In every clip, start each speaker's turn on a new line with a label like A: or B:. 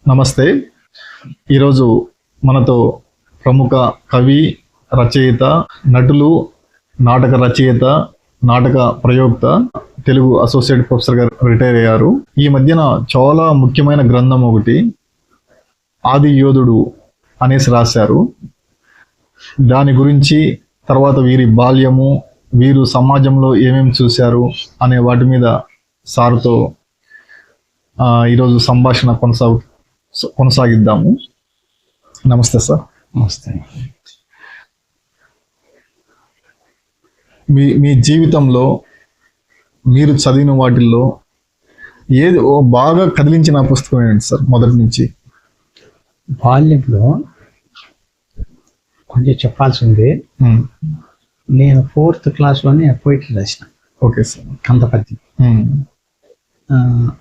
A: నమస్తే. ఈరోజు మనతో ప్రముఖ కవి, రచయిత, నటులు, నాటక రచయిత, నాటక ప్రయోక్త, తెలుగు అసోసియేట్ ప్రొఫెసర్ గారు రిటైర్ అయ్యారు. ఈ మధ్యన చాలా ముఖ్యమైన గ్రంథం ఒకటి ఆది యోధుడు అనేసి రాశారు. దాని గురించి తర్వాత వీరి బాల్యము, వీరు సమాజంలో ఏమేమి చూశారు అనే వాటి మీద సార్తో ఈరోజు సంభాషణ కొనసాగిద్దాము. నమస్తే సార్.
B: నమస్తే.
A: మీ జీవితంలో మీరు చదివిన వాటిల్లో ఏది బాగా కదిలించిన పుస్తకం ఏంటి సార్? మొదటి నుంచి
B: బాల్యంలో కొంచెం చెప్పాల్సింది. నేను 4th క్లాస్లోనే పోయిటరీ రాసిన.
A: Okay sir.
B: కందపద్యం.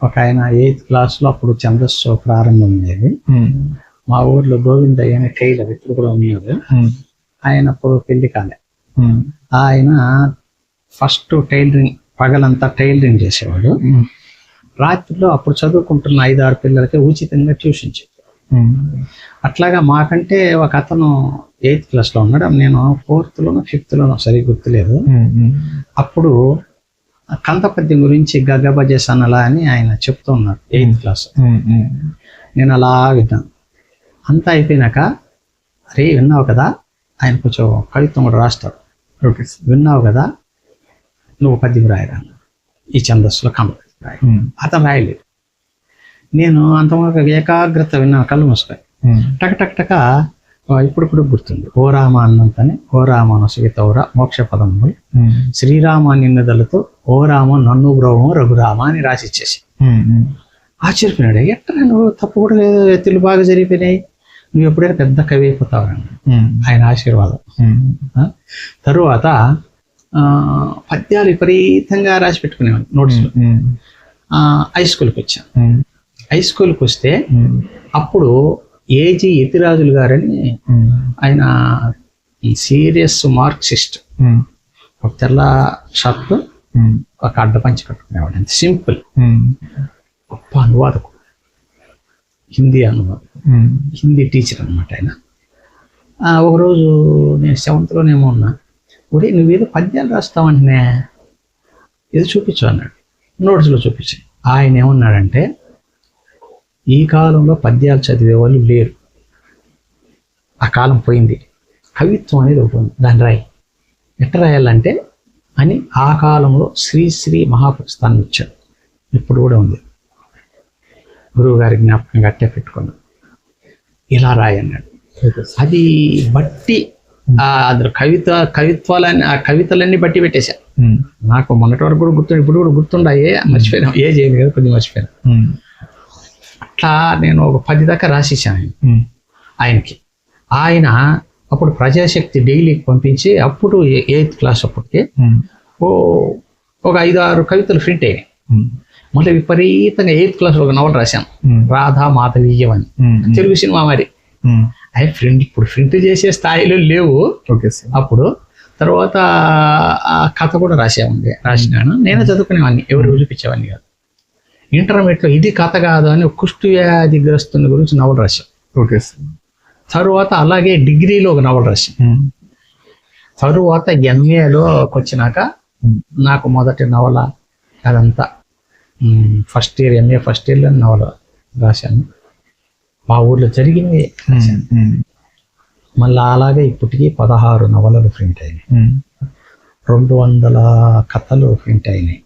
B: ఒక ఆయన 8th క్లాస్లో అప్పుడు ఛందస్సు ప్రారంభం అయ్యేది. మా ఊర్లో గోవిందయ్య అనే టైలర్ ఇప్పుడు కూడా ఉన్నాడు. ఆయన అప్పుడు పెళ్లి కాలే. ఆయన ఫస్ట్ టైలరింగ్, పగలంతా టైలరింగ్ చేసేవాడు. రాత్రిలో అప్పుడు చదువుకుంటున్న 5-6 పిల్లలకి ఉచితంగా ట్యూషన్ చెప్పాడు. అట్లాగా మాకంటే ఒక అతను 8th క్లాస్లో ఉన్నాడు, నేను 4th-లోనో 5th-లోనో సరిగ్గా గుర్తులేదు. అప్పుడు కందపద్యం గురించి గగబజసనలా అని ఆయన చెప్తూ ఉన్నారు 8th క్లాస్. నేను అలా విన్నాను. అంతా అయిపోయినాక, అరే విన్నావు కదా, ఆయన కొంచెం కవిత్వం కూడా రాస్తాడు.
A: ఓకే.
B: విన్నావు కదా, నువ్వు పద్యం రాయరా, ఈ ఛందస్సులో కందపద్యం రాయ. అతను రాయలేదు. నేను అంతవరకు ఏకాగ్రత విన్నాను, కళ్ళు మూసుకాయి. టక టక టక ఇప్పుడు గుర్తుంది. ఓ రామ అన్నంతనే ఓ రామ నొసగితౌరా మోక్ష పదములు శ్రీరామ నిన్నదలతో ఓ రామ నన్ను బ్రోవం రఘురామ అని రాసి ఇచ్చేసి ఆశ్చర్యపోయినాడు. ఎట్లా నువ్వు తప్పు కూడా లేదు, ఎత్తులు బాగా జరిగిపోయినాయి, నువ్వు ఎప్పుడైనా పెద్ద కవి అయిపోతావు ఆయన ఆశీర్వాదం. తరువాత పద్యాలు విపరీతంగా రాసి పెట్టుకునేవాడిని నోట్స్లో. హై స్కూల్కి వచ్చాను. హై స్కూల్కి వస్తే అప్పుడు ఏజీ యతిరాజులు గారని ఆయన సీరియస్ మార్క్సిస్ట్, ఒక తెల్ల షర్ట్, ఒక అడ్డపంచి కట్టుకునేవాడు, అంత సింపుల్. గొప్ప అనువాదకు, హిందీ అనువాదం, హిందీ టీచర్ అనమాట ఆయన. ఒకరోజు నేను 7th-లోనేమో ఉన్నా, ఒరే నువ్వేదో పద్యాలు రాస్తావంటనే, ఏదో చూపించు అన్నాడు. నోట్స్లో చూపించాను. ఆయన ఏమన్నాడంటే, ఈ కాలంలో పద్యాలు చదివే వాళ్ళు లేరు, ఆ కాలం పోయింది, కవిత్వం అనేది ఒకటి ఉంది, దాన్ని రాయి. ఎట్ట రాయాలంటే అని ఆ కాలంలో శ్రీ మహాపుస్తకాన్ని ఇచ్చాడు. ఇప్పుడు కూడా ఉంది, గురువు గారి జ్ఞాపకంగా అట్టే పెట్టుకున్నాడు. ఇలా రాయి అన్నాడు. అది బట్టి అందులో కవిత్వాలన్నీ, ఆ కవితలన్నీ బట్టి పెట్టేశా. నాకు మొన్నటి వరకు కూడా గుర్తుండే, ఇప్పుడు కూడా గుర్తుండాయే, మర్చిపోయినా, ఏ చేయను కదా, కొద్దిగా మర్చిపోయాను. అట్లా నేను ఒక 10 దాకా రాసేసాను ఆయనకి. ఆయన అప్పుడు ప్రజాశక్తి డైలీకి పంపించి, అప్పుడు 8th క్లాస్ అప్పటికి ఒక 5-6 కవితలు ప్రింట్ అయినాయి. మళ్ళీ విపరీతంగా 8th క్లాస్లో ఒక నవల రాశాను, రాధా మాధవీయం అని, తెలుగు సినిమా. మరి ఆయన ఇప్పుడు ప్రింట్ చేసే స్థాయిలో లేవు అప్పుడు. తర్వాత ఆ కథ కూడా రాసినాను. నేనే చదువుకునేవాడిని, ఎవరు చూపించేవాడిని కాదు. ఇంటర్మీడియట్లో ఇది కథ కాదు అని కుష్టు వ్యాధిగ్రస్తుని గురించి నవల రాశాం.
A: ఓకే.
B: తరువాత అలాగే డిగ్రీలో ఒక నవల రాశాం. తరువాత ఎంఏలోకి వచ్చినాక నాకు మొదటి నవల అదంతా ఫస్ట్ ఇయర్, ఎంఏ ఫస్ట్ ఇయర్లో నవల రాశాను. మా ఊర్లో జరిగినవి రాశాను. మళ్ళీ అలాగే ఇప్పటికీ 16 నవలలు ప్రింట్ అయినాయి, 200 కథలు ప్రింట్ అయినాయి.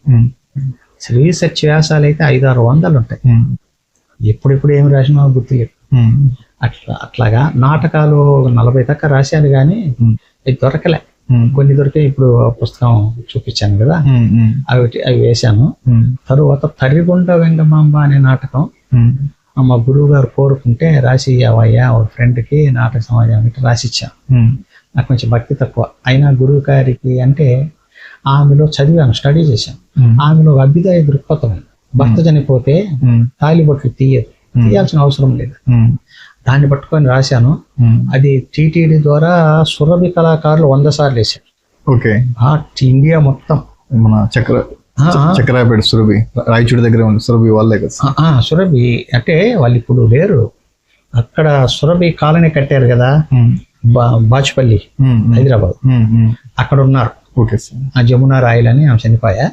B: రీసెర్చ్ వ్యాసాలు అయితే 500-600 ఉంటాయి. ఎప్పుడెప్పుడు ఏమి రాసినా గుర్తులేదు. అట్లాగా నాటకాలు 40 దాకా రాశాను, కానీ అవి దొరకలే. కొన్ని దొరికాయి. ఇప్పుడు పుస్తకం చూపించాను కదా, అవి వేశాను. తరువాత తరిగొండ వెంగమాంబ అనే నాటకం మా గురువు గారు కోరుకుంటే రాసి అవయ్యా ఒక ఫ్రెండ్కి నాటక సమాజానికి రాసిచ్చాను. నాకు కొంచెం భక్తి తక్కువ అయినా గురువు గారికి అంటే ఆమెలో చదివాను, స్టడీ చేశాను. ఆమెలో అభ్యుదయ దృక్పథం. భర్త చనిపోతే తాలిబొట్లు తీయాల్సిన అవసరం లేదు, దాన్ని పట్టుకొని రాశాను. అది టీటీడీ ద్వారా సురభి కళాకారులు 100 సార్లు వేశారు.
A: ఓకే.
B: ఇండియా మొత్తం
A: మన చక్ర చక్రాపేట సురభి, రాయచూడి దగ్గర ఉంది సురభి వాళ్ళే కదా సార్.
B: సురభి అంటే వాళ్ళు ఇప్పుడు లేరు అక్కడ. సురభి కాలనీ కట్టారు కదా బాచుపల్లి హైదరాబాద్, అక్కడ ఉన్నారు.
A: Okay sir.
B: ఆ జమునా రాయుడు అని ఆమె చనిపోయా,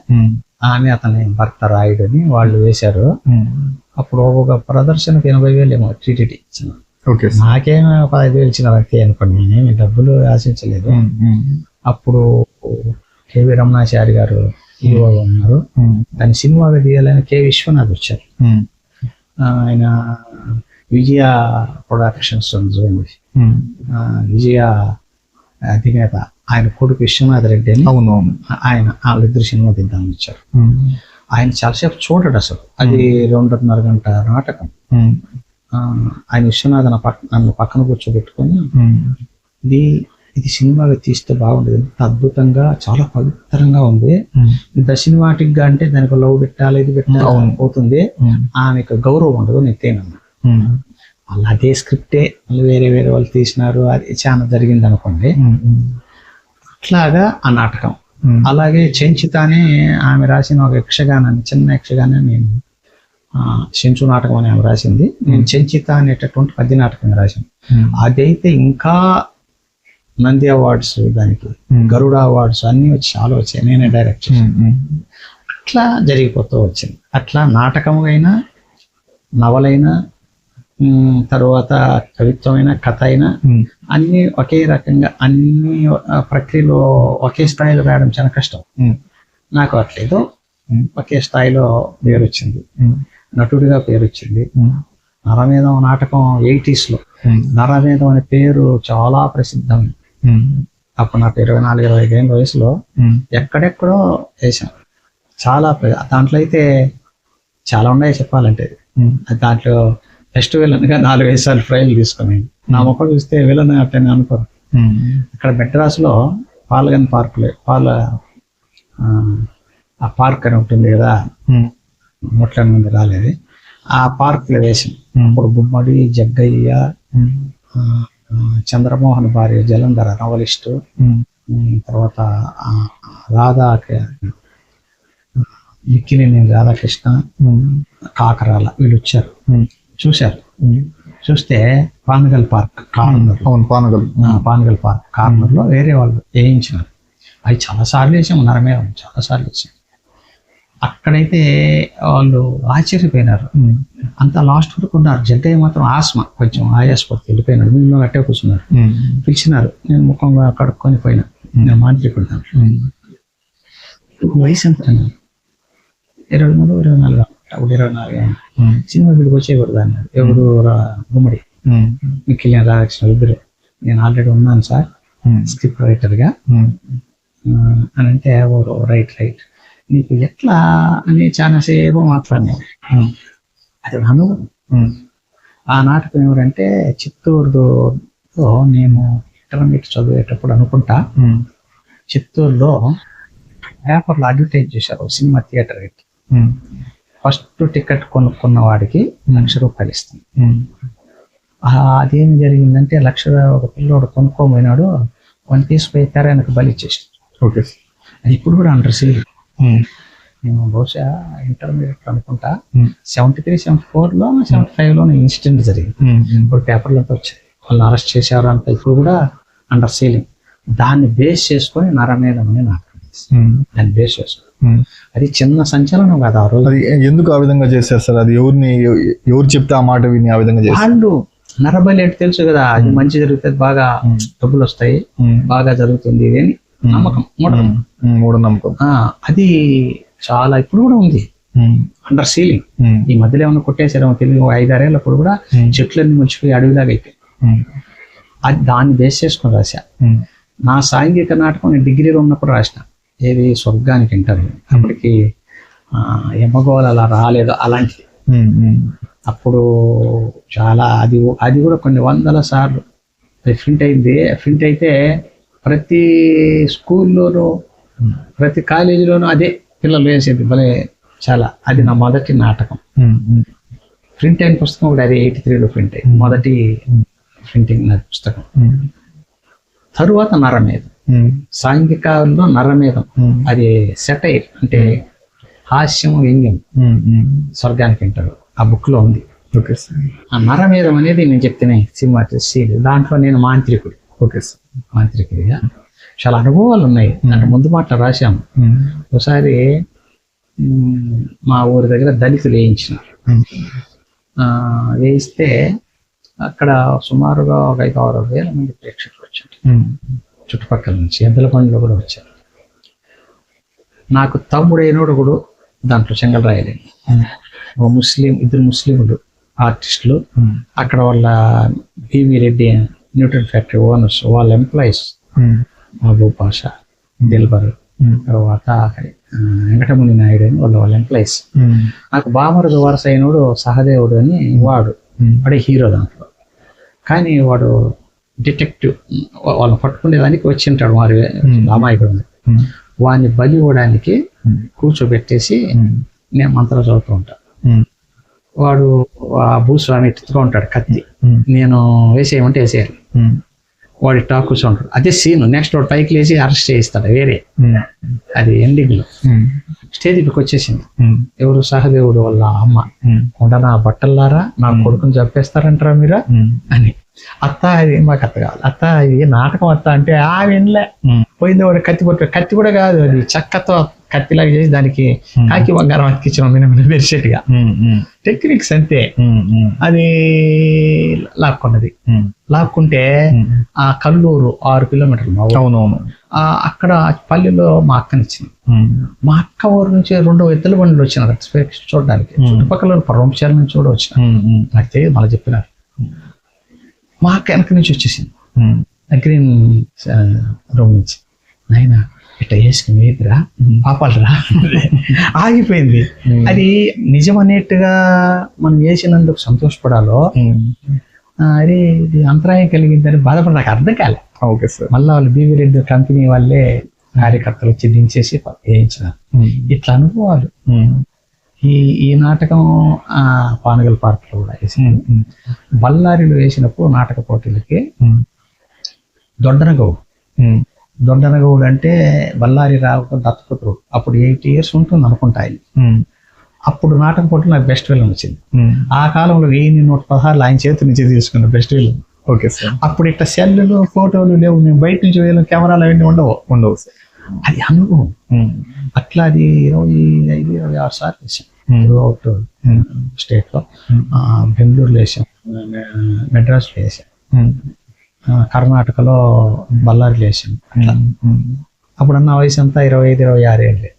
B: ఆమె అతని భర్త రాయుడు అని వాళ్ళు వేశారు. అప్పుడు ఒక ప్రదర్శనకు 80,000 ఏమో టీటీడీ ఇచ్చిన.
A: Okay sir.
B: నాకేమో 15,000 ఇచ్చినారు అంతే అనుకోండి, నేనేమి డబ్బులు ఆశించలేదు. అప్పుడు కేవి రమణాచారి గారు హీరోగా ఉన్నారు. దాని సినిమాగా తీయాలని కె విశ్వనాథ్ వచ్చారు. ఆయన విజయ ప్రొడక్షన్స్ చూడండి, విజయ అధినేత, ఆయన కొడుకు విశ్వనాథ్ రెడ్డి అని ఆయన వాళ్ళిద్దరు సినిమా తీద్దామని వచ్చారు. ఆయన చాలాసేపు చూడడు అసలు, అది 2.5 గంట నాటకం. ఆయన విశ్వనాథ్ నన్ను పక్కన కూర్చోబెట్టుకొని ఇది సినిమాగా తీస్తే బాగుండేది, అద్భుతంగా చాలా పవిత్రంగా ఉంది, ఇంత సినిమాటిక్ గా అంటే దానికి లవ్ పెట్టాలి ఇది పెట్టాలి పోతుంది, ఆమెకు గౌరవం ఉండదు. నేను తేనన్నా వాళ్ళు అదే స్క్రిప్టే వాళ్ళు వేరే వాళ్ళు తీసినారు, అది చాలా జరిగింది అనుకోండి. అట్లాగా ఆ నాటకం. అలాగే చెంచిత అని ఆమె రాసిన ఒక యక్షగానాన్ని, చిన్న యక్షగానాన్ని నేను చెంచు నాటకం అని ఆమె రాసింది, నేను చెంచిత అనేటటువంటి పద్య నాటకం రాశాను. అదైతే ఇంకా నంది అవార్డ్స్, దానికి గరుడ అవార్డ్స్ అన్ని వచ్చి చాలా వచ్చాయి, నేనే డైరెక్ట్ చేశాను. అట్లా జరిగిపోతూ వచ్చింది. అట్లా నాటకమైనా, నవలైనా, తర్వాత కవిత్వమైన, కథ అయినా అన్ని ఒకే రకంగా అన్ని ప్రక్రియలో ఒకే స్థాయిలో రాయడం చాలా కష్టం. నాకు అట్లేదో ఒకే స్థాయిలో పేరు వచ్చింది, నటుడిగా పేరు వచ్చింది. నరమేధం నాటకం 80s లో నరమేధం అనే పేరు చాలా ప్రసిద్ధమైంది. అప్పుడు నాకు 24-25 ఏళ్ళ వయసులో ఎక్కడెక్కడో వేసాను. చాలా దాంట్లో అయితే చాలా ఉన్నాయి చెప్పాలంటే. దాంట్లో ఫెస్టివల్ అనగా 4-5 సార్లు ఫ్రైలు తీసుకుని నా ముఖం చూస్తే విలన్ అట్టని అనుకోరు. ఇక్కడ మెడ్రాస్లో పాల్గన్ పార్కులే ఆ పార్క్ అని ఉంటుంది కదా, ముట్ల మంది రాలేదు, ఆ పార్క్లో వేసాం. అప్పుడు గుమ్మడి, జగ్గయ్య, చంద్రమోహన్ భార్య జలంధర నవలిస్టు, తర్వాత రాధా మిక్కిలినేని రాధాకృష్ణ, కాకరాల వీళ్ళు వచ్చారు, చూశారు. చూస్తే Panagal park corner, Panagal park corner లో వేరే వాళ్ళు వేయించినారు. అవి చాలా సార్లు వేసాం, నరమేధం చాలా సార్లు వేసాం. అక్కడైతే వాళ్ళు ఆశ్చర్యపోయినారు. అంత లాస్ట్ వరకు ఉన్నారు. జగ్గయ్య మాత్రం ఆస్మా, కొంచెం ఆయాసపడుతూ వెళ్ళిపోయినాడు. మేము అట్టే కూర్చున్నారు. పిలిచినారు, నేను ముఖంగా కడుక్కొని పోయినా. నేను మాంత్రికున్నాను. వయసు ఎంత? 23-24. అప్పుడు 24 సినిమా వీడికి వచ్చేయకూడదు అన్నారు. ఎవరు? గుమ్మడి, మిక్కిలినేని రాధాకృష్ణ ఇద్దరు. నేను ఆల్రెడీ ఉన్నాను సార్ స్క్రిప్ట్ రైటర్గా అని అంటే, ఎవరు రైట్ నీకు ఎట్లా అని చాలాసేపు మాట్లాడినాను. అది అనుభవం. ఆ నాటకం ఎవరంటే చిత్తూరులో నేను ఇంటర్మీడియట్ చదివేటప్పుడు అనుకుంటా, చిత్తూరులో పేపర్లో అడ్వర్టైజ్ చేశారు సినిమా థియేటర్. ఫస్ట్ టికెట్ కొనుక్కున్న వాడికి ₹1,00,000 ఇస్తాం. అదేం జరిగిందంటే ఒక పిల్లోడు కొనుక్కోపోయినాడు, వన్ తీసుకుపోయి తెర వెనక బలి ఇచ్చేసి.
A: ఓకే.
B: అది ఇప్పుడు కూడా అండర్ సీల్. నేను బహుశా ఇంటర్మీడియట్ అనుకుంటా 73, 74లో 75లో ఇన్సిడెంట్ జరిగింది. ఇప్పుడు పేపర్లంతా వచ్చాయి, వాళ్ళు అరెస్ట్ చేశారు అంతా. ఇప్పుడు కూడా అండర్ సీలింగ్. దాన్ని బేస్ చేసుకొని నరమేధం అని నాటకం, దాన్ని బేస్ చేసుకొని. అది చిన్న సంచలనం కాదు ఆ రోజు.
A: అది ఎందుకు ఆ విధంగా చేశారు సార్? అది ఎవరు చెప్తే ఆ మాట విని ఆ విధంగా చేశారు?
B: వాళ్ళు నరబలి అంటే తెలుసు కదా, అది మంచి జరుగుతుంది, బాగా డబ్బులు వస్తాయి, బాగా జరుగుతుంది ఇది అని నమ్మకం,
A: మూఢనమ్మకం.
B: అది చాలా ఇప్పుడు కూడా ఉంది అండర్ సీలింగ్. ఈ మధ్యలో ఏమన్నా కొట్టేసారేమో తెలియదు. 5-6 ఏళ్ళప్పుడు కూడా చెట్లన్నీ ముచ్చిపోయి అడవిలాగా అయిపోయి. అది దాన్ని బేస్ చేసుకొని రాశా. నా సాంఘిక నాటకం నేను డిగ్రీలో ఉన్నప్పుడు రాసిన, ఏది స్వర్గానికి ఇంటర్వ్యూ. అప్పటికి యమగోళ అలా రాలేదు అలాంటిది. అప్పుడు చాలా అది కూడా కొన్ని 100 సార్లు ప్రింట్ అయింది. ప్రింట్ అయితే ప్రతి స్కూల్లోనూ ప్రతి కాలేజీలోనూ అదే పిల్లలు వేసేది భలే చాలా. అది నా మొదటి నాటకం. ప్రింట్ అయిన పుస్తకం కూడా అది 83లో ప్రింట్ అయింది, మొదటి ప్రింటింగ్ నా పుస్తకం. తరువాత నరమేధం, సాంఘికాల్లో నరమేధం. అది సెటైర్ అంటే హాస్యం వ్యంగ్యం స్వర్గానికి వింటారు ఆ బుక్లో ఉంది.
A: Okay sir.
B: ఆ నరమేధం అనేది నేను చెప్తేనే సినిమా సీన్, దాంట్లో నేను మాంత్రికుడు.
A: Okay sir.
B: మాంత్రికుడిగా చాలా అనుభవాలు ఉన్నాయి. దాంట్లో ముందు మాటలు రాశాము. ఒకసారి మా ఊరి దగ్గర దళితులు వేయించినారు. వేయిస్తే అక్కడ సుమారుగా ఒక 5,000 మంది ప్రేక్షకులు వచ్చారు. చుట్టుపక్కల నుంచి ఎద్దల పనులు కూడా వచ్చారు. నాకు తమ్ముడైనోడు కూడా దాంట్లో చెంగలరాయలే. ఒక ఇద్దరు ముస్లింలు ఆర్టిస్టులు అక్కడ వాళ్ళ B V Reddy neutron factory owners, వాళ్ళ ఎంప్లాయీస్ మహబూబ్ పాషా, దిల్బర్, తర్వాత వెంకటముని నాయుడు అని వాళ్ళ ఎంప్లాయీస్. నాకు బామరుడు వరుస అయినోడు సహదేవుడు అని వాడే హీరో దాంట్లో. కానీ వాడు డిటెక్టివ్, వాళ్ళని పట్టుకునేదానికి వచ్చింటాడు. వారి అమాయకుడు వాడిని బలి ఇవ్వడానికి కూర్చోబెట్టేసి నేను మంత్రాలు చదువుతూ ఉంటాను. వాడు ఆ భూస్వామి ఎత్తుగా ఉంటాడు కత్తి, నేను వేసేయమంటే వేసేయాలి. వాడి టాక్ కూర్చోంటాడు. అదే సీన్. నెక్స్ట్ వాడు పైకి లేచి అరెస్ట్ చేయిస్తాడు వేరే. అది ఎండింగ్ లో స్టేజ్ ఇక్కడికి వచ్చేసింది. ఎవరు? సహదేవుడు వాళ్ళ అమ్మ. ఉండనా బట్టల్లారా, నా కొడుకుని చంపేస్తారంటారా మీరా అని. అత్త అది మాకు అత్త కావాలి, అత్త ఇది నాటకం అత్త అంటే వినలే. పోయింది వాడు కత్తి కూడా కాదు, అది చెక్కతో కత్తిలాగా చేసి దానికి కాకి బంగారం అతికించిన మెరిసేట్టుగా టెక్నిక్స్ అంతే. అది లాక్కుంటే ఆ కల్లూరు 6 కిలోమీటర్లు
A: అవునవును
B: అక్కడ పల్లెలో మా అక్కనిచ్చింది. మా అక్క ఊరు నుంచి 2 ఎద్దుల బండ్లు వచ్చినారు చూడడానికి. చుట్టుపక్కల పరవంశాల నుంచి కూడా వచ్చిన, నాకు తెలియదు, మళ్ళీ చెప్పినారు. మా అక్క వెనక నుంచి వచ్చేసింది గ్రీన్ రూమ్ నుంచి. నాయన ఇట్లా వేసుకుని వేదిరా పాపాలరా ఆగిపోయింది. అది నిజం అనేట్టుగా మనం వేసినందుకు సంతోషపడాలో అది ఇది అంతరాయం కలిగిందని బాధపడి నాకు అర్థం కాలే.
A: Okay sir.
B: మళ్ళీ వాళ్ళు బీవీ రెడ్డి కంపెనీ వాళ్ళే కార్యకర్తలు వచ్చి దించేసి వేయించినారు. ఇట్లా అనుభవాలు. ఈ నాటకం పానగల్ పార్క్ లో కూడా వేసింది. బళ్ళారిలో వేసినప్పుడు నాటక పోటీలకి దొడ్డనగౌడ్ అంటే బళ్ళారి రావు దత్తపుత్రుడు. అప్పుడు 8 years ఉంటుంది అనుకుంటా. అప్పుడు నాటక పోటీలు నాకు బెస్ట్ విలన్ వచ్చింది. ఆ కాలంలో 1116 ఆయన చేతి నుంచి తీసుకున్న బెస్ట్ విలన్.
A: Okay sir.
B: అప్పుడు ఇట్లా సెల్లులు ఫోటోలు లేవు, మేము బయట నుంచి వేయలేం, కెమెరాలు అవన్నీ ఉండవు సార్. అది అనుభవం. అట్లా అది 25-26 సార్లు వేసాం. అవుట్ స్టేట్ లో బెంగళూరులో వేసాం, మెడ్రాస్లో వేసాం, కర్ణాటకలో బళ్ళారిలో వేసాం. అట్లా అప్పుడు అన్న వయసు అంతా 25-26 ఏళ్ళే.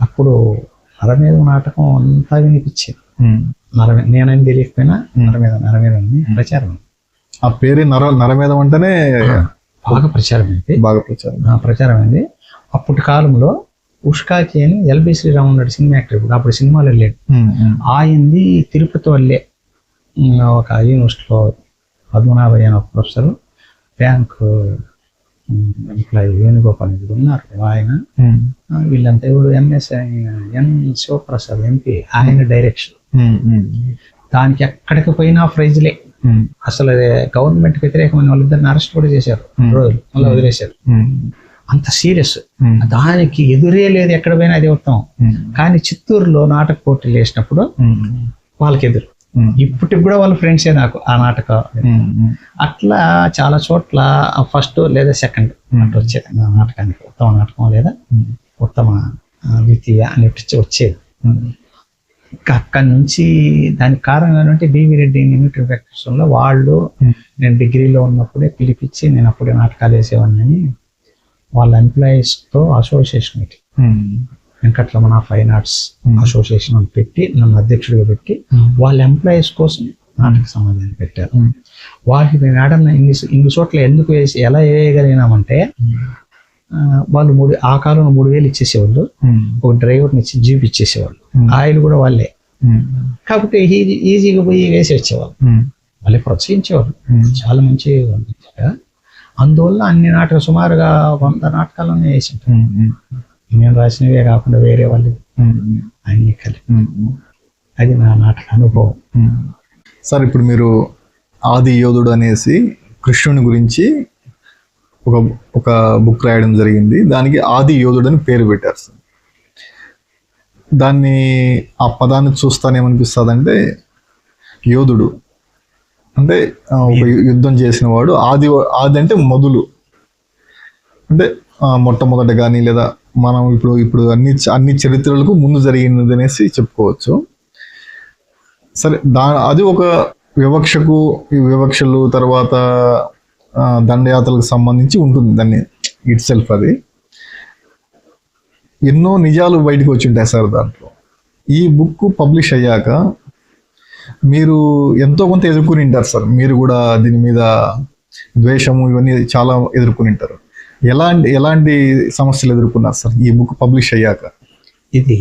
B: అప్పుడు నరమేధ నాటకం అంతా వినిపించేది. నేనని తెలియకపోయినా నరమేధ అని ప్రచారం.
A: ఆ పేరు నరమేధం అంటేనే
B: బాగా ప్రచారం అయింది. అప్పటి కాలంలో ఉష్కాకి అని ఎల్బి శ్రీరామ్ ఉన్నాడు సినిమా యాక్టర్. అప్పుడు సినిమాలు వెళ్ళాడు. ఆయనది తిరుపతి వల్లే ఒక యూనివర్సిటీలో పద్మనాభయ్య అని ఒక ప్రొఫెసర్, బ్యాంక్ ఎంప్లాయీ వేణుగోపాల్ ఉన్నారు ఆయన. వీళ్ళంతా ఇప్పుడు ఎన్ శివప్రసాద్ ఎంపీ, ఆయన డైరెక్షన్. దానికి ఎక్కడికి పోయినా ప్రైజ్లే. అసలు గవర్నమెంట్ వ్యతిరేకమైన వాళ్ళిద్దరిని అరెస్ట్ కూడా చేశారు, రోజులు మళ్ళీ వదిలేశారు. అంత సీరియస్. దానికి ఎదురే లేదు, ఎక్కడ పోయినా అది ఉత్తమం. కానీ చిత్తూరులో నాటక పోటీలు వేసినప్పుడు వాళ్ళకి ఎదురు. ఇప్పటికి కూడా వాళ్ళ ఫ్రెండ్సే నాకు ఆ నాటకం. అట్లా చాలా చోట్ల ఫస్ట్ లేదా సెకండ్ అట్లా వచ్చేది నాటకానికి. ఉత్తమ నాటకం లేదా ఉత్తమ ద్వితీయ అని వచ్చేది. ఇంకా అక్కడి నుంచి దానికి కారణం ఏంటంటే బీవీ రెడ్డి న్యూట్రన్ ఫ్యాక్టరీలో వాళ్ళు నేను డిగ్రీలో ఉన్నప్పుడే పిలిపించి నేను అప్పుడే నాటకాలు వేసేవాడిని. వాళ్ళ ఎంప్లాయీస్తో అసోసియేషన్ పెట్టి వెంకటరమణ ఫైన్ ఆర్ట్స్ అసోసియేషన్ అని పెట్టి నన్ను అధ్యక్షుడిగా పెట్టి వాళ్ళ ఎంప్లాయీస్ కోసం నాటక సమాజాన్ని పెట్టారు. వాటికి మేము ఏడన్నా ఇన్ని చోట్ల ఎందుకు ఎలా వేయగలిగినామంటే వాళ్ళు ఆ కాలంలో 3,000 ఇచ్చేసేవాళ్ళు. ఒక డ్రైవర్ని ఇచ్చి జీప్ ఇచ్చేసేవాళ్ళు. ఆయిల్ కూడా వాళ్ళే. కాబట్టి ఈజీగా పోయి వేసి వచ్చేవాళ్ళు. మళ్ళీ ప్రోత్సహించేవాళ్ళు. చాలా మంచి. అందువల్ల అన్ని నాటకాలు సుమారుగా 100 నాటకాలను వేసింటారు. నేను రాసినవే కాకుండా వేరే వాళ్ళు అన్ని కలిపి. అది నా నాటక అనుభవం.
A: సార్, ఇప్పుడు మీరు ఆది యోధుడు అనేసి కృష్ణుని గురించి ఒక బుక్ రాయడం జరిగింది. దానికి ఆది యోధుడు అని పేరు పెట్టారు సార్. దాన్ని ఆ పదాన్ని చూస్తానేమనిపిస్తుంది అంటే యోధుడు అంటే ఒక యుద్ధం చేసిన వాడు. ఆది అంటే మొదలు అంటే మొట్టమొదట కానీ లేదా మనం ఇప్పుడు అన్ని చరిత్రలకు ముందు జరిగినది అనేసి చెప్పుకోవచ్చు. సరే, అది ఒక వివక్షలు తర్వాత దండయాత్రలకు సంబంధించి ఉంటుంది దాన్ని ఇట్ సెల్ఫ్. అది ఎన్నో నిజాలు బయటకు వచ్చి ఉంటాయి సార్ దాంట్లో. ఈ బుక్ పబ్లిష్ అయ్యాక మీరు ఎంతో కొంత ఎదుర్కొని ఉంటారు సార్. మీరు కూడా దీని మీద ద్వేషము ఇవన్నీ చాలా ఎదుర్కొని ఉంటారు. ఎలాంటి సమస్యలు ఎదుర్కొన్నారు సార్ ఈ బుక్ పబ్లిష్ అయ్యాక?
B: ఇది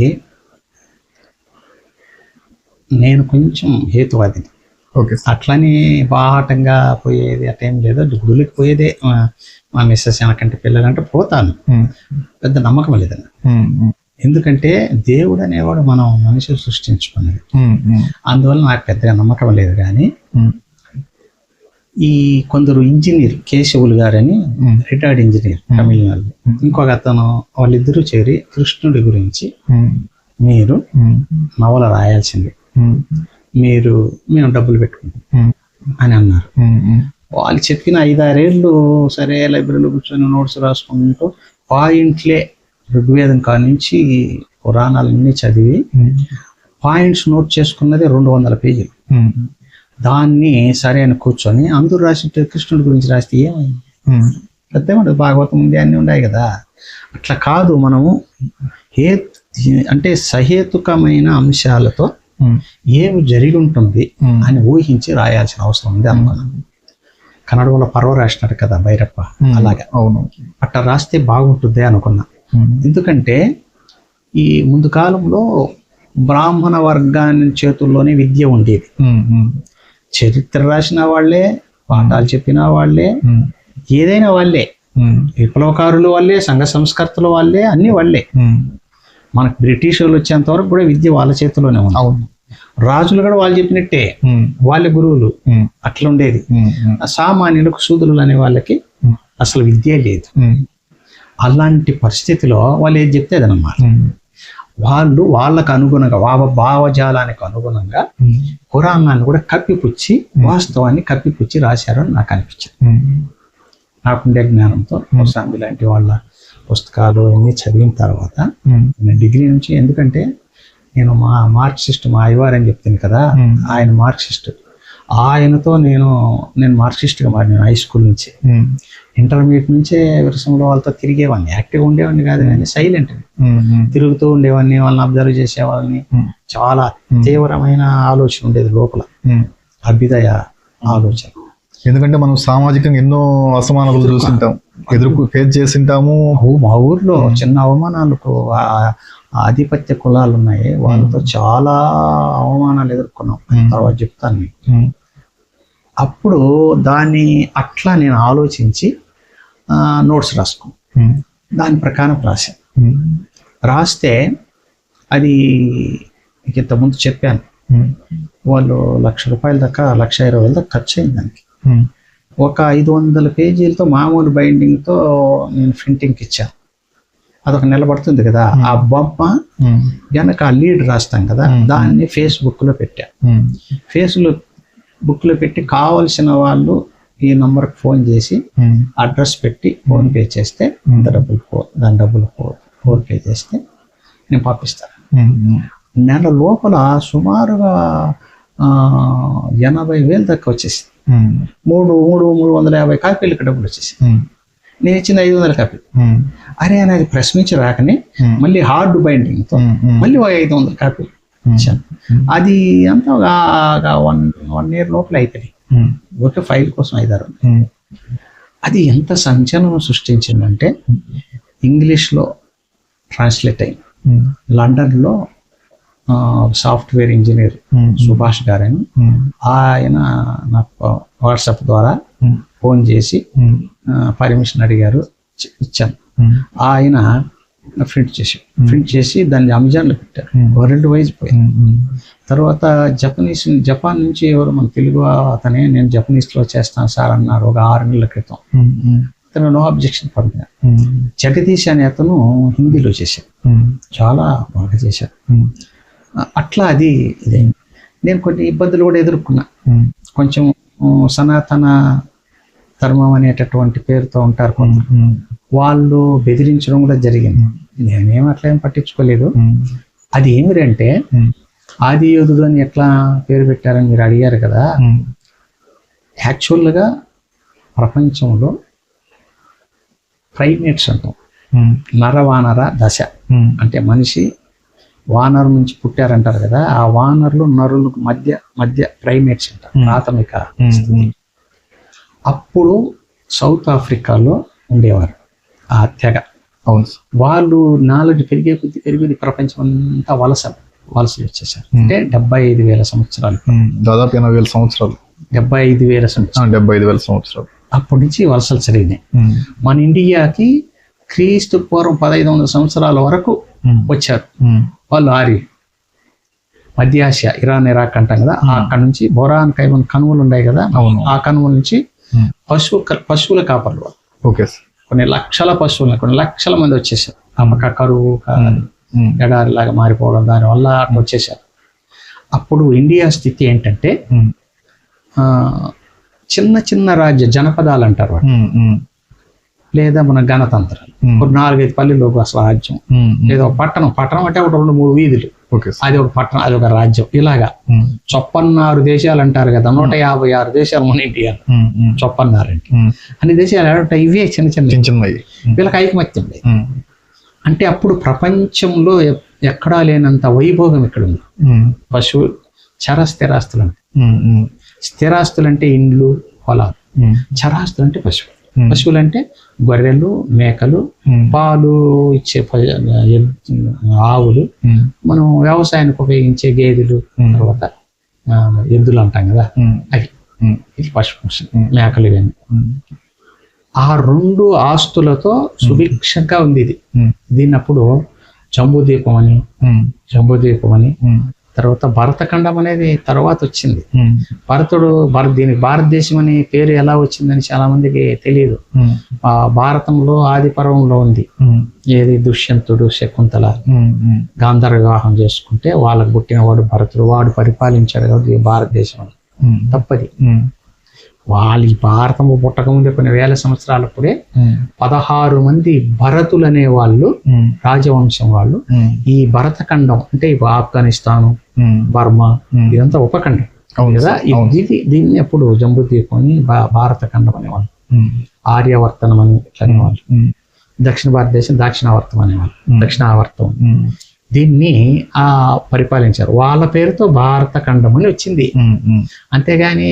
B: నేను కొంచెం హేతువాదిని.
A: ఓకే.
B: అట్లని బాహాటంగా పోయేది అటేం లేదు. గుడికి పోయేదే. మా మిస్సెస్ వెనకంటే పిల్లలంటే పోతాను, పెద్ద నమ్మకం లేదన్న. ఎందుకంటే దేవుడు అనేవాడు మనం మనిషిని సృష్టించుకున్నది, అందువల్ల నాకు పెద్దగా నమ్మకం లేదు. కానీ ఈ కొందరు ఇంజనీర్ కేశవులు గారని రిటైర్డ్ ఇంజనీర్ తమిళనాడు, ఇంకొక అతను, వాళ్ళిద్దరూ చేరి కృష్ణుడి గురించి మీరు నవల రాయాల్సింది, మేము డబ్బులు పెట్టుకుంటాం అని అన్నారు. వాళ్ళు చెప్పిన 5-6 ఏళ్ళు సరే లైబ్రరీలో కూర్చొని నోట్స్ రాసుకుంటూ పాయింట్లే ఋగ్వేదం కానించి పురాణాలన్నీ చదివి పాయింట్స్ నోట్ చేసుకున్నది 200 పేజీలు. దాన్ని సరే అని కూర్చొని అందరూ రాసి కృష్ణుడి గురించి రాస్తే ఏమైంది? ప్రత్యేక భాగవతం ఉంది, అన్నీ ఉన్నాయి కదా. అట్లా కాదు, మనము అంటే సహేతుకమైన అంశాలతో ఏమి జరిగి ఉంటుంది అని ఊహించి రాయాల్సిన అవసరం ఉంది అనుకున్నాను. కన్నడలో పర్వ రాసినారు కదా భైరప్ప, అలాగే
A: అవును
B: అట్లా రాస్తే బాగుంటుంది అనుకున్నా. ఎందుకంటే ఈ ముందు కాలంలో బ్రాహ్మణ వర్గాన్ని చేతుల్లోనే విద్య ఉండేది. చరిత్ర రాసిన వాళ్ళే, పాఠాలు చెప్పిన వాళ్ళే, ఏదైనా వాళ్ళే, విప్లవకారులు వాళ్ళే, సంఘ సంస్కర్తల వాళ్ళే, అన్ని వాళ్ళే. మనకు బ్రిటిష్ వాళ్ళు వచ్చేంత వరకు కూడా విద్య వాళ్ళ చేతిలోనే ఉంది. రాజులు కూడా వాళ్ళు చెప్పినట్టే, వాళ్ళ గురువులు, అట్లా ఉండేది. సామాన్యులకు శూద్రులు అనే వాళ్ళకి అసలు విద్య లేదు. అలాంటి పరిస్థితిలో వాళ్ళు ఏది చెప్తే అదనమాట. వాళ్ళు వాళ్ళకు అనుగుణంగా భావజాలానికి అనుగుణంగా పురాణాన్ని కూడా కప్పిపుచ్చి, వాస్తవాన్ని కప్పిపుచ్చి రాశారని నాకు అనిపించింది. నాకుండే జ్ఞానంతో మోసాంబి లాంటి వాళ్ళ పుస్తకాలు అన్నీ చదివిన తర్వాత నేను డిగ్రీ నుంచి, ఎందుకంటే నేను మార్క్సిస్ట్ మా అయ్యవారు అని చెప్తాను కదా, ఆయన మార్క్సిస్ట్. ఆయనతో నేను మార్క్సిస్ట్గా మారినాను హై స్కూల్ నుంచి. ఇంటర్మీడియట్ నుంచే విరసంలో వాళ్ళతో తిరిగేవాడిని. యాక్టివ్గా ఉండేవాడిని కాదు కానీ సైలెంట్ తిరుగుతూ ఉండేవాడిని, వాళ్ళని అబ్జర్వ్ చేసేవాళ్ళని. చాలా తీవ్రమైన ఆలోచన ఉండేది లోపల, అభ్యుదయ ఆలోచన.
A: ఎందుకంటే మనం సామాజికంగా ఎన్నో అసమానతలు చూస్తుంటాం, ఫేస్ చేసింటాము.
B: మా ఊర్లో చిన్న అవమానాలకు ఆధిపత్య కులాలు ఉన్నాయి, వాళ్ళతో చాలా అవమానాలు ఎదుర్కొన్నాం. తర్వాత చెప్తాను మీకు. అప్పుడు దాన్ని అట్లా నేను ఆలోచించి నోట్స్ రాసుకున్నాను. దాని ప్రకారం రాస్తే అది ఇంతకుముందు చెప్పాను, వాళ్ళు ₹1,00,000 దాకా, ₹1,20,000 దాకా ఖర్చు అయింది దానికి. ఒక 500 పేజీలతో మామూలు బైండింగ్తో నేను ప్రింటింగ్కి ఇచ్చాను. అదొక నెల పడుతుంది కదా. ఆ బొమ్మ వెనక ఆ లీడ్ రాస్తాం కదా, దాన్ని ఫేస్బుక్లో పెట్టాను. బుక్లో పెట్టి కావలసిన వాళ్ళు ఈ నంబర్కి ఫోన్ చేసి అడ్రస్ పెట్టి ఫోన్పే చేస్తే దాని డబ్బులు ఫోన్పే చేస్తే నేను పంపిస్తాను. నెల లోపల సుమారుగా 80,000 దాకా వచ్చేసి 350 కాపీలకి డబ్బులు వచ్చేసి నేను ఇచ్చిన 500 కాపీలు. అరే అనేది ప్రశ్నించి రాకనే మళ్ళీ హార్డ్ బైండింగ్తో మళ్ళీ 500 కాపీలు ఇచ్చాను. అది అంతా వన్ ఇయర్ లోపల అయిపోయింది. ఒకే ఫైల్ కోసం 5-6. అది ఎంత సంచలనం సృష్టించిందంటే ఇంగ్లీష్లో ట్రాన్స్లేట్ అయింది. లండన్లో సాఫ్ట్వేర్ ఇంజనీర్ సుభాష్ గారని, ఆయన నాకు వాట్సాప్ ద్వారా ఫోన్ చేసి పర్మిషన్ అడిగారు, ఇచ్చాను. ఆయన ప్రింట్ చేసి దాన్ని అమెజాన్లో పెట్టారు. వరల్డ్ వైజ్ పోయింది. తర్వాత జపాన్ నుంచి ఎవరు మన తెలుగు అతనే నేను జపనీస్లో చేస్తాను సార్ అన్నారు ఒక 6 నెలల క్రితం. అతను నో అబ్జెక్షన్ పంపిన. జగదీష్ అనే అతను హిందీలో చేశాడు, చాలా బాగా చేశాడు. అట్లా అది ఇదైంది. నేను కొన్ని ఇబ్బందులు కూడా ఎదుర్కొన్నా. కొంచెం సనాతన ధర్మం అనేటటువంటి పేరుతో ఉంటారు కొంత, వాళ్ళు బెదిరించడం కూడా జరిగింది. నేనేం అట్లా ఏం పట్టించుకోలేదు. అది ఏమిటంటే ఆది యోధుడు అని ఎట్లా పేరు పెట్టారని మీరు అడిగారు కదా. యాక్చువల్గా ప్రపంచంలో ప్రైమేట్స్ అంటాం, నరవానర దశ అంటే మనిషి వానరు నుంచి పుట్టారంటారు కదా. ఆ వానరులు నరులు మధ్య ప్రైమేట్స్ అంటారు, ప్రాథమిక స్థితి. అప్పుడు సౌత్ ఆఫ్రికాలో ఉండేవారు ఆ తెగ.
A: అవును.
B: వాళ్ళు నాలెడ్జ్ పెరిగేది ప్రపంచం అంతా వలసలు వచ్చేసారు. అంటే 75,000 సంవత్సరాలు,
A: దాదాపు 80,000 సంవత్సరాలు,
B: 75,000 సంవత్సరాలు,
A: 75,000 సంవత్సరాలు
B: అప్పటి నుంచి వలసలు జరిగినాయి. మన ఇండియాకి క్రీస్తు పూర్వం 1500 సంవత్సరాల వరకు వచ్చారు వాళ్ళు. ఆర్య మధ్య ఆసియా, ఇరాన్, ఇరాక్ అంటాం కదా, అక్కడ నుంచి బొరాన్ కైమన్ కనుమలు ఉన్నాయి కదా, ఆ కనుమల నుంచి పశువుల కాపర్లు వాళ్ళు.
A: ఓకే.
B: కొన్ని లక్షల పశువులు, కొన్ని లక్షల మంది వచ్చేసారు. అమ్మక కరువు ఎడారిలాగా మారిపోవడం, దానివల్ల అట్లా వచ్చేసారు. అప్పుడు ఇండియా స్థితి ఏంటంటే చిన్న చిన్న రాజ్య జనపదాలు అంటారు వాడు, లేదా మన గణతంత్రాలు. ఒక 4-5 పల్లెలు అసలు రాజ్యం, లేదా ఒక పట్టణం అంటే ఒక 2-3 వీధులు, అది ఒక పట్టణం, అది ఒక రాజ్యం. ఇలాగా 56 దేశాలు అంటారు కదా, 156 దేశాలు మన ఇండియా. 56 అంటే అన్ని దేశాలు ఇవే చిన్న చిన్న వీళ్ళకి ఐకమత్యం లేదు. అంటే అప్పుడు ప్రపంచంలో ఎక్కడా లేనంత వైభోగం ఇక్కడ ఉంది. పశువు స్థిరాస్తులు అంటే, స్థిరాస్తులు అంటే ఇండ్లు, పొలాలు. చరాస్తులు అంటే పశువులు. పశువులు అంటే గొర్రెలు, మేకలు, పాలు ఇచ్చే ఆవులు, మనం వ్యవసాయానికి ఉపయోగించే గేదెలు, తర్వాత ఎద్దులు అంటాం కదా, అవి. ఇది పశువు, మేకలు, ఇవన్నీ. ఆ 2 ఆస్తులతో సుభిక్షంగా ఉంది ఇది. దీన్నప్పుడు జంబూద్వీపం అని, తర్వాత భరతఖండం అనేది తర్వాత వచ్చింది. దీనికి భారతదేశం అనే పేరు ఎలా వచ్చిందని చాలా మందికి తెలియదు. ఆ భారతంలో ఆది పర్వంలో ఉంది. ఏది దుష్యంతుడు, శకుంతల గాంధర్వ వివాహం చేసుకుంటే వాళ్ళకు పుట్టినవాడు భరతుడు, వాడు పరిపాలించాడు కాబట్టి భారతదేశం. తప్పది. వాళ్ళు ఈ భారతము పుట్టకముందే కొన్ని వేల సంవత్సరాలప్పుడే 16 మంది భరతులు అనే వాళ్ళు, రాజవంశం వాళ్ళు, ఈ భరతఖండం అంటే ఆఫ్ఘనిస్తాను, బర్మా, ఇదంతా ఉపఖండం కదా. దీన్ని అప్పుడు జంబూద్వీపం అని, భారతఖండం అనేవాళ్ళు, ఆర్యవర్తనం అని అనేవాళ్ళు. దక్షిణ భారతదేశం దక్షిణావర్తం అనేవాళ్ళు, దక్షిణావర్తం. దీన్ని పరిపాలించారు. వాళ్ళ పేరుతో భారతఖండం అని వచ్చింది. అంతేగాని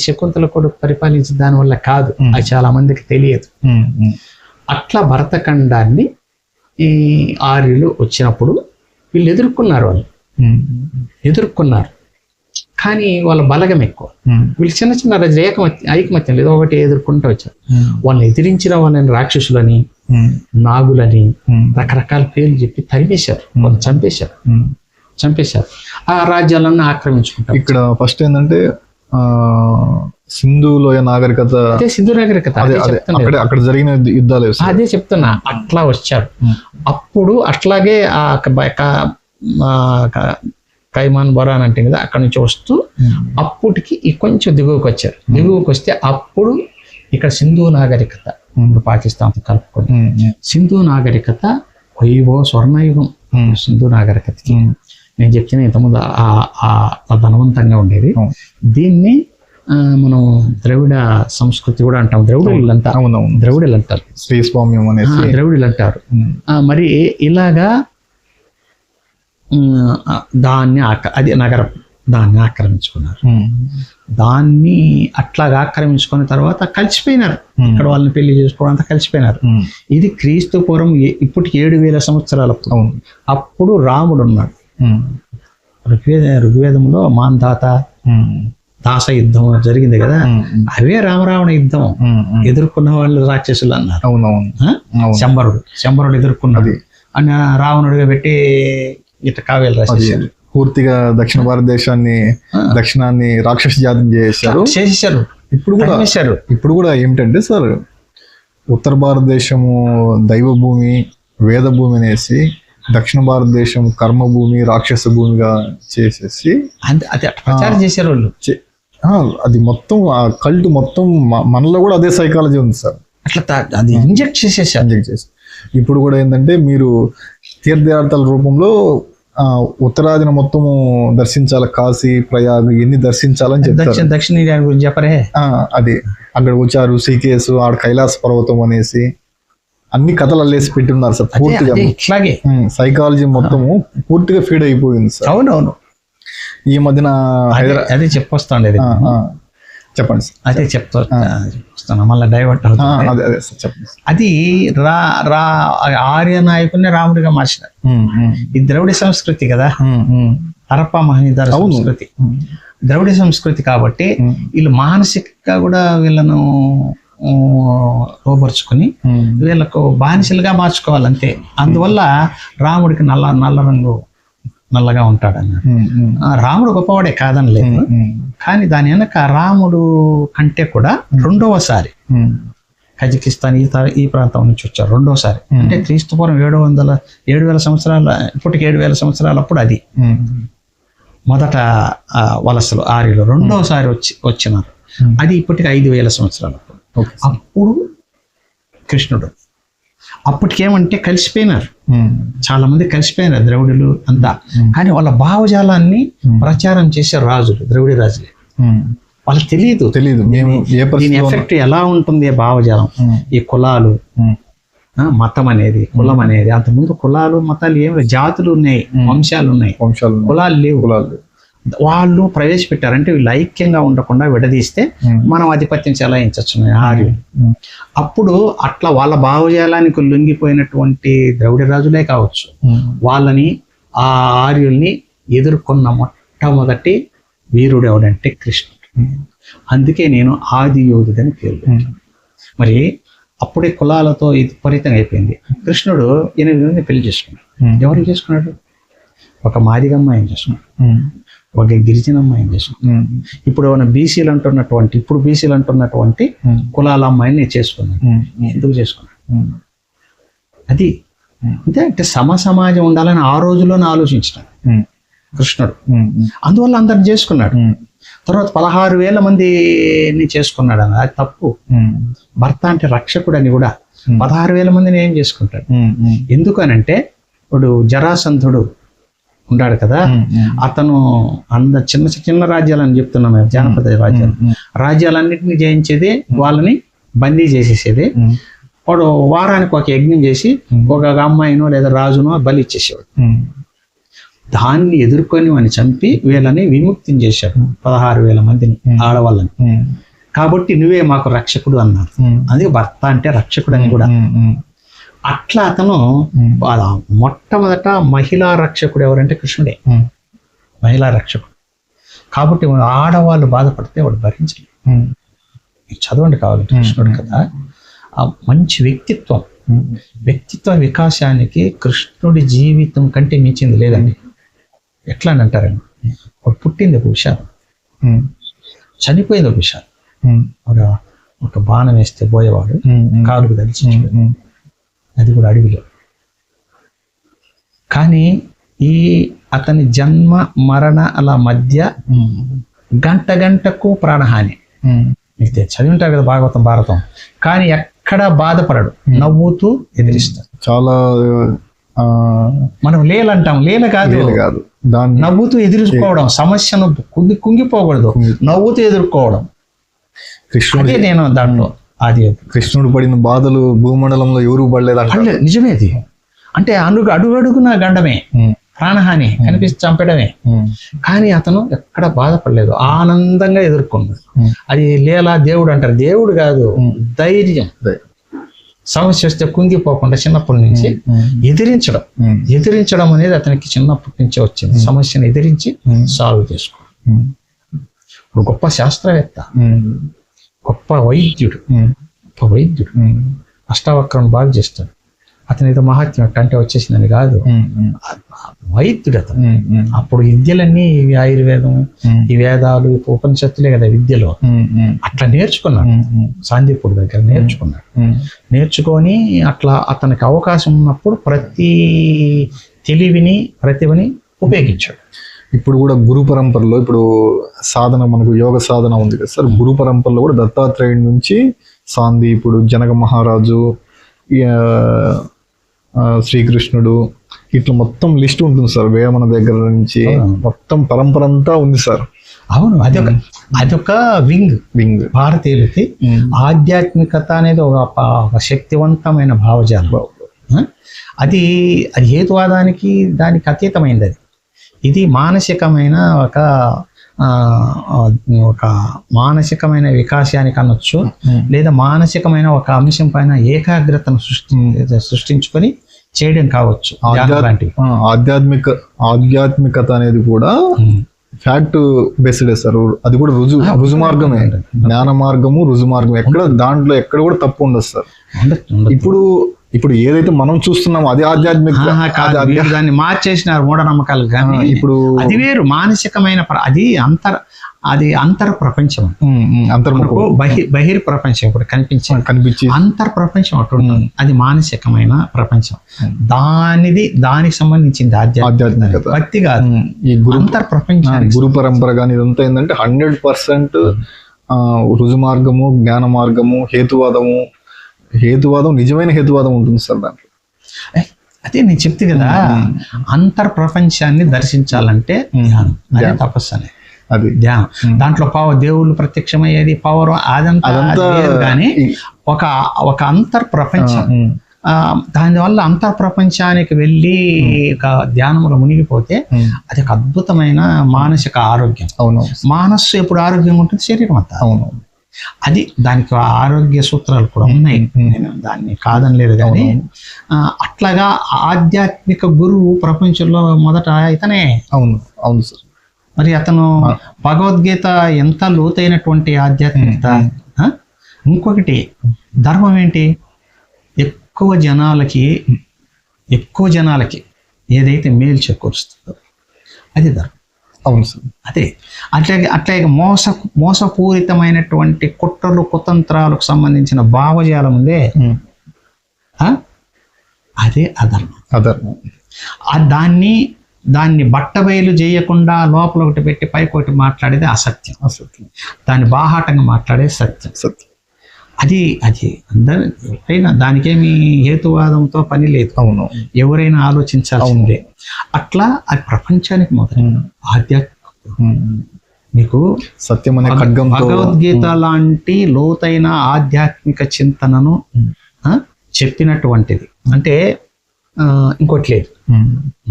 B: శకుంతల కొడుకు పరిపాలించిన దానివల్ల కాదు, అది చాలా మందికి తెలియదు. అట్లా భరతఖండాన్ని ఈ ఆర్యులు వచ్చినప్పుడు వీళ్ళు ఎదుర్కొన్నారు. కానీ వాళ్ళ బలగం ఎక్కువ. వీళ్ళు చిన్న చిన్న ఐకమత్యం లేదు, ఒకటి ఎదుర్కొంటూ వచ్చారు. వాళ్ళని ఎదిరించిన వాళ్ళని రాక్షసులని, నాగులని, రకరకాల పేర్లు చెప్పి తరిమేశారు, వాళ్ళు చంపేశారు. ఆ రాజ్యాలను ఆక్రమించుకుంటారు.
A: ఇక్కడ ఫస్ట్ ఏంటంటే సింధు లోయ నాగరికత,
B: సింధు నాగరికత
A: అక్కడ జరిగిన యుద్ధాలు
B: అదే చెప్తున్నా. అట్లా వచ్చారు. అప్పుడు అట్లాగే కైమాన్, బొరాన్ అంటే కదా, అక్కడ నుంచి వస్తూ అప్పటికి కొంచెం దిగువకి వచ్చారు. దిగువకి వస్తే అప్పుడు ఇక్కడ సింధు నాగరికత, పాకిస్తాన్ కలుపుకొని సింధు నాగరికత వైభవ స్వర్ణయుగం. సింధు నాగరికతకి నేను చెప్తున్న ఇంతకుముందు ధనవంతంగా ఉండేది. దీన్ని మనం ద్రవిడ సంస్కృతి కూడా అంటాం. ద్రవిడులు అంటారు,
A: శ్రీస్వామ్యం అనేసి
B: ద్రవిడులు అంటారు. మరి ఇలాగా అది నగరం, దాన్ని ఆక్రమించుకున్నారు. దాన్ని అట్లాగా ఆక్రమించుకున్న తర్వాత కలిసిపోయినారు. ఇక్కడ వాళ్ళని పెళ్లి చేసుకోవడం అంతా కలిసిపోయినారు. ఇది క్రీస్తు పూర్వం ఇప్పటికి 7,000 సంవత్సరాల అప్పుడు రాముడు ఉన్నాడు. ఋగ్వేదంలో మాంధాత దాస యుద్ధం జరిగింది కదా, అవే రామరావణ యుద్ధం. ఎదుర్కొన్న వాళ్ళు రాక్షసులు అన్నారు. శంబరుడు ఎదుర్కొన్నది అని రావణుడిగా పెట్టి ఇట్లా కావ్యాలు రాసేసారు.
A: పూర్తిగా దక్షిణ భారతదేశాన్ని, దక్షిణాన్ని రాక్షస జాతం చేసేసారు.
B: ఇప్పుడు కూడా ఏమిటంటే
A: సార్, ఉత్తర భారతదేశము దైవభూమి, వేదభూమి అనేసి, దక్షిణ భారతదేశం కర్మభూమి, రాక్షస భూమిగా చేసేసి
B: అది అట్లా ప్రచారం చేసే వాళ్ళు.
A: అది మొత్తం ఆ కల్ట్ మొత్తం మనలో కూడా అదే సైకాలజీ ఉంది సార్.
B: అట్లా అది ఇంజెక్ట్ చేసేసారు.
A: ఇంజెక్ట్ చేసి ఇప్పుడు కూడా ఏంటంటే మీరు తీర్థయాత్రల రూపంలో ఉత్తరాదిన మొత్తము దర్శించాలి, కాశీ, ప్రయాగ్ ఇవన్నీ దర్శించాలని చెప్తారు.
B: దక్షిణ ఇండియా గురించి చెప్పరే.
A: అది అక్కడ వచ్చారు ఋషికేశ్, ఆడ కైలాస పర్వతం అనేసి అన్ని కథలు అల్లేసి పెట్టి ఉన్నారు సార్. పూర్తిగా
B: ఇట్లాగే
A: సైకాలజీ మొత్తము పూర్తిగా ఫీడ్ అయిపోయింది సార్.
B: అవునవును.
A: ఈ మధ్యన
B: అదే చెప్పొస్తాండి.
A: చెప్పండి సార్.
B: అదే చెప్తాను, మళ్ళీ డైవర్ట్ అవుతుంది. అది ఆర్య నాయకుడిని రాముడిగా మార్చినారు. ఈ ద్రవిడ సంస్కృతి కదా, హరప్ప మహనీధర సంస్కృతి, ద్రవిడ సంస్కృతి. కాబట్టి వీళ్ళు మానసికంగా కూడా వీళ్ళను లోపరుచుకొని వీళ్ళకు బానిసలుగా మార్చుకోవాలంతే. అందువల్ల రాముడికి నల్ల రంగు, నల్లగా ఉంటాడు అన్నాడు. రాముడు గొప్పవాడే కాదనలేదు, కానీ దాని వెనక రాముడు కంటే కూడా రెండవసారి కజకిస్తాన్ ఈ ప్రాంతం నుంచి వచ్చారు. రెండోసారి అంటే క్రీస్తుపూర్వం 7,000 సంవత్సరాల, ఇప్పటికి 7,000 సంవత్సరాలప్పుడు అది మొదట వలసలు ఆర్యులు. రెండోసారి వచ్చినారు, అది ఇప్పటికి 5,000 సంవత్సరాలు. అప్పుడు కృష్ణుడు అప్పటికేమంటే కలిసిపోయినారు, చాలా మంది కలిసిపోయినారు ద్రవిడులు అంతా. కానీ వాళ్ళ భావజాలాన్ని ప్రచారం చేసే రాజులు, ద్రవిడ రాజులే. వాళ్ళకి తెలియదు దీని ఎఫెక్ట్ ఎలా ఉంటుంది. భావజాలం, ఈ కులాలు, మతం అనేది, కులం అనేది, అంతకుముందు కులాలు మతాలు ఏమి, జాతులు ఉన్నాయి, వంశాలు ఉన్నాయి, కులాలు లేవు. వాళ్ళు ప్రవేశపెట్టారంటే వీళ్ళు ఐక్యంగా ఉండకుండా విడదీస్తే మనం ఆధిపత్యం చెలాయించవచ్చు ఆర్యులు. అప్పుడు అట్లా వాళ్ళ భావజాలానికి లొంగిపోయినటువంటి ద్రవిడ రాజులే కావచ్చు, వాళ్ళని ఆ ఆర్యుల్ని ఎదుర్కొన్న మొట్టమొదటి వీరుడు ఎవడంటే కృష్ణుడు. అందుకే నేను ఆది యోధుడని పేరు. మరి అప్పుడే కులాలతో ఇది విపరీతంగా అయిపోయింది. కృష్ణుడు 8 మంది పెళ్లి చేసుకున్నాడు. ఎవరిని చేసుకున్నాడు? ఒక మాదిగమ్మాయిని చేసుకున్నాడు, ఒక గిరిజనమ్మాయిని చేసుకున్నాడు. ఇప్పుడు బీసీలు అంటున్నటువంటి కులాల అమ్మాయిని చేసుకున్నాడు. ఎందుకు చేసుకున్నాడు? అది అంటే సమాజం ఉండాలని ఆ రోజుల్లోనే ఆలోచించినాడు కృష్ణుడు. అందువల్ల అందరిని చేసుకున్నాడు. తర్వాత 16,000 మందిని చేసుకున్నాడు. అది తప్పు. భర్త అంటే రక్షకుడు అని కూడా 16,000 మందిని ఏం చేసుకుంటాడు? ఎందుకనంటే ఇప్పుడు జరాసంధుడు ఉన్నాడు కదా, అతను చిన్న చిన్న రాజ్యాలని చెప్తున్నాం, జానపద రాజ్యాలన్నింటినీ జయించేది, వాళ్ళని బందీ చేసేసేది. వాడు వారానికి ఒక యజ్ఞం చేసి ఒక అమ్మాయినో లేదా రాజునో బలి ఇచ్చేసేవాడు. దాన్ని ఎదుర్కొని వాడిని చంపి వీళ్ళని విముక్తిని చేశాడు, 16,000 మందిని, ఆడవాళ్ళని. కాబట్టి నువ్వే మాకు రక్షకుడు అన్నారు. అందుకే భర్త అంటే రక్షకుడు అని కూడా. అట్లా అతను మొట్టమొదట మహిళా రక్షకుడు ఎవరంటే కృష్ణుడే, మహిళా రక్షకుడు. కాబట్టి ఆడవాళ్ళు బాధపడితే వాడు భరించలేదు. చదవండి కావాలంటే కృష్ణుడు కదా. ఆ మంచి వ్యక్తిత్వ వికాసానికి కృష్ణుడి జీవితం కంటే మించింది లేదండి. ఎట్లా అని అంటారండి, వాడు పుట్టింది ఒక విషాదం, చనిపోయింది ఒక విషాదం. ఒక బాణం వేస్తే పోయేవాడు కాలుకు తగిలి, అది కూడా అడవిలో. కానీ అతని జన్మ మరణాల మధ్య గంటకు ప్రాణహాని. మీకు చదివి ఉంటారు కదా భాగవతం, భారతం. కానీ ఎక్కడ బాధపడడు, నవ్వుతూ ఎదిరిస్తాడు.
A: చాలా
B: మనం లేలంటాం, లేల కాదు, నవ్వుతూ ఎదుర్కోవడం. సమస్యను కుంగిపోకూడదు, నవ్వుతూ ఎదుర్కోవడం. కృష్ణుడే నేను దాంట్లో అది
A: కృష్ణుడు పడిన బాధలు భూమండలంలో ఎవరు పడలేదు.
B: నిజమే అది. అంటే అడుగడుగున గండమే, ప్రాణహాని, కనిపిస్తే చంపడమే. కానీ అతను ఎక్కడ బాధపడలేదు, ఆనందంగా ఎదుర్కొన్నాడు. అది లేలా దేవుడు అంటారు. దేవుడు కాదు, ధైర్యం. సమస్య వస్తే కుంగిపోకుండా చిన్నప్పటి నుంచి ఎదిరించడం అనేది అతనికి చిన్నప్పటి నుంచే వచ్చింది. సమస్యను ఎదిరించి సాల్వ్ చేసుకో. ఇప్పుడు గొప్ప శాస్త్రవేత్త, గొప్ప వైద్యుడు, అష్టావక్రం బాగా చేస్తాడు. అతను ఏదో మహాత్మ్యం అంటే వచ్చేసిందని కాదు, వైద్యుడు అతను. అప్పుడు విద్యలన్నీ ఇవి ఆయుర్వేదం, ఈ వేదాలు, ఉపనిషత్తులే కదా విద్యలో. అట్లా నేర్చుకున్నాడు, సాందీపుడి దగ్గర నేర్చుకొని అట్లా అతనికి అవకాశం ఉన్నప్పుడు ప్రతి తెలివిని ప్రతిభని ఉపయోగించాడు.
A: ఇప్పుడు కూడా గురు పరంపరలో ఇప్పుడు సాధన, మనకు యోగ సాధన ఉంది కదా సార్, గురు పరంపరలో కూడా దత్తాత్రేయుడి నుంచి సాందీపుడు, జనక మహారాజు, శ్రీకృష్ణుడు, ఇట్లా మొత్తం లిస్ట్ ఉంటుంది సార్. వేమన దగ్గర నుంచి మొత్తం పరంపర అంతా ఉంది సార్.
B: అవును, అదొక వింగ్ భారతీయులకి ఆధ్యాత్మికత అనేది ఒక శక్తివంతమైన భావజాలం. అది హేతువాదానికి దానికి అతీతమైంది. అది ఇది మానసికమైన ఒక మానసికమైన వికాసానికి అనొచ్చు, లేదా మానసికమైన ఒక అంశం పైన ఏకాగ్రతను సృష్టించుకొని చేయడం కావచ్చు.
A: ఆధ్యాత్మికత అనేది కూడా ఫ్యాక్ట్ బేస్డ్ సార్. అది కూడా రుజు మార్గమే, జ్ఞాన మార్గము, రుజు మార్గం. దాంట్లో ఎక్కడ కూడా తప్పు ఉండదు సార్. ఇప్పుడు ఏదైతే మనం చూస్తున్నామో అది ఆధ్యాత్మిక,
B: దాన్ని మార్చేసినారు మూఢనమ్మకాలు. కానీ ఇప్పుడు అది వేరు, మానసికమైన అది అంతర్ ప్రపంచం, బహిర్ ప్రపంచం. ఇప్పుడు కనిపించే అంతర్ ప్రపంచం అటుంటుంది, అది మానసికమైన ప్రపంచం. దానికి సంబంధించింది ఆధ్యాత్మికత, భక్తి కాదు.
A: ఈ
B: అంతర్ ప్రపంచం,
A: గురు పరంపర కానీ ఇదంతా ఏంటంటే 100% రుజు మార్గము, జ్ఞాన మార్గము, హేతువాదం నిజమైన హేతువాదం ఉంటుంది సార్ దాంట్లో.
B: అదే నేను చెప్తే కదా, అంతర్ ప్రపంచాన్ని దర్శించాలంటే ధ్యానం, అదే తపస్సు అనేది, అది ధ్యానం. దాంట్లో దేవుళ్ళు ప్రత్యక్షమయ్యేది, పవర్, అదంతా కానీ ఒక అంతర్ ప్రపంచం. దానివల్ల అంతర్ ప్రపంచానికి వెళ్ళి ధ్యానంలో మునిగిపోతే అది ఒక అద్భుతమైన మానసిక ఆరోగ్యం.
A: అవును,
B: మనస్సు ఎప్పుడు ఆరోగ్యంగా ఉంటుంది, శరీరం అంతా. అవును, అది దానికి ఆరోగ్య సూత్రాలు కూడా ఉన్నాయి, నేను దాన్ని కాదనలేదు. కానీ అట్లాగా ఆధ్యాత్మిక గురువు ప్రపంచంలో మొదట ఇతనే.
A: అవును సార్.
B: మరి అతను భగవద్గీత ఎంత లోతైనటువంటి ఆధ్యాత్మికత. ఇంకొకటి ధర్మం ఏంటి, ఎక్కువ జనాలకి ఏదైతే మేలు చేకూరుస్తుందో అది ధర్మం.
A: అవును సార్.
B: అదే అట్లాగే మోసపూరితమైనటువంటి కుట్రలు, కుతంత్రాలకు సంబంధించిన భావజాలం ఉందే, అదే అధర్మం. దాన్ని బట్టబయలు చేయకుండా లోపల ఒకటి పెట్టి పైకి ఒకటి మాట్లాడేది అసత్యం. దాన్ని బాహాటంగా మాట్లాడేది సత్యం. అది అందరూ ఎవరైనా, దానికేమి హేతువాదంతో పని లేదు.
A: అవును,
B: ఎవరైనా ఆలోచించాల్సిందే. అట్లా అది ప్రపంచానికి మొదటి ఆధ్యాత్మిక. మీకు
A: సత్యం అనే ఖడ్గంతో
B: భగవద్గీత లాంటి లోతైన ఆధ్యాత్మిక చింతనను చెప్పినటువంటిది అంటే ఇంకోటి లేదు.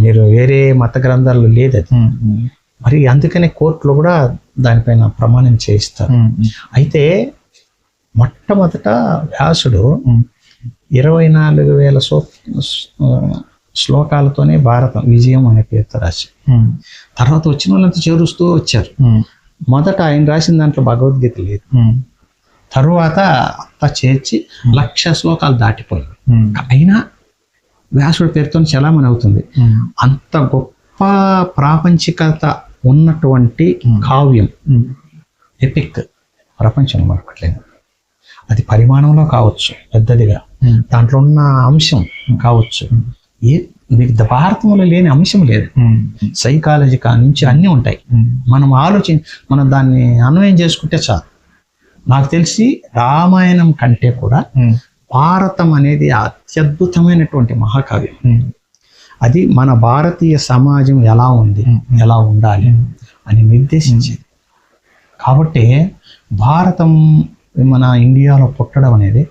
B: మీరు వేరే మత గ్రంథాల్లో లేదు అది. మరి అందుకనే కోర్టులో కూడా దానిపైన ప్రమాణం చేయిస్తారు. అయితే మొట్టమొదట వ్యాసుడు 24,000 శ్లోకాలతోనే భారతం విజయం అనే పేరుతో రాసి, తర్వాత వచ్చిన వాళ్ళంతా చేరుస్తూ వచ్చారు. మొదట ఆయన రాసిన దాంట్లో భగవద్గీత లేదు. తరువాత అంతా చేర్చి 1,00,000 శ్లోకాలు దాటిపోయాయి. అయినా వ్యాసుడి పేరుతో చలామణి అవుతుంది. అంత గొప్ప ప్రాపంచికత ఉన్నటువంటి కావ్యం, ఎపిక్, ప్రపంచంలో మరొకట్లేదు. అది పరిమాణంలో కావచ్చు, పెద్దదిగా దాంట్లో ఉన్న అంశం కావచ్చు, మీకు భారతంలో లేని అంశం లేదు. సైకాలజీ నుంచి అన్నీ ఉంటాయి. మనం దాన్ని అన్వయం చేసుకుంటే చాలు. నాకు తెలిసి రామాయణం కంటే కూడా భారతం అనేది అత్యద్భుతమైనటువంటి మహాకావ్యం. అది మన భారతీయ సమాజం ఎలా ఉంది, ఎలా ఉండాలి అని నిర్దేశించేది. కాబట్టి భారతం మన ఇండియాలో పుట్టడం అనేది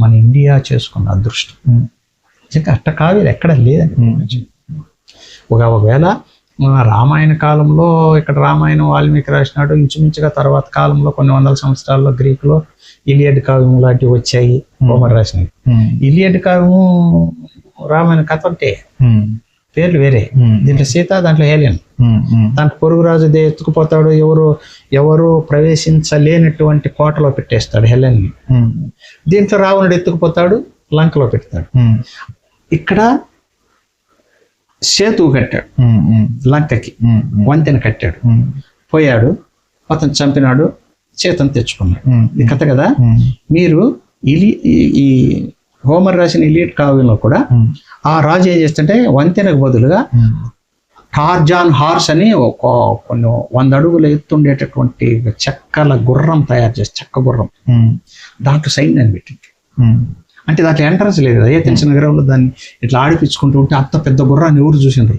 B: మన ఇండియా చేసుకున్న అదృష్టం. అట్ట కావ్యాలు ఎక్కడ లేదని. ఒకవేళ రామాయణ కాలంలో ఇక్కడ రామాయణం వాల్మీకి రాసినాడు, ఇంచుమించుగా తర్వాత కాలంలో కొన్ని వందల సంవత్సరాల్లో గ్రీకులో ఇలియడ్ కావ్యం లాంటివి వచ్చాయి, హోమర్ రాసినవి. ఇలియడ్ కావ్యము రామాయణ కథ అంటే పేర్లు వేరే. దీంట్లో సీత, దాంట్లో హేలియన్, దాంట్లో పొరుగురాజు ఎత్తుకుపోతాడు, ఎవరు ప్రవేశించలేనటువంటి కోటలో పెట్టేస్తాడు హెలెన్ని. దీంట్లో రావణుడు ఎత్తుకుపోతాడు, లంకలో పెడతాడు. ఇక్కడ సేతువు కట్టాడు, లంకకి వంతెన కట్టాడు, పోయాడు, అతను చంపినాడు, చేతను తెచ్చుకున్నాడు. ఇది కథ కదా. మీరు ఈ హోమర్ రాసిన ఇలియడ్ కావ్యంలో కూడా ఆ రాజు ఏం చేస్తుంటే వంతెనకు బదులుగా టార్జాన్ హార్స్ అని కొన్ని 100 అడుగులు ఎత్తుండేటటువంటి చెక్కల గుర్రం తయారు చేసి, చెక్క గుర్రం, దాంట్లో సైన్యాన్ని పెట్టింది. అంటే దాంట్లో ఎంట్రన్స్ లేదు కదా, ఏథెన్స్ నగరంలో దాన్ని ఇట్లా ఆడిపించుకుంటూ ఉంటే అంత పెద్ద గుర్రాన్ని ఎవరు చూసిండ్రు.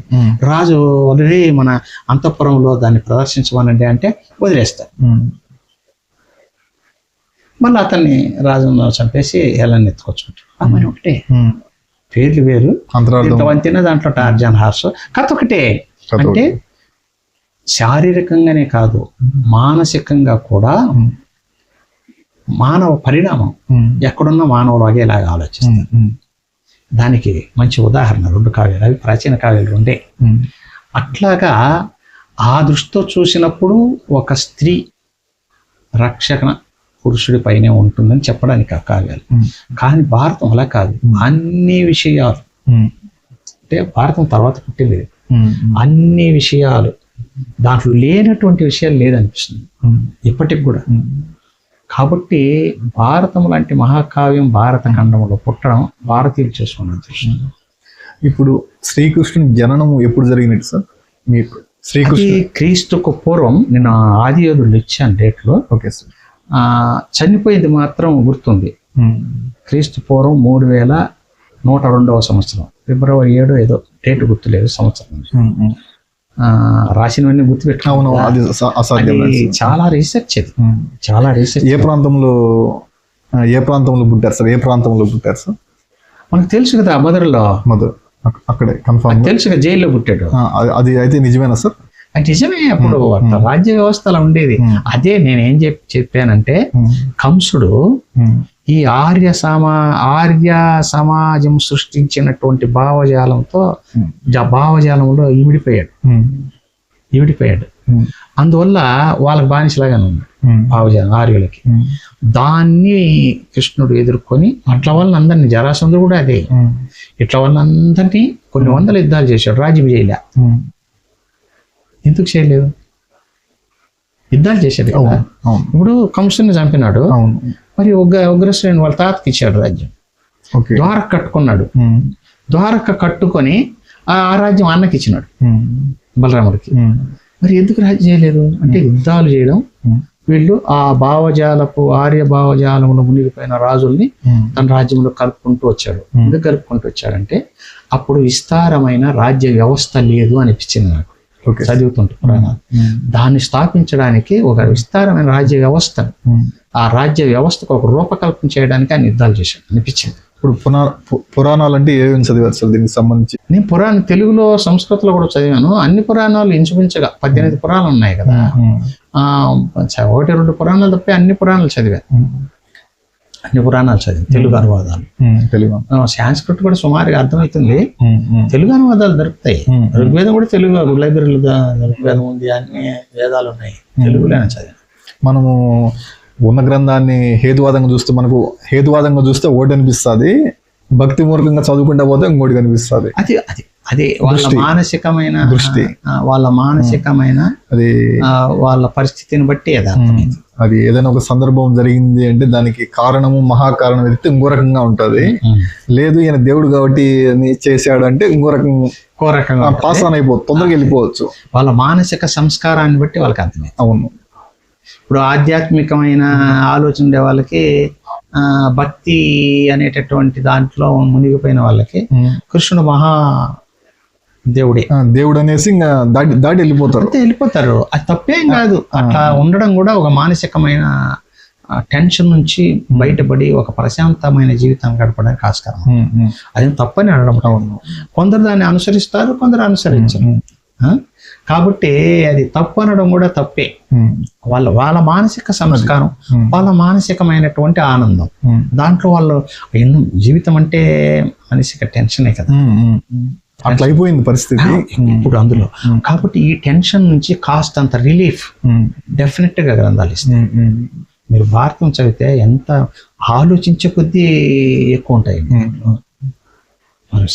B: రాజు ఆల్రెడీ మన అంతఃపురంలో దాన్ని ప్రదర్శించమనండి అంటే వదిలేస్తారు. మళ్ళీ అతన్ని రాజును చంపేసి హెలెన్ని ఎత్తుకొచ్చుకుంటారు. మరి ఒకటే, పేర్లు వేరు, ఇంత వంతెన, దాంట్లో టార్జాన్ హార్స్, కథ ఒకటే. అంటే శారీరకంగానే కాదు, మానసికంగా కూడా మానవ పరిణామం ఎక్కడున్న మానవులు ఒకేలాగా ఆలోచిస్తారు. దానికి మంచి ఉదాహరణ 2 కావ్యాలు, అవి ప్రాచీన కావ్యాలు 2. అట్లాగా ఆ దృష్టితో చూసినప్పుడు ఒక స్త్రీ రక్షణ పురుషుడి పైనే ఉంటుందని చెప్పడానికి ఆ కావ్యాలు. కానీ భారతం అలా కాదు. అన్ని విషయాలు, అంటే భారతం తర్వాత పుట్టింది, అన్ని విషయాలు, దాంట్లో లేనటువంటి విషయాలు లేదనిపిస్తుంది ఇప్పటికి కూడా. కాబట్టి భారతం లాంటి మహాకావ్యం భారత ఖండంలో పుట్టడం భారతీయులు చేసుకున్నాను దృష్టి.
A: ఇప్పుడు శ్రీకృష్ణుని జననం ఎప్పుడు జరిగినట్టు సార్ మీకు? శ్రీకృష్ణ
B: క్రీస్తుకు పూర్వం, నేను ఆది యోధులు ఇచ్చాను డేట్లో.
A: Okay sir.
B: చనిపోయింది మాత్రం గుర్తుంది. క్రీస్తు పూర్వం 3102వ సంవత్సరం, ఫిబ్రవరి 7 ఏదో డేట్ గుర్తులేదు సంవత్సరం. రాసినవన్నీ గుర్తుపెట్టుకున్నాను. చాలా రీసెర్చ్, అది చాలా రీసెర్చ్.
A: ఏ ప్రాంతంలో పుట్టారు సార్? ఏ ప్రాంతంలో పుట్టారు సార్?
B: మనకు తెలుసు కదా, మధురలో.
A: అక్కడే కన్ఫర్మ్ తెలుసు
B: కదా, జైల్లో పుట్టాడు.
A: అది అయితే నిజమేనా సార్?
B: నిజమే. అప్పుడు రాజ్య వ్యవస్థ అలా ఉండేది. అదే నేనేం చెప్పానంటే, కంసుడు ఈ ఆర్య సమాజం సృష్టించినటువంటి భావజాలంలో ఇమిడిపోయాడు. అందువల్ల వాళ్ళకి బానిసలాగానే ఉంది భావజాలం ఆర్యులకి. దాన్ని కృష్ణుడు ఎదుర్కొని అట్ల వల్ల అందరినీ, జరాసంధుడు కూడా అదే, ఇట్ల వల్ల అందరినీ కొన్ని 100 యుద్ధాలు చేశాడు, రాజ్యం చేయలే. ఎందుకు చేయలేదు? యుద్ధాలు చేశాడు కదా. ఇప్పుడు కంసుని చంపినాడు, మరి ఉగ్రశ్రేణి వాళ్ళ తాతకి ఇచ్చాడు రాజ్యం. ద్వారక కట్టుకున్నాడు, ద్వారక కట్టుకొని ఆ రాజ్యం అన్నకి ఇచ్చినాడు, బలరాముడికి. మరి ఎందుకు రాజ్యం చేయలేదు అంటే, యుద్ధాలు చేయడం. వీళ్ళు ఆ ఆర్య భావజాలంలో మునిగిపోయిన రాజుల్ని తన రాజ్యంలో కలుపుకుంటూ వచ్చాడు. ఎందుకు కలుపుకుంటూ వచ్చాడంటే, అప్పుడు విస్తారమైన రాజ్య వ్యవస్థ లేదు అనిపించింది నాకు చదువుతుంటే పురాణాలు. దాన్ని స్థాపించడానికి ఒక విస్తారమైన రాజ్య వ్యవస్థను, ఆ రాజ్య వ్యవస్థకు ఒక రూపకల్పన చేయడానికి ఆయన యుద్ధాలు చేశాడు అనిపించింది.
A: ఇప్పుడు పురాణాలు అంటే ఏమేమి చదివారు సార్ దీనికి సంబంధించి?
B: నేను పురాణం తెలుగులో, సంస్కృతంలో కూడా చదివాను. అన్ని పురాణాలు ఇంచుమించుగా 18 పురాణాలు ఉన్నాయి కదా. 1-2 పురాణాలు తప్పే అన్ని పురాణాలు చదివాను. తెలుగు అనువాదాలు. సాంస్క్రిట్ కూడా సుమారుగా అర్థమవుతుంది. తెలుగు అనువాదాలు దొరుకుతాయి. ఋగ్వేదం కూడా తెలుగు లైబ్రరీలో ఋగ్వేదం ఉంది, అన్ని వేదాలు ఉన్నాయి, తెలుగులోనే చదివాను.
A: మనము ఉన్న గ్రంథాన్ని హేతువాదంగా చూస్తే ఒకటి అనిపిస్తుంది, భక్తి మూర్ఖంగా చదువుకుంటా పోతే ఇంకోటి కనిపిస్తుంది.
B: అదే వాళ్ళ మానసికమైన దృష్టి, వాళ్ళ మానసికమైన అది వాళ్ళ పరిస్థితిని బట్టి
A: అది ఏదైనా ఒక సందర్భం జరిగింది అంటే దానికి కారణము మహాకారణం ఎత్తే ఇంకో రకంగా ఉంటది. లేదు ఈయన దేవుడు కాబట్టి చేశాడు అంటే ఇంకో రకంగా పాస్ ఆన్ అయిపోతుంది, తొందరగా వెళ్ళిపోవచ్చు.
B: వాళ్ళ మానసిక సంస్కారాన్ని బట్టి వాళ్ళకి అర్థమైంది.
A: అవును.
B: ఇప్పుడు ఆధ్యాత్మికమైన ఆలోచన ఉండే వాళ్ళకి, భక్తి అనేటటువంటి దాంట్లో మునిగిపోయిన వాళ్ళకి కృష్ణుడు మహా
A: దేవుడు అనేసి ఇంకా దాటి వెళ్ళిపోతారు.
B: అది తప్పేం కాదు. అట్లా ఉండడం కూడా ఒక మానసికమైన టెన్షన్ నుంచి బయటపడి ఒక ప్రశాంతమైన జీవితం గడపడానికి ఆస్కారం. అదేం తప్పని అనడం. కొందరు దాన్ని అనుసరిస్తారు, కొందరు అనుసరించరు. కాబట్టి అది తప్పు అనడం కూడా తప్పే. వాళ్ళ మానసిక సంస్కారం, వాళ్ళ మానసికమైనటువంటి ఆనందం, దాంట్లో వాళ్ళు ఎన్నో జీవితం అంటే మనిషికి టెన్షనే కదా,
A: అట్లా అయిపోయింది పరిస్థితి
B: ఇప్పుడు అందులో. కాబట్టి ఈ టెన్షన్ నుంచి కాస్తంత రిలీఫ్ డెఫినెట్ గా గ్రంథాలు ఇస్తాయి. మీరు భారతం చదివితే ఎంత ఆలోచించే కొద్దీ ఎక్కువ ఉంటాయి.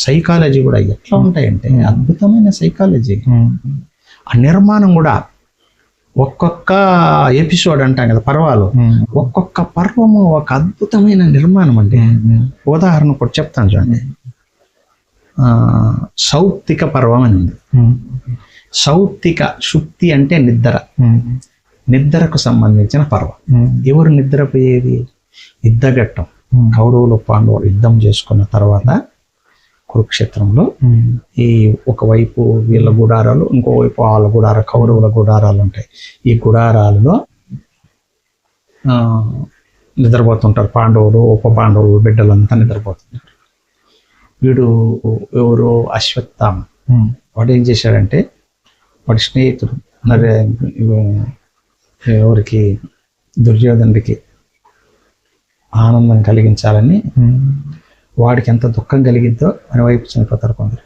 B: సైకాలజీ కూడా ఎట్లా ఉంటాయంటే అద్భుతమైన సైకాలజీ. ఆ నిర్మాణం కూడా ఒక్కొక్క ఎపిసోడ్ అంటాం కదా పర్వాలు, ఒక్కొక్క పర్వము ఒక అద్భుతమైన నిర్మాణం అండి. ఉదాహరణ కూడా చెప్తాను చూడండి. సౌప్తిక పర్వం అని ఉంది. సౌప్తిక, సుప్తి అంటే నిద్ర, నిద్రకు సంబంధించిన పర్వం. ఎవరు నిద్రపోయేది? యుద్ధఘట్టం. కౌరవులు పాండవులు యుద్ధం చేసుకున్న తర్వాత కురుక్షేత్రంలో ఈ ఒకవైపు వీళ్ళ గుడారాలు, ఇంకోవైపు వాళ్ళ గుడార, కౌరవుల గుడారాలు ఉంటాయి. ఈ గుడారాలలో నిద్రపోతుంటారు పాండవులు, ఉప పాండవులు, బిడ్డలంతా నిద్రపోతుంటారు. వీడు ఎవరు? అశ్వత్థామ. వాడు ఏం చేశాడంటే, వాడి స్నేహితుడు ఎవరికి? దుర్యోధనుడికి ఆనందం కలిగించాలని, వాడికి ఎంత దుఃఖం కలిగిద్దో అని వైపు చనిపోతారు కొందరు.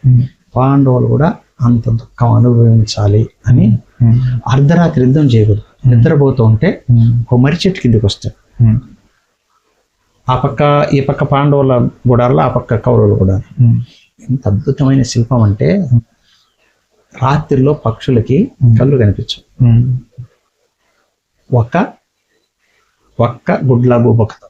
B: పాండవులు కూడా అంత దుఃఖం అనుభవించాలి అని అర్ధరాత్రి యుద్ధం చేయకూడదు. నిద్రపోతూ ఉంటే ఒక మర్రి చెట్టు కిందకి వస్తాడు. ఆ పక్క ఈ పక్క పాండవుల గుడారాలు, ఆ పక్క కౌరవుల గుడారాలు. ఎంత అద్భుతమైన శిల్పం అంటే రాత్రిలో పక్షులకి కళ్ళు కనిపించవు. ఒక్క గుడ్లగూబకతో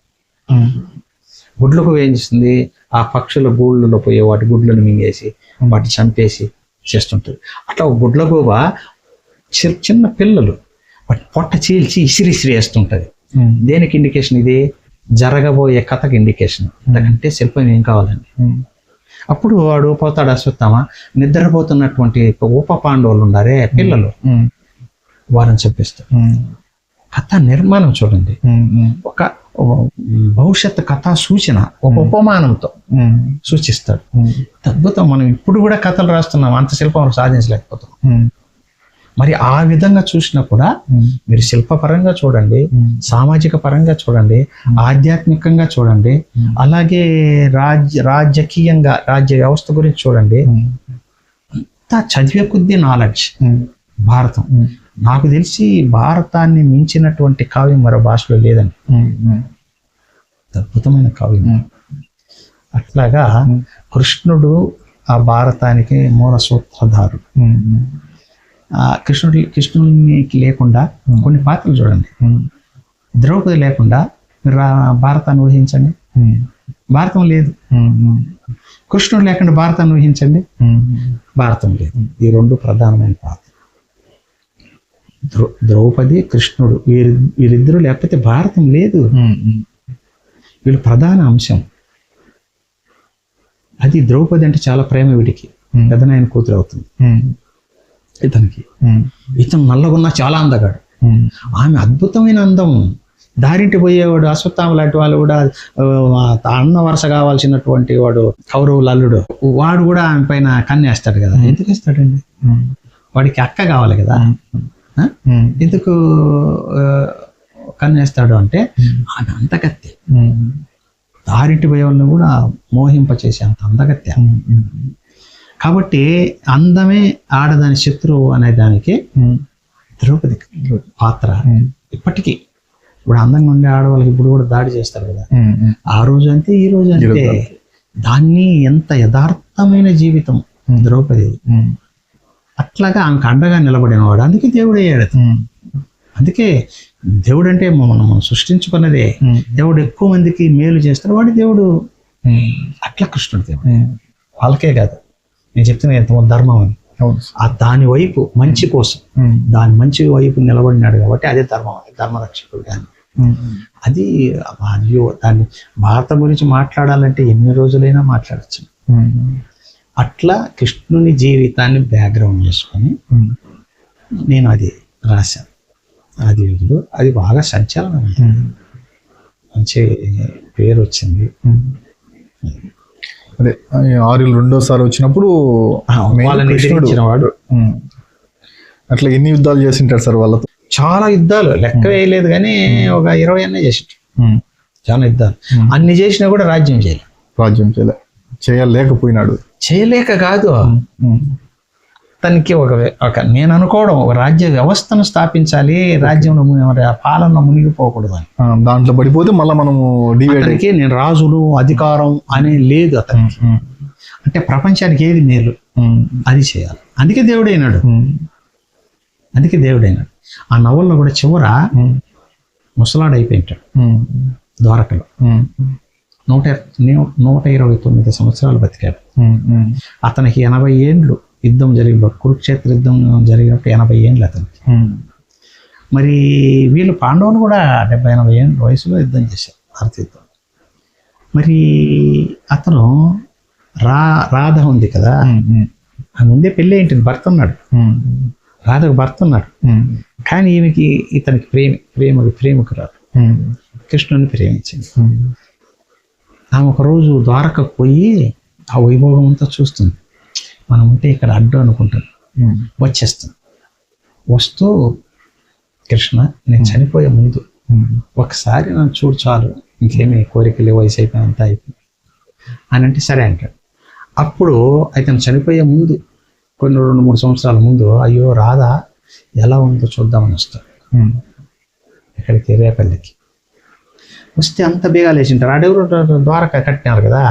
B: గుడ్లకు ఏం చేస్తుంది? ఆ పక్షుల గూళ్ళలో పోయి వాటి గుడ్లను మింగేసి వాటి చంపేసి చేస్తుంటుంది. అట్లా ఒక గుడ్లగూబ చిన్న పిల్లలు వాటి పొట్ట చీల్చి ఇసిరిసిరి వేస్తుంటది. దేనికి ఇండికేషన్? ఇది జరగబోయే కథకి ఇండికేషన్. అంతకంటే శిల్పం ఏం కావాలండి? అప్పుడు వాడు పోతాడు అశ్వత్థామ. నిద్రపోతున్నటువంటి ఉప పాండవులు ఉన్నారే పిల్లలు, వారిని చెప్పిస్తాడు. కథ నిర్మాణం చూడండి. ఒక భవిష్యత్తు కథా సూచన ఒక ఉపమానంతో సూచిస్తాడు. అద్భుతం. మనం ఇప్పుడు కూడా కథలు రాస్తున్నాం, అంత శిల్పం సాధించలేకపోతున్నాం. మరి ఆ విధంగా చూసినా కూడా మీరు శిల్పపరంగా చూడండి, సామాజిక పరంగా చూడండి, ఆధ్యాత్మికంగా చూడండి, అలాగే రాజకీయంగా రాజ్య వ్యవస్థ గురించి చూడండి. అంతా చదివే కొద్దీ నాలెడ్జ్. భారతం నాకు తెలిసి భారతాన్ని మించినటువంటి కావ్యం మరో భాషలో లేదండి. అద్భుతమైన కావ్యం. అట్లాగా కృష్ణుడు ఆ భారతానికి మూల సూత్రధారుడు. కృష్ణునికి లేకుండా కొన్ని పాత్రలు చూడండి. ద్రౌపది లేకుండా మీరు భారతాన్ని ఊహించండి, భారతం లేదు. కృష్ణుడు లేకుండా భారతాన్ని ఊహించండి, భారతం లేదు. ఈ రెండు ప్రధానమైన పాత్ర. ద్రౌపది, కృష్ణుడు వీరిద్దరూ లేకపోతే భారతం లేదు. వీళ్ళు ప్రధాన అంశం. అది ద్రౌపది అంటే చాలా ప్రేమ వీడికి. పెదనాయన కూతురు అవుతుంది ఇతనికి. ఇతను నల్లగున్నా చాలా అందగాడు. ఆమె అద్భుతమైన అందం. దారింటి పోయేవాడు అశ్వత్థామ లాంటి వాళ్ళు కూడా అన్న వరుస కావాల్సినటువంటి వాడు కౌరవుల అల్లుడు, వాడు కూడా ఆమె పైన కన్నేస్తాడు కదా. ఎందుకు వేస్తాడండి? వాడికి అక్క కావాలి కదా. ఎందుకు కన్నేస్తాడు అంటే ఆమె అందగత్తె. దారింటి పోయే వాళ్ళని కూడా మోహింపచేసే అంత అందగత్తె. కాబట్టి అందమే ఆడదాని శత్రువు అనే దానికి ద్రౌపది పాత్ర. ఇప్పటికీ ఇప్పుడు అందంగా ఉండే ఆడవాళ్ళకి ఇప్పుడు కూడా దాడి చేస్తారు కదా. ఆ రోజు అంతే, ఈ రోజు అంతే. దాన్ని ఎంత యథార్థమైన జీవితం ద్రౌపది. అట్లాగా ఆమెకు అండగా నిలబడినవాడు. అందుకే దేవుడు అయ్యాడు. అందుకే దేవుడు అంటే మనం సృష్టించుకున్నదే. దేవుడు ఎక్కువ మందికి మేలు చేస్తాడు, వాడి దేవుడు. అట్లా కృష్ణుడు దేవుడు. వాళ్ళకే కాదు, నేను చెప్తున్నా ఎంత ధర్మం అని. ఆ దాని వైపు మంచి కోసం, దాని మంచి వైపు నిలబడినాడు కాబట్టి అదే ధర్మం, ధర్మరక్షకుడు. కానీ అది దాన్ని భారతం గురించి మాట్లాడాలంటే ఎన్ని రోజులైనా మాట్లాడచ్చు. అట్లా కృష్ణుని జీవితాన్ని బ్యాక్గ్రౌండ్ చేసుకొని నేను అది రాశాను. అది బాగా సంచలనం, మంచి పేరు వచ్చింది.
A: అదే ఆర్యులు రెండోసారి వచ్చినప్పుడు
B: వాళ్ళని ఎదిరించిన వాడు.
A: అట్లా ఎన్ని యుద్ధాలు చేసింటారు సార్ వాళ్ళతో?
B: చాలా యుద్ధాలు లెక్క వేయలేదు, కానీ ఒక 20 అన్నీ చేసింటారు. చాలా యుద్ధాలు. అన్ని చేసినా కూడా రాజ్యం
A: చేయలేకపోయినాడు.
B: చేయలేక కాదు, తనకి ఒక నేను అనుకోవడం ఒక రాజ్య వ్యవస్థను స్థాపించాలి, రాజ్యంలో పాలనలో మునిగిపోకూడదు అని.
A: దాంట్లో పడిపోతే మళ్ళీ మనము
B: అతనికి నేను రాజులు అధికారం అనే లేదు అతనికి. అంటే ప్రపంచానికి ఏది మేలు అది చేయాలి. అందుకే దేవుడైనాడు. ఆ నవల్లో కూడా చివర ముసలాడు అయిపోయింటాడు ద్వారకలో. 129 సంవత్సరాలు బతికాడు. అతనికి 80 ఏండ్లు యుద్ధం జరిగినప్పుడు, కురుక్షేత్ర యుద్ధం జరిగినప్పుడు 80 ఏండ్లు అతనికి. మరి వీళ్ళు పాండవులు కూడా 70-80 ఏళ్ళ వయసులో యుద్ధం చేశారు, భారత యుద్ధం. మరి అతను రాధ ఉంది కదా, ఆ ముందే పెళ్ళి ఏంటి, భర్త ఉన్నాడు, రాధకు భర్త ఉన్నాడు. కానీ ఇతనికి ప్రేమికురాలు, కృష్ణుని ప్రేమించింది. ఆమె ఒకరోజు ద్వారకకు పోయి ఆ వైభోగం అంతా చూస్తుంది. మనం ఉంటే ఇక్కడ అడ్డు అనుకుంటాను, వచ్చేస్తాం. వస్తూ, కృష్ణ నేను చనిపోయే ముందు ఒకసారి నన్ను చూడు చాలు, ఇంకేమీ కోరికలు, వయసు అయిపోయి అంతా అయిపోయింది అని అంటే సరే అంటాడు. అప్పుడు అతను చనిపోయే ముందు కొన్ని 2-3 సంవత్సరాల ముందు, అయ్యో రాధ ఎలా ఉందో చూద్దామని వస్తాడు ఇక్కడికి, రేపల్లికి. వస్తే అంత బేగాలు వేసింటారు. ఆడెవరు ద్వారక కట్టినారు కదా,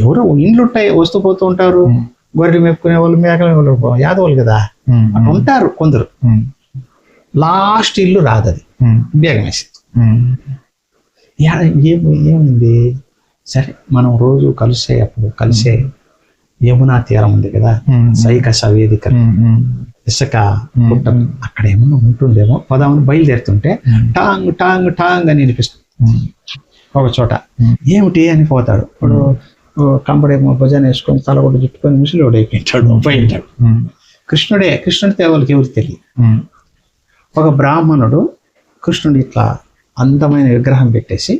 B: ఎవరో ఇండ్లు ఉంటాయి, వస్తూ పోతూ ఉంటారు, గొర్రెలు మేపుకునే వాళ్ళు, మేకలు వాళ్ళు, యాదవులు కదా, అట్లా ఉంటారు కొందరు. లాస్ట్ ఇల్లు రాదది, బేగం వేసింది. ఏముంది, సరే మనం రోజు కలిసే యమునా తీరం ఉంది కదా, సైకస వేదిక, ఇసుక పుట్ట, అక్కడ ఏమన్నా ఉంటుందేమో, పదామును బయలుదేరుతుంటే టాంగ్ టాంగ్ టాంగ్ అని వినిపిస్తుంది ఒక చోట. ఏమిటి అని పోతాడు. ఇప్పుడు కంబడేమో భుజాన్ని వేసుకొని తలగొడ్డు చుట్టుకొని ముసలివాడు అయిపోయింటాడు, పోయింటాడు. కృష్ణుడితే వాళ్ళకి ఎవరికి తెలియదు. ఒక బ్రాహ్మణుడు కృష్ణుడు ఇట్లా అందమైన విగ్రహం పెట్టేసి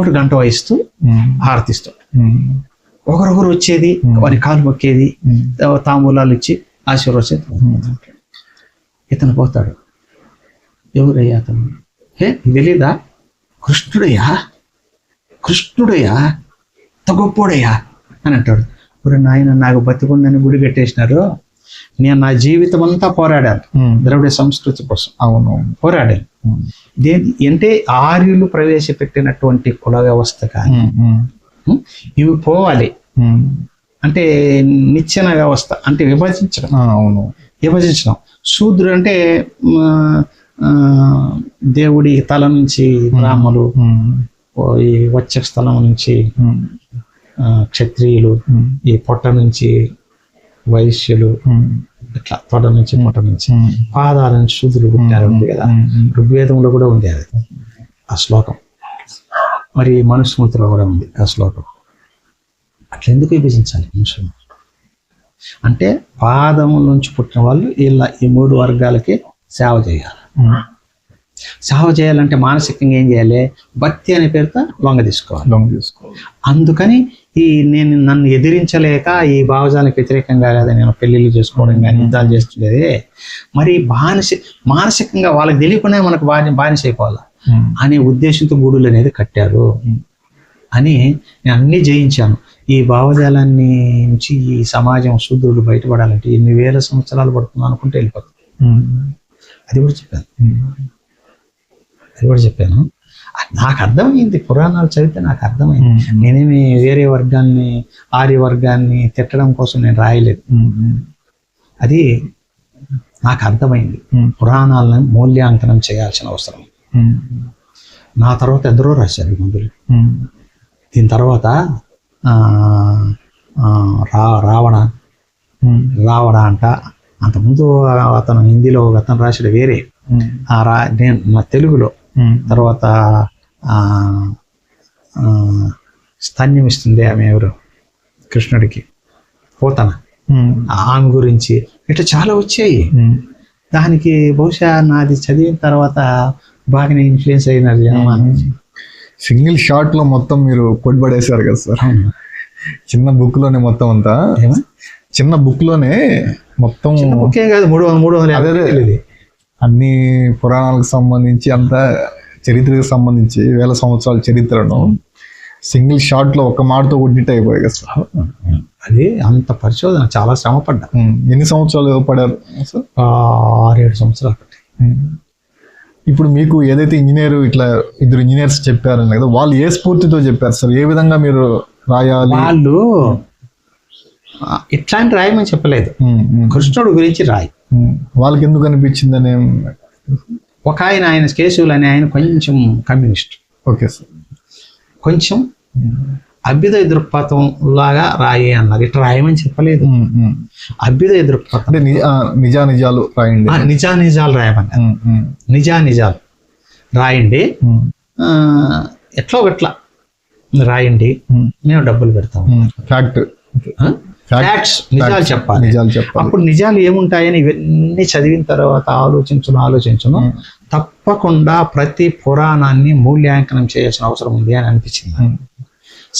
B: 1 గంట వహిస్తూ హారతిస్తాడు. ఒకరొకరు వచ్చేది, వారి కాలు మొక్కేది, తాంబూలాలు ఇచ్చి ఆశీర్వదించేది. ఇతను పోతాడు. ఎవరయ్యా అతను? తెలీదా? కృష్ణుడయ్యా ఇంత గొప్పోడయ్యా అని అంటాడు. ఇప్పుడు నాయన నాకు బతికుందని గుడి కట్టేసినారు, నేను నా జీవితం అంతా పోరాడాను ద్రవిడ సంస్కృతి కోసం. అవును, పోరాడాను. అంటే ఆర్యులు ప్రవేశపెట్టినటువంటి కుల వ్యవస్థ కానీ ఇవి పోవాలి అంటే నిచ్చెన వ్యవస్థ, అంటే విభజించడం. అవును, విభజించడం. శూద్రుడు అంటే దేవుడి తల నుంచి బ్రాహ్మలు, ఈ వచ్చ స్థలం నుంచి క్షత్రియులు, ఈ పొట్ట నుంచి వైశ్యులు, ఇట్లా తొడ నుంచి పొట్ట నుంచి పాదాల నుంచి శూద్రులు పుట్టారు ఉంది కదా, ఋగ్వేదంలో కూడా ఉంది అది ఆ శ్లోకం. మరి మనుస్మృతిలో కూడా ఉంది ఆ శ్లోకం. అట్లా ఎందుకు విభజించాలి మనుషులు? అంటే పాదముల నుంచి పుట్టిన వాళ్ళు ఇలా ఈ 3 వర్గాలకి సేవ చేయాలి. సేవ చేయాలంటే మానసికంగా ఏం చేయాలి? భక్తి అనే పేరుతో లొంగ తీసుకోవాలి. అందుకని నన్ను ఎదిరించలేక ఈ భావజాలకు వ్యతిరేకంగా కదా నేను పెళ్లిళ్ళు చేసుకోవడం కానీ యుద్ధాలు చేస్తుండేది. మరి మానసికంగా వాళ్ళకి తెలియకుండా మనకు బానిస అయిపోవాలి అనే ఉద్దేశంతో గుడులు అనేది కట్టారు అని నేను అన్నీ జయించాను. ఈ భావజాలాన్ని నుంచి ఈ సమాజం శూద్రులు బయటపడాలంటే ఎన్ని వేల సంవత్సరాలు పడుతుంది అనుకుంటే వెళ్ళిపోతుంది. అది కూడా చెప్పాను. నాకు అర్థమైంది, పురాణాలు చదివితే నాకు అర్థమైంది. నేనేమి వేరే వర్గాన్ని, ఆర్య వర్గాన్ని తిట్టడం కోసం నేను రాయలేదు. అది నాకు అర్థమైంది. పురాణాలను మూల్యాంకనం చేయాల్సిన అవసరం. నా తర్వాత ఎందరో రాశారు మందులు. దీని తర్వాత రావణ అంట. అంతకుముందు అతను హిందీలో అతను రాశాడు వేరే, నేను నా తెలుగులో. తర్వాత స్తన్యం ఇస్తుంది ఆమె, ఎవరు, కృష్ణుడికి పోతన, ఆమె గురించి ఇట్లా చాలా వచ్చాయి. దానికి బహుశా నాది చదివిన తర్వాత బాగానే ఇన్ఫ్లుయెన్స్ అయినారు జనం.
A: సింగిల్ షాట్ లో మొత్తం మీరు కొట్టుబడేశారు కదా సార్. చిన్న బుక్ లోనే మొత్తం అంతా, చిన్న బుక్ లోనే మొత్తం
B: ఓకే కాదు, 300
A: అన్ని పురాణాలకు సంబంధించి అంతా చరిత్రకు సంబంధించి వేల సంవత్సరాల చరిత్రను సింగిల్ షాట్ లో ఒక మాటతో కొట్టిట్ అయిపోయాయి కదా సార్.
B: అది అంత పరిశోధన చాలా శ్రమ పడ్డా.
A: ఎన్ని సంవత్సరాలు పడారు సార్?
B: 6-7 సంవత్సరాలు.
A: ఇప్పుడు మీకు ఏదైతే ఇట్లా 2 ఇంజనీర్స్ చెప్పారని కదా, వాళ్ళు ఏ స్ఫూర్తితో చెప్పారు సార్? ఏ విధంగా మీరు రాయాలి?
B: వాళ్ళు ఇట్లాంటి రాయమని చెప్పలేదు,
A: ఉమ్, ఉమ్,
B: కృష్ణుడు గురించి రాయి.
A: ఉమ్. వాళ్ళకి ఎందుకు అనిపించిందని?
B: ఒక ఆయన కేశవులు అనే ఆయన కొంచెం కమ్యూనిస్ట్,
A: ఓకే సార్.
B: కొంచెం అభ్యుదయ దృక్పథం లాగా రాయి అన్నారు. ఇట్లా రాయమని చెప్పలేదు,
A: ఉమ్, ఉమ్.
B: అభ్యుదయ దృక్పథం
A: అంటే నిజాలు రాయండి.
B: నిజాలు రాయమన్నారు.
A: ఉమ్, ఉమ్,
B: నిజాలు రాయండి,
A: ఉమ్,
B: ఎట్లా ఒకట్లా రాయండి,
A: ఉమ్,
B: మేము డబ్బులు పెడతాము.
A: ఫ్యాక్ట్.
B: ఫ్యాక్ట్స్, నిజాలు చెప్పాలి.
A: నిజాలు చెప్పాలి.
B: అప్పుడు నిజాలు ఏముంటాయని ఇవన్నీ చదివిన తర్వాత ఆలోచించును తప్పకుండా ప్రతి పురాణాన్ని మూల్యాంకనం చేయాల్సిన అవసరం ఉంది అని అనిపించింది.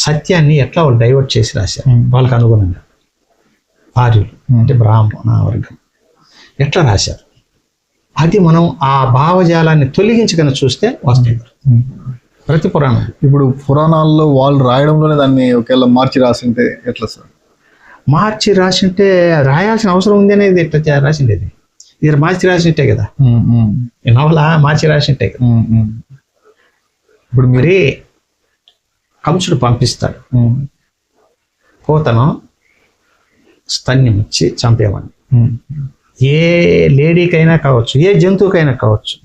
B: సత్యాన్ని ఎట్లా వాళ్ళు డైవర్ట్ చేసి రాశారు వాళ్ళకి అనుగుణంగా. ఆర్యులు అంటే బ్రాహ్మణ వర్గం ఎట్లా రాశారు, అది మనం ఆ భావజాలాన్ని తొలగించగల చూస్తే వస్తుంది ప్రతి పురాణం.
A: ఇప్పుడు పురాణాల్లో వాళ్ళు రాయడంలోనే దాన్ని ఒకవేళ మార్చి రాసింటే ఎట్లా సార్?
B: మార్చి రాసింటే రాయాల్సిన అవసరం ఉంది అనేది ఎట్లా రాసిండేది? ఇది మార్చి రాసింటే కదా, ఈ నవల మార్చి రాసింటే కదా.
A: ఇప్పుడు
B: మరి కంసుడు పంపిస్తాడు, పోతను స్తన్యం ఇచ్చి చంపేవాడిని. ఏ లేడీకైనా కావచ్చు, ఏ జంతువుకైనా కావచ్చు,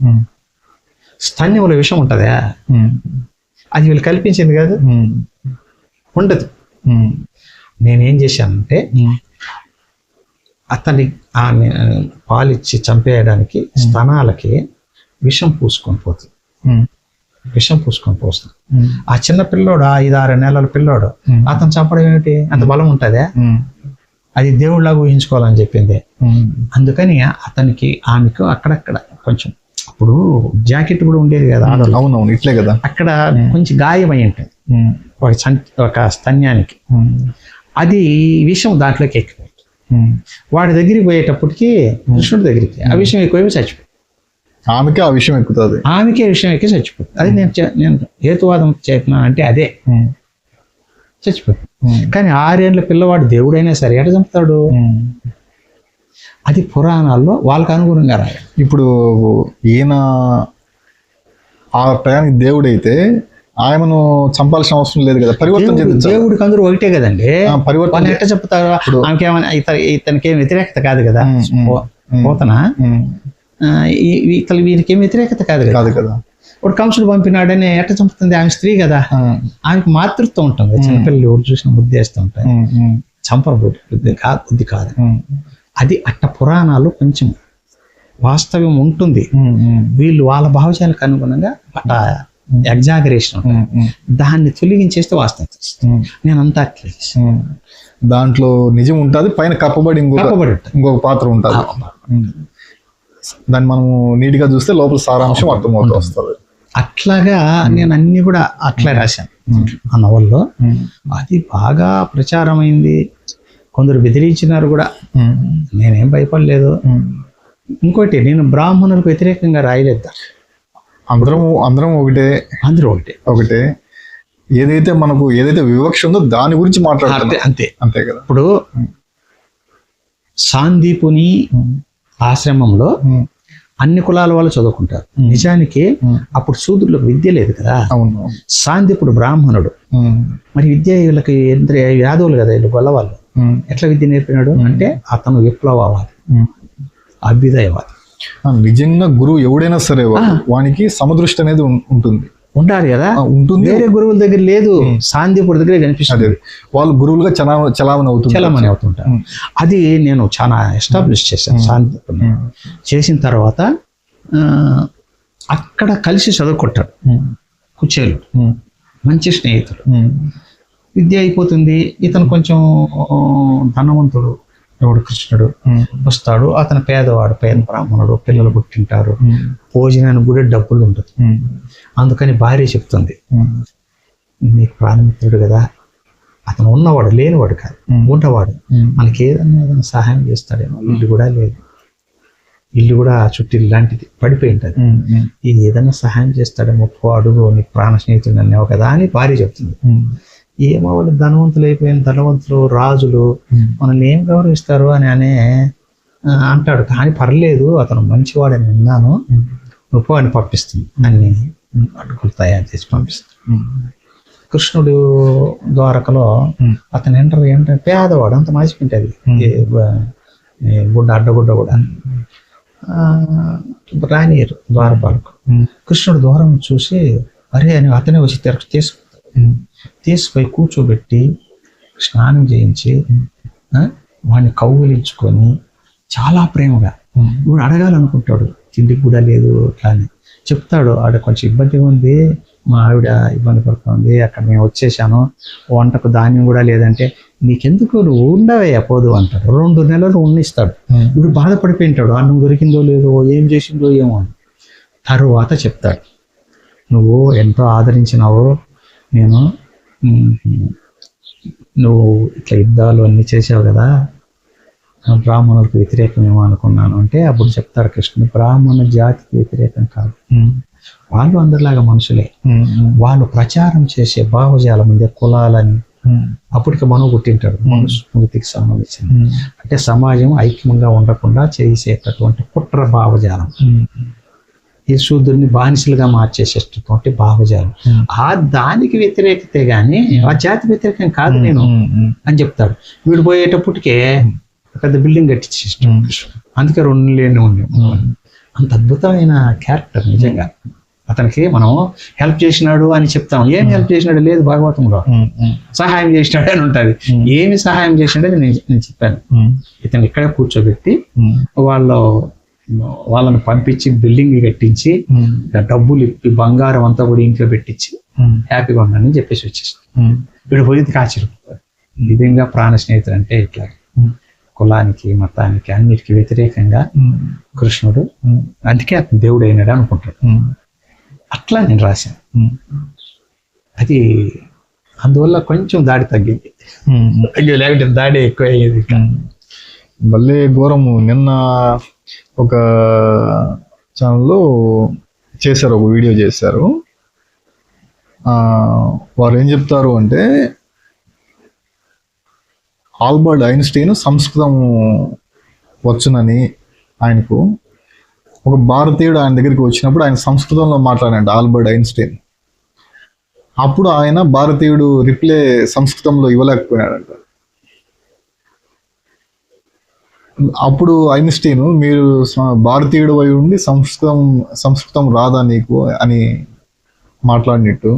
B: స్తన్యంలో విషం ఉంటుందా? అది వీళ్ళు కల్పించింది కాదు, ఉండదు. నేనేం చేశానంటే అతని పాలిచ్చి చంపేయడానికి స్తనాలకి విషం పూసుకొని పోతుంది, విషం పూసుకొని పోస్తాను. ఆ చిన్న పిల్లోడు, 5-6 నెలల పిల్లోడు, అతను చంపడం ఏమిటి? అంత బలం ఉంటుందా? అది దేవుళ్ళగా ఊహించుకోవాలని చెప్పింది. అందుకని అతనికి ఆమెకు అక్కడక్కడ కొంచెం, అప్పుడు జాకెట్ కూడా ఉండేది కదా ఆడవాళ్ళు.
A: అవునవును, ఇట్లే కదా.
B: అక్కడ కొంచెం గాయమై ఉంటుంది ఒక స్తన్యానికి. అది విషం దాంట్లోకి ఎక్కిపోయింది. వాడి దగ్గరికి పోయేటప్పటికి, కృష్ణుడి దగ్గరికి ఆ విషయం ఎక్కువ చచ్చిపోయింది.
A: ఆమెకే ఆ విషయం ఎక్కుతుంది,
B: ఆమెకే విషయం ఎక్కి చచ్చిపోతుంది. అది నేను హేతువాదం చెప్పినాను అంటే అదే, చచ్చిపోతుంది. కానీ 6 ఏళ్ళ పిల్లవాడు దేవుడైనా సరే ఎట చంపుతాడు? అది పురాణాల్లో వాళ్ళకి అనుగుణంగా రాయాలి.
A: ఇప్పుడు ఈయన ఆ టయానికి దేవుడైతే ఆయనను చంపాల్సిన అవసరం లేదు కదా, పరివర్తన చెందించాలి.
B: దేవుడికి అందరూ ఒకటే కదండి,
A: పరివర్తన
B: వాళ్ళు ఎట్లా చెప్తారు? ఆమెకేమైనా ఇతనికి ఏం వ్యతిరేకత కాదు కదా, పోతనా వీరికి ఏం వ్యతిరేకత కాదు కదా. ఇప్పుడు కంసుడు పంపినాడని ఎట్ట చంపుతుంది? ఆమె స్త్రీ కదా, ఆమెకు మాతృత్వం ఉంటుంది. చిన్నపిల్లలు ఎవరు చూసిన బుద్ధి వేస్తూ ఉంటాయి, చంపర బుద్ధి కాదు. అది అట్ట పురాణాలు కొంచెం వాస్తవం ఉంటుంది. వీళ్ళు వాళ్ళ భావజాలకు అనుగుణంగా అట్ట ఎగ్జాగరేషన్ ఉంటుంది, దాన్ని తొలగించేస్తే వాస్తవం. నేను అంతా
A: దాంట్లో నిజం ఉంటుంది, పైన కప్పబడి ఇంకొక పాత్ర ఉంటుంది. దాన్ని మనం నీట్ గా చూస్తే లోపల సారాంశం అర్థమవుతూ వస్తుంది.
B: అట్లాగా నేను అన్ని కూడా అట్లా రాశాను ఆ నవల్లో. అది బాగా ప్రచారమైంది, కొందరు బెదిరించినారు కూడా, నేనేం భయపడలేదు. ఇంకోటి, నేను బ్రాహ్మణులకు వ్యతిరేకంగా రాయలేదు.
A: అందరం ఒకటే. ఏదైతే వివక్ష ఉందో దాని గురించి మాట్లాడుతుంది, అంతే కదా.
B: ఇప్పుడు సాందీపుని ఆశ్రమంలో అన్ని కులాల వాళ్ళు చదువుకుంటారు. నిజానికి అప్పుడు శూద్రులకు విద్య లేదు కదా. సాందీపుడు బ్రాహ్మణుడు, మరి విద్య వీళ్ళకి యాదవులు కదా, వీళ్ళు గొల్లవాళ్ళు. ఎట్లా విద్య నేర్పినాడు అంటే అతను విప్లవవాది, అభ్యుదయవాది.
A: నిజంగా గురువు ఎవడైనా సరే వానికి సమదృష్టి అనేది ఉండాలి కదా, ఉంటుంది.
B: వేరే గురువుల దగ్గర లేదు, సాందీపుడి దగ్గరే కనిపిస్తుంది.
A: వాళ్ళు గురువులుగా చలామణి
B: అవుతుంటారు. అది నేను చాలా ఎస్టాబ్లిష్ చేశాను. సాందీపుని చేసిన తర్వాత అక్కడ కలిసి చదువుకుంటాడు కుచేలు, మంచి స్నేహితుడు. విద్య అయిపోతుంది, ఇతను కొంచెం ధనవంతుడు, ఎవడు కృష్ణుడు వస్తాడు. అతను పేదవాడు, పేద బ్రాహ్మణుడు, పిల్లలు పుట్టింటారు, భోజనానికి కూడా డబ్బులు ఉండదు. అందుకని భార్య చెప్తుంది, నీకు ప్రాణమిత్రుడు కదా, అతను ఉన్నవాడు, లేనివాడు కాదు, ఉన్నవాడు, మనకి ఏదన్నా సహాయం చేస్తాడేమో. ఇల్లు కూడా లేదు, ఇల్లు కూడా చుట్టూ ఇలాంటిది పడిపోయి ఉంటుంది, ఇది ఏదన్నా సహాయం చేస్తాడేమో, అడుగు, నీ ప్రాణ స్నేహితుడు అన్నావు కదా అని భార్య చెప్తుంది. ఏమో వాళ్ళు ధనవంతులు అయిపోయిన ధనవంతులు, రాజులు మనల్ని ఏం గౌరవిస్తారు అని అంటాడు. కానీ పర్లేదు, అతను మంచివాడని విన్నాను, నువ్వు అని పంపిస్తుంది. అన్ని అడుగులు తయారు చేసి పంపిస్తుంది. కృష్ణుడు ద్వారకలో అతను ఏంటంటే పేదవాడు, అంత మాసిపోయింటది గుడ్డ అడ్డగుడ్డ కూడా రానియరు ద్వారపాలకు. కృష్ణుడు ద్వారం చూసి అరే అని అతనే వచ్చి తీసుకుపోయి కూర్చోబెట్టి స్నానం చేయించి వాడిని కౌగిలించుకొని చాలా ప్రేమగా ఇప్పుడు అడగాలనుకుంటాడు. తిండికి కూడా లేదు అట్లా అని చెప్తాడు. ఆడ కొంచెం ఇబ్బందిగా ఉంది, మా ఆవిడ ఇబ్బంది పడుతుంది, అక్కడ నేను వచ్చేసాను, వంటకు ధాన్యం కూడా లేదంటే నీకెందుకు నువ్వు ఉండవయ్యా పోదు అంటాడు. 2 నెలలు ఉన్నిస్తాడు. ఇప్పుడు బాధపడిపోయింటాడు, అన్నం దొరికిందో లేదో ఏం చేసిందో ఏమో అని. తరువాత చెప్తాడు, నువ్వు ఎంతో ఆదరించినావు, నేను నువ్వు ఇట్లా యుద్ధాలు అన్నీ చేసావు కదా, బ్రాహ్మణులకు వ్యతిరేకమేమో అనుకున్నాను అంటే అప్పుడు చెప్తాడు కృష్ణుడు, బ్రాహ్మణ జాతికి వ్యతిరేకం కాదు, వాళ్ళు అందరిలాగా మనుషులే, వాళ్ళు ప్రచారం చేసే భావజాలం ఉంది కులాలని అప్పటికి మనం పుట్టింటాడు మనుస్మృతికి సంబంధించింది. అంటే సమాజం ఐక్యంగా ఉండకుండా చేసేటటువంటి కుట్ర భావజాలం, ఈ శూద్రుని బానిసలుగా మార్చేసేటటువంటి భావజాలం, ఆ దానికి వ్యతిరేకతే గాని ఆ జాతి వ్యతిరేకం కాదు నేను అని చెప్తాడు. వీడు పోయేటప్పటికే పెద్ద బిల్డింగ్ కట్టించేస్తాడు. అందుకే 2 లేని ఉండే అంత అద్భుతమైన క్యారెక్టర్ నిజంగా. అతనికి మనం హెల్ప్ చేసినాడు అని చెప్తాం, ఏం హెల్ప్ చేసినాడు లేదు భాగవతంలో, సహాయం చేసినాడు అని ఉంటుంది. ఏమి సహాయం చేసినాడని నేను చెప్పాను. ఇతను ఇక్కడే కూర్చోబెట్టి వాళ్ళని పంపించి బిల్డింగ్ కట్టించి డబ్బులు ఇప్పి బంగారం అంతా కూడా ఇంట్లో పెట్టించి హ్యాపీగా ఉన్నానని చెప్పేసి వచ్చేసాడు. వీడు పోయింది కాచిరు. నిజంగా ప్రాణ స్నేహితుడు అంటే ఇట్లా కులానికి మతానికి అన్నిటికీ వ్యతిరేకంగా కృష్ణుడు, అందుకే అతను దేవుడు అయినాడు అనుకుంటాడు. అట్లా నేను రాశాను. అది అందువల్ల కొంచెం దాడి తగ్గింది, లేకపోతే దాడి ఎక్కువ అయ్యేది.
A: మళ్ళీ ఘోరము. నిన్న ఒక ఛానల్లో చేశారు, ఒక వీడియో చేశారు. వారు ఏం చెప్తారు అంటే ఆల్బర్ట్ ఐన్స్టీన్ సంస్కృతం వచ్చునని, ఆయనకు ఒక భారతీయుడు ఆయన దగ్గరికి వచ్చినప్పుడు ఆయన సంస్కృతంలో మాట్లాడాడు ఆల్బర్ట్ ఐన్స్టీన్. అప్పుడు ఆయన భారతీయుడు రిప్లై సంస్కృతంలో ఇవ్వలేకపోయినాడంట. అప్పుడు ఐన్స్టీన్, మీరు భారతీయుడు అయి ఉండి సంస్కృతం రాదా నీకు అని మాట్లాడినట్టు,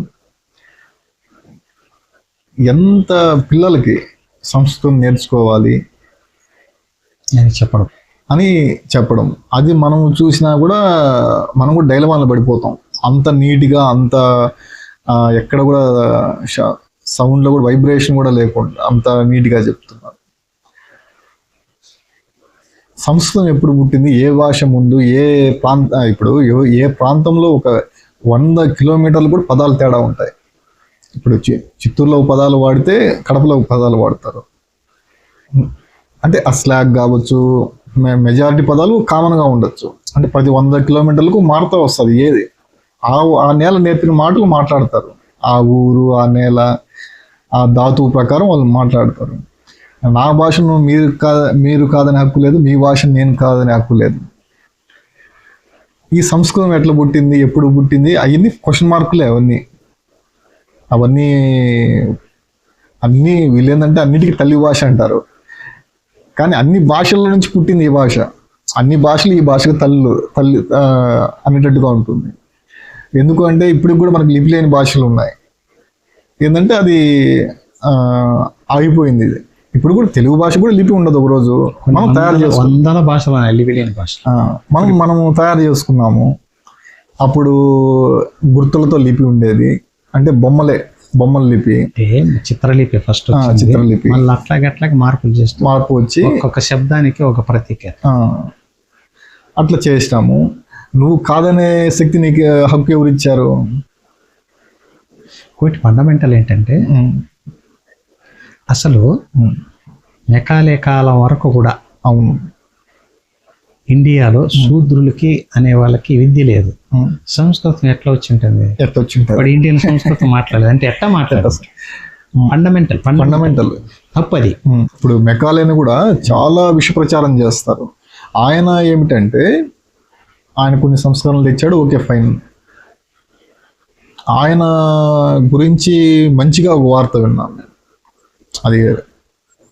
A: ఎంత పిల్లలకి సంస్కృతం నేర్చుకోవాలి అని చెప్పడం, అది మనం చూసినా కూడా మనం కూడా డైలమాలో పడిపోతాం. అంత నీట్గా, అంత ఎక్కడ కూడా సౌండ్లో కూడా వైబ్రేషన్ కూడా లేకుండా అంత నీట్గా చెప్తున్నారు. సంస్కృతం ఎప్పుడు పుట్టింది, ఏ భాష ముందు, ఇప్పుడు ఏ ప్రాంతంలో ఒక 100 కిలోమీటర్లు కూడా పదాలు తేడా ఉంటాయి. ఇప్పుడు చిత్తూరులో పదాలు వాడితే కడపలో పదాలు వాడతారు. అంటే ఆ స్లాగ్ కావచ్చు, మెజారిటీ పదాలు కామన్గా ఉండొచ్చు. అంటే ప్రతి 100 కిలోమీటర్లకు మారుతూ వస్తుంది. ఏది ఆ నేల నేర్పిన మాటలు మాట్లాడతారు. ఆ ఊరు, ఆ నేల, ఆ ధాతువు ప్రకారం వాళ్ళు మాట్లాడతారు. నా భాషను మీరు కాదని హక్కు లేదు, మీ భాషను నేను కాదని హక్కు లేదు. ఈ సంస్కృతం ఎట్లా పుట్టింది, ఎప్పుడు పుట్టింది, అవన్నీ క్వశ్చన్ మార్కులే. అవన్నీ వీళ్ళేందంటే అన్నిటికీ తల్లి భాష అంటారు. కానీ అన్ని భాషల నుంచి పుట్టింది ఈ భాష. అన్ని భాషలు ఈ భాషకు తల్లి అనేటట్టుగా ఉంటుంది. ఎందుకు అంటే ఇప్పటికి కూడా మనకు లిపి లేని భాషలు ఉన్నాయి. ఏంటంటే అది ఆగిపోయింది. ఇది ఇప్పుడు కూడా తెలుగు భాష కూడా లిపి ఉండదు. ఒక రోజు మనం తయారు మనము తయారు చేసుకున్నాము. అప్పుడు గుర్తులతో లిపి ఉండేది, అంటే బొమ్మల లిపి,
B: చిత్రలిపి ఫస్ట్,
A: చిత్రలిపి
B: అట్లాగే మార్పు వచ్చి ఒక శబ్దానికి ఒక ప్రతీక
A: అట్లా చేసినాము. నువ్వు కాదనే శక్తి నీకు హక్కు ఎవరు ఇచ్చారు?
B: ఒకటి ఫండమెంటల్ ఏంటంటే, అసలు మెకాలే కాలం వరకు కూడా
A: అవును
B: ఇండియాలో శూద్రులకి అనే వాళ్ళకి విద్య లేదు. సంస్కృతం ఎట్లా వచ్చి ఉంటుంది? ఇప్పుడు ఇండియన్ సంస్కృతం మాట్లాడలేదు అంటే ఎట్లా మాట్లాడదు? ఫండమెంటల్ తప్పది.
A: ఇప్పుడు మెకాలేని కూడా చాలా విష ప్రచారం చేస్తారు. ఆయన ఏమిటంటే, ఆయన కొన్ని సంస్కరణలు తెచ్చాడు, ఓకే ఫైన్. ఆయన గురించి మంచిగా ఒక వార్త విన్నాను నేను. అది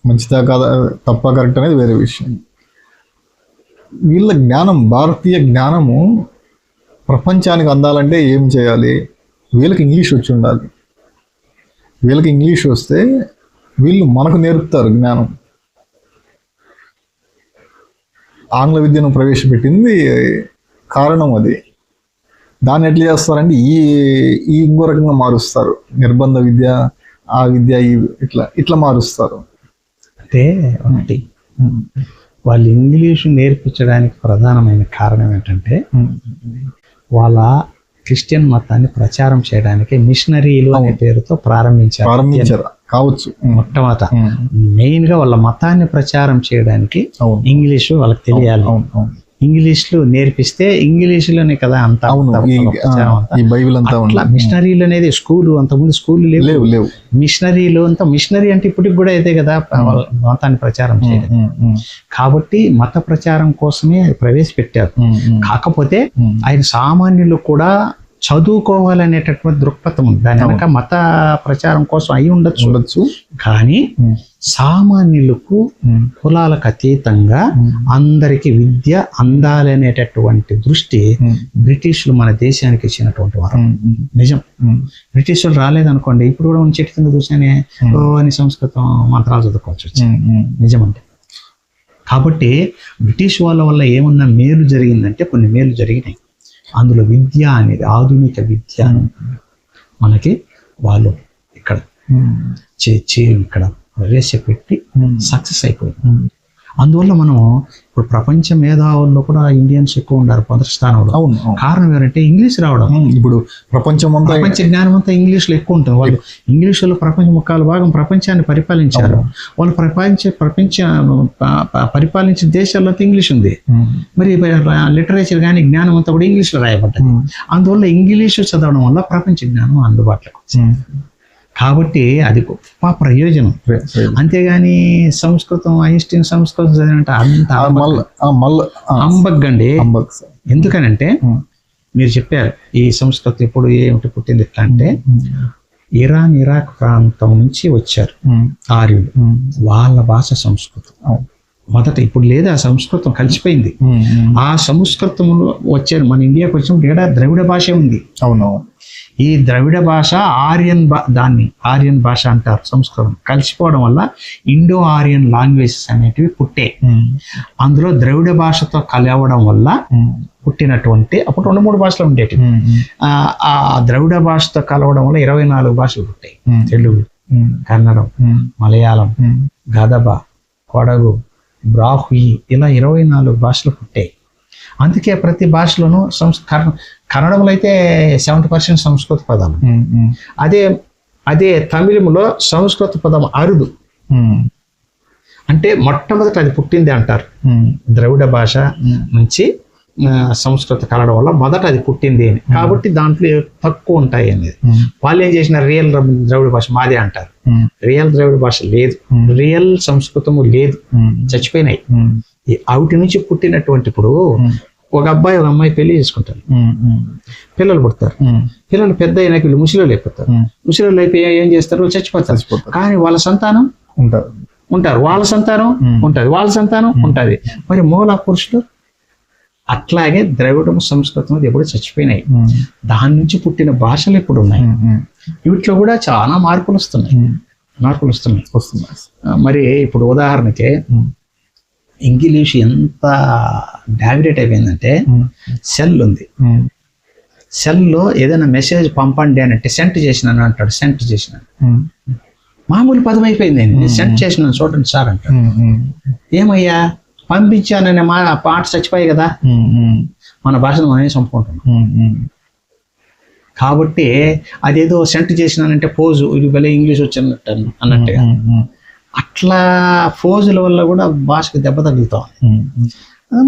A: మంచిదా కాదా తప్ప కరెక్ట్ అనేది వేరే విషయం. వీళ్ళ జ్ఞానం, భారతీయ జ్ఞానము ప్రపంచానికి అందాలంటే ఏం చేయాలి? వీళ్ళకి ఇంగ్లీష్ వచ్చి ఉండాలి. వీళ్ళకి ఇంగ్లీష్ వస్తే వీళ్ళు మనకు నేర్పుతారు జ్ఞానం. ఆంగ్ల విద్యను ప్రవేశపెట్టింది కారణం అది. దాన్ని ఎట్లా చేస్తారంటే ఈ ఇంకో రకంగా మారుస్తారు. నిర్బంధ విద్య, ఆ విద్య, ఇట్లా మారుస్తారు.
B: అంటే ఒకటి, వాళ్ళు ఇంగ్లీషు నేర్పించడానికి ప్రధానమైన కారణం ఏంటంటే వాళ్ళ క్రిస్టియన్ మతాన్ని ప్రచారం చేయడానికి మిషనరీలు అనే పేరుతో ప్రారంభించారు
A: కావచ్చు.
B: మొట్టమొదట మెయిన్ గా వాళ్ళ మతాన్ని ప్రచారం చేయడానికి ఇంగ్లీషు వాళ్ళకి తెలియాలి. ఇంగ్లీష్లో నేర్పిస్తే ఇంగ్లీష్లోనే కదా అంతా.
A: ఈ బైబిల్ అంతా
B: మిషనరీలు అనేది స్కూల్, అంతకుముందు స్కూల్ లేవు. మిషనరీలు అంతా, మిషనరీ అంటే ఇప్పటికి కూడా అయితే కదా మతాన్ని ప్రచారం చేయడం. కాబట్టి మత ప్రచారం కోసమే ప్రవేశపెట్టారు. కాకపోతే ఆయన సామాన్యులు కూడా చదువుకోవాలనేటటువంటి దృక్పథం ఉంది. దాని వెనక మత ప్రచారం కోసం అయి ఉండొచ్చు. కానీ సామాన్యులకు కులాలకు అతీతంగా అందరికి విద్య అందాలనేటటువంటి దృష్టి బ్రిటిష్లు మన దేశానికి ఇచ్చినటువంటి వారు. నిజం. బ్రిటిష్లు రాలేదనుకోండి, ఇప్పుడు కూడా చెట్టు కింద కూర్చొని అని సంస్కృతం మంత్రాలు చదువుకోవచ్చు. నిజం అంటే. కాబట్టి బ్రిటిష్ వాళ్ళ వల్ల ఏమన్నా మేలు జరిగిందంటే కొన్ని మేలు జరిగినాయి. అందులో విద్య అనేది, ఆధునిక విద్య మనకి వాళ్ళు ఇక్కడ ఇక్కడ ప్రవేశపెట్టి సక్సెస్ అయిపోయింది. అందువల్ల మనం ఇప్పుడు ప్రపంచ మేధావుల్లో కూడా ఇండియన్స్ ఎక్కువ ఉన్నారు మొదటి స్థానంలో. కారణం ఏంటంటే ఇంగ్లీష్ రావడం. ఇప్పుడు ప్రపంచ జ్ఞానం అంతా ఇంగ్లీష్ లో ఎక్కువ ఉంటుంది. వాళ్ళు ఇంగ్లీష్ లో ప్రపంచ ముక్కాలు భాగం ప్రపంచాన్ని పరిపాలించారు. వాళ్ళు పరిపాలించిన దేశాల్లో అంతా ఇంగ్లీష్ ఉంది. మరి లిటరేచర్ కానీ జ్ఞానం అంతా కూడా ఇంగ్లీష్ లో రాయబడ్డది. అందువల్ల ఇంగ్లీష్ చదవడం వల్ల ప్రపంచ జ్ఞానం అందుబాటులోకి వచ్చింది. కాబట్టి అది గొప్ప ప్రయోజనం. అంతేగాని సంస్కృతం, ఐన్స్టీన్ సంస్కృతం చదివినట్టు అంత అంబగ్గండి. ఎందుకనంటే మీరు చెప్పారు ఈ సంస్కృతం ఇప్పుడు ఏమిటి పుట్టింది ఎట్లా అంటే, ఇరాన్, ఇరాక్ ప్రాంతం నుంచి వచ్చారు ఆర్యులు. వాళ్ళ భాష సంస్కృతం మొదట. ఇప్పుడు లేదా ఆ సంస్కృతం కలిసిపోయింది. ఆ సంస్కృతంలో వచ్చారు. మన ఇండియాకి వచ్చినప్పుడు ద్రవిడ భాష ఉంది. అవును. ఈ ద్రవిడ భాష దాన్ని ఆర్యన్ భాష అంటారు. సంస్కృతం కలిసిపోవడం వల్ల ఇండో ఆర్యన్ లాంగ్వేజెస్ అనేటివి పుట్టే. అందులో ద్రవిడ భాషతో కలవడం వల్ల పుట్టినటువంటి, అప్పుడు 2-3 భాషలు ఉండేవి. ఆ ద్రవిడ భాషతో కలవడం వల్ల 24 భాషలు పుట్టాయి. తెలుగు, కన్నడం, మలయాళం, గదబ, కొడగు, బ్రాహ్వి, ఇలా 24 భాషలు పుట్టాయి. అందుకే ప్రతి భాషలోనూ కన్నడంలో అయితే 70% సంస్కృత పదాలు. అదే తమిళంలో సంస్కృత పదం అరుదు. అంటే మొట్టమొదట అది పుట్టింది అంటారు. ద్రవిడ భాష నుంచి సంస్కృత కలవడం వల్ల మొదట అది పుట్టింది అని. కాబట్టి దాంట్లో తక్కువ ఉంటాయి అనేది. వాళ్ళు ఏం చేసిన రియల్ ద్రవిడ భాష మాదే అంటారు. రియల్ ద్రవిడ భాష లేదు, రియల్ సంస్కృతము లేదు, చచ్చిపోయినాయి. వాటి నుంచి పుట్టినటువంటి ఇప్పుడు ఒక అబ్బాయి ఒక అమ్మాయి పెళ్లి చేసుకుంటారు, పిల్లలు పుడతారు. పిల్లలు పెద్ద అయినాక వీళ్ళు ముసలిలు అయిపోతారు. ముసలిలు అయిపోయి ఏం చేస్తారు? చచ్చిపోతారు. కానీ వాళ్ళ సంతానం ఉంటారు, వాళ్ళ సంతానం ఉంటుంది, వాళ్ళ సంతానం ఉంటుంది. మరి మూల పురుషులు అట్లాగే ద్రవిడం, సంస్కృతం ఎప్పుడు చచ్చిపోయినాయి. దాని నుంచి పుట్టిన భాషలు ఇప్పుడు ఉన్నాయి. వీటిలో కూడా చాలా మార్పులు వస్తున్నాయి. మరి ఇప్పుడు ఉదాహరణకి ఇంగ్లీష్ ఎంత డామినేట్ అయిపోయిందంటే, సెల్ ఉంది. సెల్లో ఏదైనా మెసేజ్ పంపండి అని అంటే సెంట్ చేసినాను అంటాడు. సెంట్ చేసినాను మామూలు పదం అయిపోయింది. నేను సెంట్ చేసినాను చూడండి సార్ అంటాడు. ఏమయ్యా పంపించాననే పాట చచ్చిపోయాయి కదా. మన భాషను మనమే చంపుకుంటున్నాం. కాబట్టి అదేదో సెంట్ చేసినానంటే పోజు, ఇది భలే ఇంగ్లీష్ వచ్చినట్టు అన్నట్టుగా. అట్లా ఫోజుల వల్ల కూడా భాషకు దెబ్బ తగులుతాం.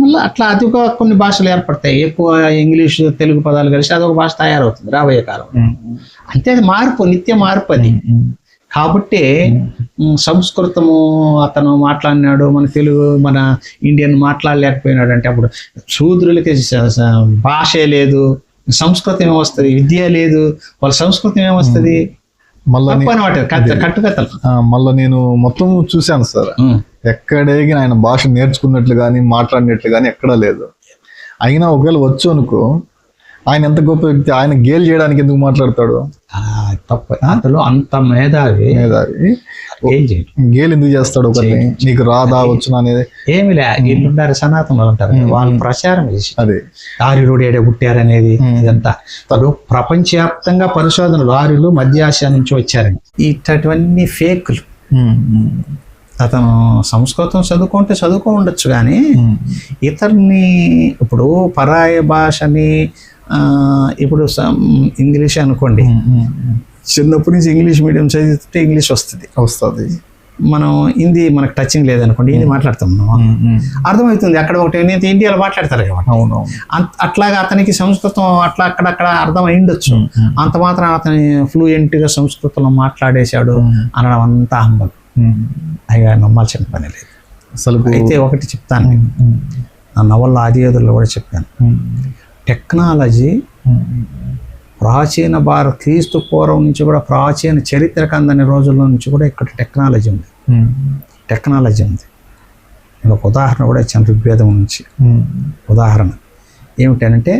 B: మళ్ళీ అట్లా అతిగా కొన్ని భాషలు ఏర్పడతాయి. ఎక్కువ ఇంగ్లీష్, తెలుగు పదాలు కలిసి అదొక భాష తయారవుతుంది రాబోయే కాలం. అంతే, అది మార్పు, నిత్య మార్పు అది. కాబట్టి సంస్కృతము అతను మాట్లాడినాడు, మన తెలుగు, మన ఇండియన్ మాట్లాడలేకపోయినాడు అంటే అప్పుడు శూద్రులకి భాషే లేదు, సంస్కృతం ఏమొస్తుంది, విద్య లేదు, వాళ్ళ సంస్కృతం ఏమొస్తుంది,
A: మళ్ళా
B: తప్పు అనమాట. కట్టుకథలు.
A: మళ్ళీ నేను మొత్తం చూశాను సార్, ఎక్కడేగి ఆయన భాష నేర్చుకున్నట్లు కానీ మాట్లాడినట్లు కానీ ఎక్కడా లేదు. అయినా ఒకవేళ వచ్చు అనుకో, ఆయన ఎంత గొప్ప వ్యక్తి, ఆయన గేల్ చేయడానికి ఎందుకు మాట్లాడతాడు?
B: తప్పు. అందులో అంత మేధావి ఏం చేయడు,
A: గేల్ ఎందుకు చేస్తాడు ఒకరిని? నీకు రాదా వచ్చునా అనేది
B: ఏమి లే. వీళ్ళుంటారు సనాతనలు ఉంటారు, వాళ్ళు ప్రచారం చేసి
A: అదే
B: ఆర్యులు ఏడే పుట్టారనేది ఇదంతా. ఇప్పుడు ప్రపంచవ్యాప్తంగా పరిశోధనలు ఆర్యులు మధ్య ఆసియా నుంచి వచ్చారని, ఇట్లాంటివన్నీ ఫేక్లు. అతను సంస్కృతం చదువుకో ఉండొచ్చు కానీ ఇతరుని, ఇప్పుడు పరాయ భాషని, ఇప్పుడు ఇంగ్లీష్ అనుకోండి, చిన్నప్పటి నుంచి ఇంగ్లీష్ మీడియం చదివితే ఇంగ్లీష్ వస్తుంది. మనం హిందీ మనకు టచింగ్ లేదనుకోండి, హిందీ మాట్లాడతాం మనం, అర్థమవుతుంది. అక్కడ ఒకటి నేను ఇండియాలో మాట్లాడతారు కాబట్టి.
A: అవును.
B: అట్లాగా అతనికి సంస్కృతం అట్లా అక్కడక్కడ అర్థం అయిండొచ్చు. అంత మాత్రం అతని ఫ్లూయెంట్గా సంస్కృతంలో మాట్లాడేశాడు అనడం అంతా హంబల్. అయ్యా నమ్మాల్సిన పని లేదు అసలు. అయితే ఒకటి చెప్తాను, నా నవల్లో ఆదియోధుల్లో కూడా చెప్పాను, టెక్నాలజీ ప్రాచీన క్రీస్తు పూర్వం నుంచి కూడా, ప్రాచీన చరిత్రకు అందని రోజుల నుంచి కూడా ఇక్కడ టెక్నాలజీ ఉంది. నేను ఒక ఉదాహరణ కూడా ఇచ్చాను ఋగ్వేదం నుంచి. ఉదాహరణ ఏమిటంటే,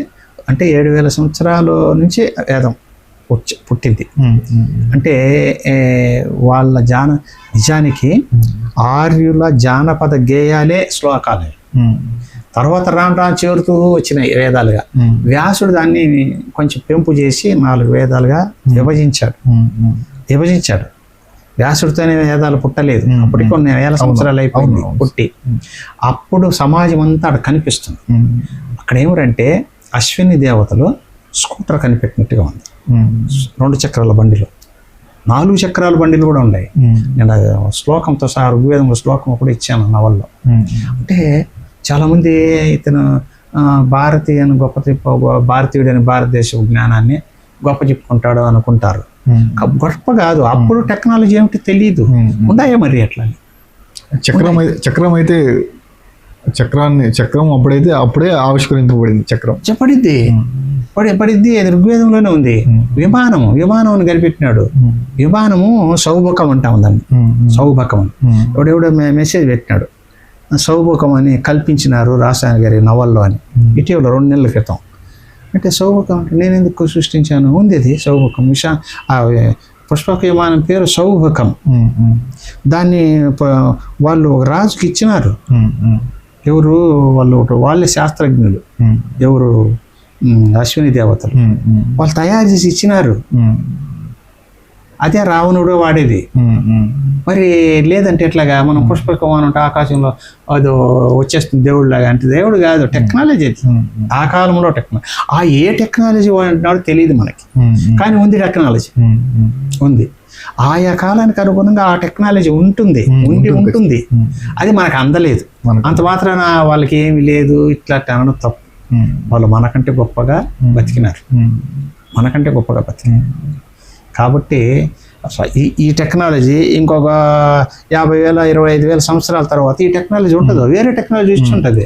B: 7,000 సంవత్సరాల నుంచి వేదం పుట్టింది. అంటే వాళ్ళ నిజానికి ఆర్యుల జానపద గేయాలే శ్లోకాలే. తర్వాత రాను చేరుతూ వచ్చినాయి వేదాలుగా. వ్యాసుడు దాన్ని కొంచెం పెంపు చేసి 4 వేదాలుగా విభజించాడు. వ్యాసుడితోనే వేదాలు పుట్టలేదు, అప్పటికి కొన్ని వేల సంవత్సరాలు అయిపోయింది పుట్టి. అప్పుడు సమాజం అంతా అక్కడ కనిపిస్తుంది. అక్కడ ఏమిటంటే అశ్విని దేవతలు స్కూటర్ కనిపెట్టినట్టుగా ఉంది. 2 చక్రాల బండిలు, 4 చక్రాల బండిలు కూడా ఉన్నాయి. నేను శ్లోకంతో సహా ఋగ్వేదంలో శ్లోకం కూడా ఇచ్చాను నవల్లో. అంటే చాలామంది ఇతను భారతీయుడని భారతదేశ జ్ఞానాన్ని గొప్ప చెప్పుకుంటాడు అనుకుంటారు. గొప్ప కాదు. అప్పుడు టెక్నాలజీ ఏమిటి తెలియదు, ఉన్నాయో మరి అట్లా.
A: చక్రం అప్పుడే ఆవిష్కరింపబడింది. చక్రం
B: పడిద్ది, అది ఋగ్వేదంలోనే ఉంది. విమానం కనిపెట్టినాడు. విమానము సౌభకం అంటాం దాన్ని, సౌభకం అని. ఎవడెవడో మెసేజ్ పెట్టినాడు, సౌభకం అని కల్పించినారు రాసాయన గారి నవల్లో అని, ఇటీవల 2 నెలల క్రితం. అంటే సౌభకం అంటే నేను ఎందుకు సృష్టించాను, ఉంది అది సౌభకం. పుష్పక విమానం పేరు సౌభకం. దాన్ని వాళ్ళు ఒక రాజుకి ఇచ్చినారు. ఎవరు వాళ్ళే శాస్త్రజ్ఞులు, ఎవరు అశ్విని దేవతలు, వాళ్ళు తయారు చేసి ఇచ్చినారు. అదే రావణుడు వాడేది. మరి లేదంటే ఎట్లాగా? మనం పుష్పక విమానం అంటే ఆకాశంలో అది వచ్చేస్తుంది దేవుడిలాగా, అంటే దేవుడు కాదు, టెక్నాలజీ. ఆ కాలంలో టెక్నాలజీ, ఏ టెక్నాలజీ వాడినాడో తెలియదు మనకి, కానీ ఉంది టెక్నాలజీ ఉంది. ఆయా కాలానికి అనుగుణంగా ఆ టెక్నాలజీ ఉంటుంది. అది మనకు అందలేదు. అంత మాత్రాన వాళ్ళకి ఏమి లేదు ఇట్లా అనడం తప్పు. వాళ్ళు మనకంటే గొప్పగా బతికినారు. కాబట్టి ఈ టెక్నాలజీ ఇంకొక 50,000 25,000 సంవత్సరాల తర్వాత ఈ టెక్నాలజీ ఉంటుందో వేరే టెక్నాలజీ ఉంటుంది.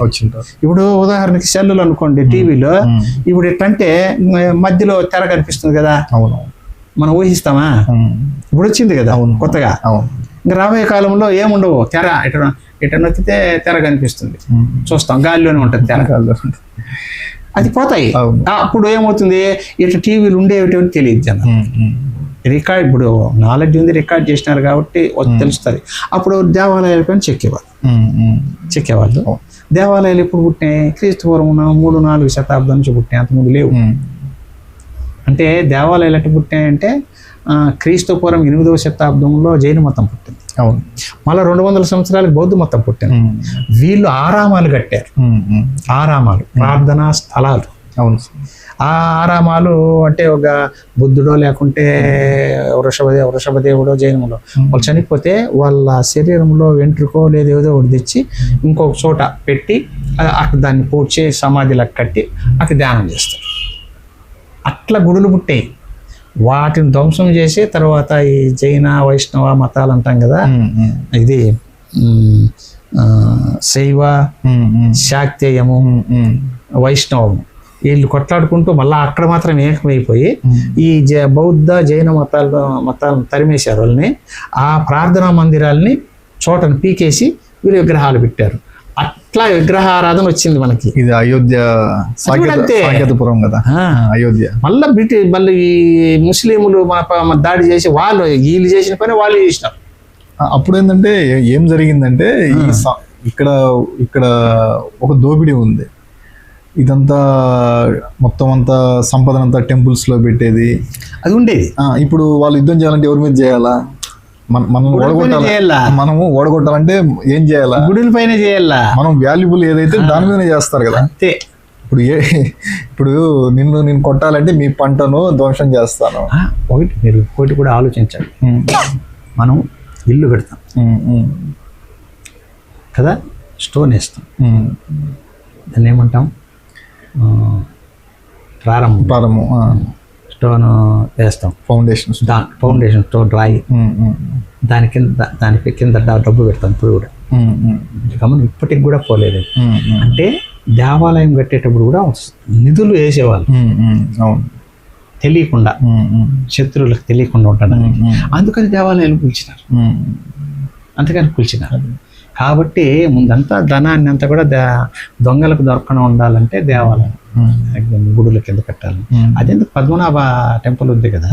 B: ఇప్పుడు ఉదాహరణకి సెల్లులు అనుకోండి, టీవీలో ఇప్పుడు ఎట్లంటే మధ్యలో తెర కనిపిస్తుంది కదా, మనం ఊహిస్తామా? ఇప్పుడు వచ్చింది కదా కొత్తగా. ఇంకా రాబోయే కాలంలో ఏముండవు, తెర ఇట నొక్కితే తెర కనిపిస్తుంది, చూస్తాం, గాలిలోనే ఉంటుంది తెర. అది పోతాయి. అప్పుడు ఏమవుతుంది, ఇట్లా టీవీలు ఉండేవి తెలియదు జనం. రికార్డ్, ఇప్పుడు నాలెడ్జ్ ఉంది, రికార్డ్ చేసినారు కాబట్టి తెలుస్తుంది. అప్పుడు దేవాలయాల పైన చెక్కేవాళ్ళు. దేవాలయాలు ఎప్పుడు పుట్టినాయి? క్రీస్తు పూర్వం 3-4 శతాబ్దం నుంచి పుట్టినాయి, అంతకుముందు లేవు. అంటే దేవాలయాలు ఎట్లా పుట్టినాయంటే క్రీస్తు పూర్వం 8వ శతాబ్దంలో జైన మతం పుట్టింది. మళ్ళీ 200 సంవత్సరాలకు బౌద్ధ మతం పుట్టింది. వీళ్ళు ఆరామాలు కట్టారు. ఆరామాలు, ప్రార్థనా స్థలాలు. ఆ ఆరామాలు అంటే ఒక బుద్ధుడో లేకుంటే వృషభదేవుడో జైనములో వాళ్ళు చనిపోతే వాళ్ళ శరీరంలో వెంట్రుకో లేదా ఏదో ఒకటి తెచ్చి ఇంకొక చోట పెట్టి అక్కడ దాన్ని పూడ్చి సమాధిలకు కట్టి అక్కడ ధ్యానం చేస్తారు. అట్లా గుడులు పుట్టాయి. వాటిని ధ్వంసం చేసి తర్వాత ఈ జైన వైష్ణవ మతాలు అంటాం కదా, ఇది శైవ, శాక్తేయము, వైష్ణవము, వీళ్ళు కొట్లాడుకుంటూ మళ్ళీ అక్కడ మాత్రం ఏకమైపోయి ఈ బౌద్ధ జైన మతాలను తరిమేశారు వాళ్ళని. ఆ ప్రార్థనా మందిరాలని చోటను పీకేసి వీళ్ళు విగ్రహాలు పెట్టారు. అట్లా విగ్రహారాధన వచ్చింది మనకి.
A: ఇది అయోధ్య సాకేతపురం కదా, అయోధ్య.
B: మళ్ళీ ఈ ముస్లింలు మన దాడి చేసి వీళ్ళు చేసిన పని వాళ్ళు చేసినారు.
A: అప్పుడు ఏంటంటే ఏం జరిగిందంటే ఇక్కడ ఒక దోపిడీ ఉంది. ఇదంతా మొత్తం అంతా సంపదనంతా టెంపుల్స్ లో పెట్టేది
B: అది ఉండేది.
A: ఇప్పుడు వాళ్ళు యుద్ధం చేయాలంటే ఎవరి మీద చేయాలా? మనము ఓడగొట్టాలంటే ఏం చేయాలా?
B: గుడుల పైన చేయాలా.
A: మనం వాల్యుబుల్ ఏదైతే దాని మీదనే చేస్తారు కదా.
B: అంతే.
A: ఇప్పుడు నేను కొట్టాలంటే మీ పంటను ధ్వంసం చేస్తాను.
B: ఒకటి కూడా ఆలోచించండి. మనం ఇల్లు పెడతాం కదా, స్టోన్ వేస్తాం, దాన్ని ఏమంటాం? ప్రారంభం. స్టోన్ వేస్తాం, ఫౌండేషన్ స్టోన్ రాయి, దాని కింద డబ్బు పెడతాం. ఇప్పుడు కూడా గమనం ఇప్పటికి కూడా పోలేదు. అంటే దేవాలయం కట్టేటప్పుడు కూడా నిధులు వేసేవాళ్ళు తెలియకుండా, శత్రువులకు తెలియకుండా ఉండడానికి. అందుకని దేవాలయాలు కూల్చినారు. కాబట్టి ముందంతా ధనాన్ని అంతా కూడా దొంగలకు దొరకకుండా ఉండాలంటే దేవాలయం గుడుల కింద కట్టాలి. అదెందుకు పద్మనాభ టెంపుల్ ఉంది కదా,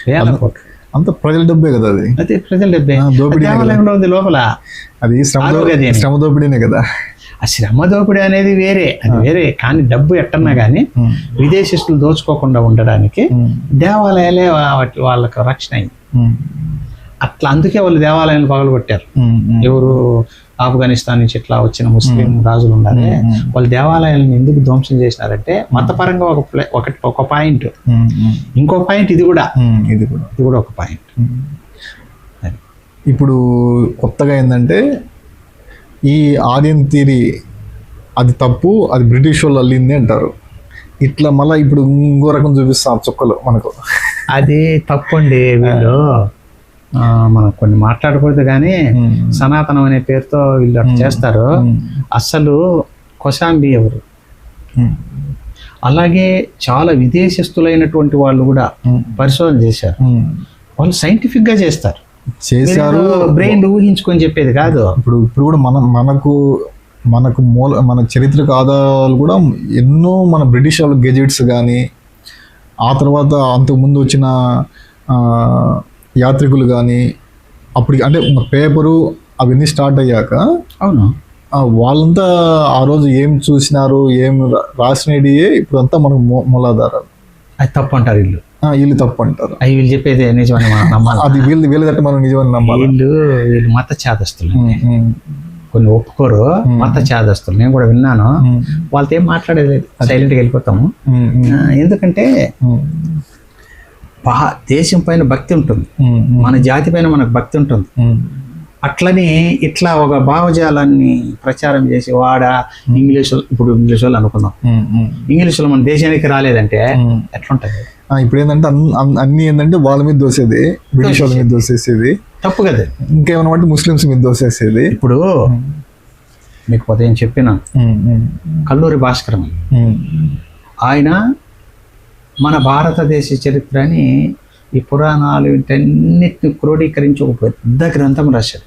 B: వేల కోట్లు,
A: అంత ప్రజల డబ్బే కదా అది.
B: అదే ప్రజల డబ్బే. దేవాలయంలో ఉంది లోపల.
A: అది శ్రమ దోపిడీనే కదా.
B: ఆ శ్రమ దోపిడీ అనేది వేరే, అది వేరే. కానీ డబ్బు ఎట్టన్నా కానీ విదేశీస్తులు దోచుకోకుండా ఉండడానికి దేవాలయాలే వాళ్ళకు రక్షణ అయింది. అట్లా అందుకే వాళ్ళు దేవాలయాలు పగలగొట్టారు. ఎవరు ఆఫ్ఘనిస్తాన్ నుంచి ఇట్లా వచ్చిన ముస్లిం రాజులు ఉన్నారే, వాళ్ళు దేవాలయాలను ఎందుకు ధ్వంసం చేసినారంటే మతపరంగా ఒక పాయింట్. ఇంకో పాయింట్ ఇది కూడా ఒక పాయింట్.
A: ఇప్పుడు కొత్తగా ఏంటంటే ఈ ఆర్యన్ థియరీ అది తప్పు, అది బ్రిటిష్ వాళ్ళు అల్లింది అంటారు. ఇట్లా మళ్ళీ ఇప్పుడు ఇంకో రకం చూపిస్తాం చుక్కలు మనకు.
B: అది తప్పు అండి. వీళ్ళు మనం కొన్ని మాట్లాడకూడదు కానీ సనాతనం అనే పేరుతో వీళ్ళు అట్లా చేస్తారు. అసలు కొశాంబి ఎవరు? అలాగే చాలా విదేశస్తులైనటువంటి వాళ్ళు కూడా పరిశోధన చేశారు. వాళ్ళు సైంటిఫిక్ గా చేశారు. బ్రెయిన్ ఊహించుకొని చెప్పేది కాదు.
A: ఇప్పుడు కూడా మనకు మన చరిత్రక ఆధారాలు కూడా ఎన్నో, మన బ్రిటిష్ వాళ్ళు గెజెట్స్ కానీ, ఆ తర్వాత అంతకుముందు వచ్చిన యాత్రికులు కానీ, అప్పుడు అంటే పేపరు అవన్నీ స్టార్ట్ అయ్యాక
B: అవును
A: వాళ్ళంతా ఆ రోజు ఏం చూసినారు, ఏం రాసినడియే ఇప్పుడు అంతా మనకు మూలాధారాలు.
B: అది తప్పు అంటారు
A: వీళ్ళు తప్పు అంటారు.
B: అవి వీళ్ళు చెప్పేది నిజమని మనం నమ్మాలి.
A: అది వీళ్ళు తట్టు మనం నిజమని నమ్మాలి.
B: వీళ్ళు మత ఛాదస్తులు, కొన్ని ఒప్పుకోరు, మత ఛాదస్తులు. నేను కూడా విన్నాను. వాళ్ళతో ఏం మాట్లాడేది లేదు, సైలెంట్గా వెళ్ళిపోతాము. ఎందుకంటే దేశం పైన భక్తి ఉంటుంది, మన జాతి పైన మనకు భక్తి ఉంటుంది. అట్లని ఇట్లా ఒక భావజాలాన్ని ప్రచారం చేసి ఇంగ్లీష్ వాళ్ళు అనుకుందాం, ఇంగ్లీష్ వాళ్ళు మన దేశానికి రాలేదంటే ఎట్లుంటది?
A: ఇప్పుడు ఏంటంటే అన్ని ఏంటంటే వాళ్ళ మీద దోసేది, బ్రిటిష్ వాళ్ళ మీద దోసేసేది
B: తప్పు కదా.
A: ఇంకేమన్నమాట ముస్లిమ్స్ మీద దోసేసేది.
B: ఇప్పుడు మీకు ఉదయం చెప్పిన కల్లూరి భాస్కర్ ఆయన మన భారతదేశ చరిత్రని, ఈ పురాణాలు వీటన్నిటిని క్రోడీకరించి ఒక పెద్ద గ్రంథం రాశారు.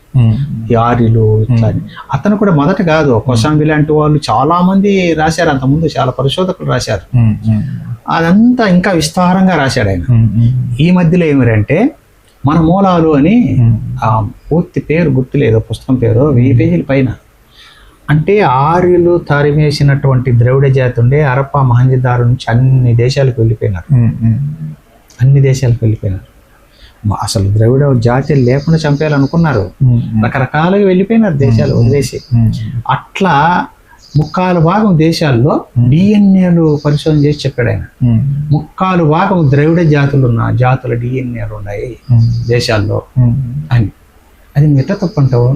B: ఈ ఆర్యులు ఇట్లా. అతను కూడా మొదట కాదు, కొశాంబి లాంటి వాళ్ళు చాలా మంది రాశారు. అంతకుముందు చాలా పరిశోధకులు రాశారు. అదంతా ఇంకా విస్తారంగా రాశాడు ఆయన. ఈ మధ్యలో ఏమిటంటే మన మూలాలు అని, ఆ పూర్తి పేరు గుర్తులేదు, పుస్తకం పేరు, 1000 పేజీల పైన. అంటే ఆర్యులు తరిమేసినటువంటి ద్రవిడ జాతి ఉండే హరప్ప మహంజదారు నుంచి అన్ని దేశాలకు వెళ్ళిపోయినారు. అసలు ద్రవిడ జాతి లేకుండా చంపేయాలనుకున్నారు. రకరకాలుగా వెళ్ళిపోయినారు దేశాలు వదిలేసి. అట్లా 3/4 దేశాల్లో డిఎన్ఏలు పరిశోధన చేసి చెప్పాడు ఆయన. 3/4 ద్రవిడ జాతుల డిఎన్ఏలు ఉన్నాయి దేశాల్లో అని. అది ఎట్లా తప్పు అంటావు?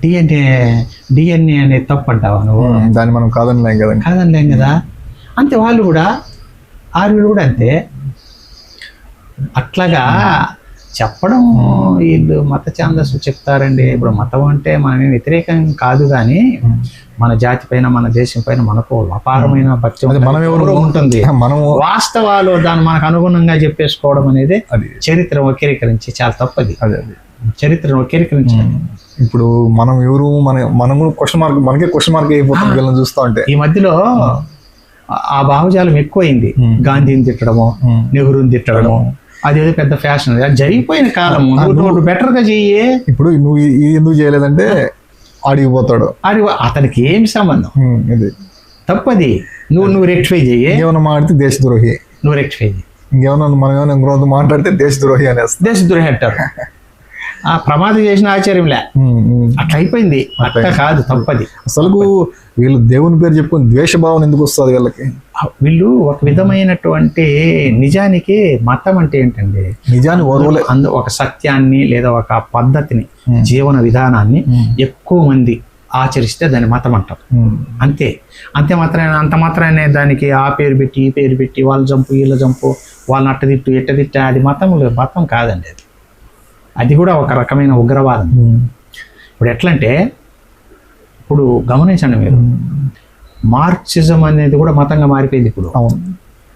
B: డిఎన్ఏ అనేది తప్పు అంటావా నువ్వు?
A: దాన్ని మనం
B: కాదనలేం కదా. అంతే వాళ్ళు కూడా, ఆర్యులు కూడా అంతే. అట్లాగా చెప్పడం వీళ్ళు మత ఛాందస్సు చెప్తారండి. ఇప్పుడు మతం అంటే మనమేం వ్యతిరేకం కాదు, కానీ మన జాతి పైన మన దేశం పైన మనకు అపారమైన భక్తి
A: మనం ఎవరు
B: ఉంటుంది.
A: మనము
B: వాస్తవాలు దాన్ని మనకు అనుగుణంగా చెప్పేసుకోవడం అనేది
A: అది
B: చరిత్ర వక్రీకరించి చాలా తప్పది.
A: అదే అదే
B: చరిత్రను వక్రీకరించడం.
A: ఇప్పుడు మనం ఎవరు మనం క్వశ్చన్ మార్క్, మనకే క్వశ్చన్ మార్క్ అయిపోతుంది వీళ్ళని చూస్తా ఉంటే.
B: ఈ మధ్యలో ఆ భావజాలం ఎక్కువైంది. గాంధీని తిట్టడము, నెహ్రూని తిట్టడము, అదేదో పెద్ద ఫ్యాషన్. అది జరిగిపోయిన కాలం. నువ్వు బెటర్ గా చెయ్యే.
A: ఇప్పుడు నువ్వు ఇది ఎందుకు చేయలేదంటే ఆడిపోతాడు.
B: అతనికి ఏమి సంబంధం?
A: ఇది
B: తప్పది. నువ్వు రెక్టిఫై చెయ్యి.
A: ఇంకేమన్నా మాట్లాడితే దేశద్రోహి,
B: నువ్వు రెక్టిఫై చెయ్యి.
A: ఇంకేమన్నా మనం ఏమైనా ఇంకొంత మాట్లాడితే దేశద్రోహి అనేస్తుంది.
B: దేశద్రోహి అంటారు. ఆ ప్రమాదం చేసిన ఆశ్చర్యంలే, అట్లా అయిపోయింది. అట్లా కాదు, తప్పది.
A: అసలు వీళ్ళు దేవుని పేరు చెప్పుకొని ద్వేషభావం ఎందుకు వస్తుంది వీళ్ళకి?
B: వీళ్ళు ఒక విధమైనటువంటి, నిజానికి మతం అంటే ఏంటండి,
A: నిజాన్ని ఓర్వలే.
B: ఒక సత్యాన్ని లేదా ఒక పద్ధతిని, జీవన విధానాన్ని ఎక్కువ మంది ఆచరిస్తే దాన్ని మతం అంటారు. అంతే. అంత మాత్రమే దానికి ఆ పేరు పెట్టి ఈ పేరు పెట్టి వాళ్ళు చంపు వీళ్ళ చంపు, వాళ్ళని అట్ట తిట్టు ఎట్ట తిట్ట, అది మతం కాదండి. అది కూడా ఒక రకమైన ఉగ్రవాదం. ఇప్పుడు ఎట్లంటే, ఇప్పుడు గమనించండి మీరు, మార్క్సిజం అనేది కూడా మతంగా మారిపోయింది ఇప్పుడు.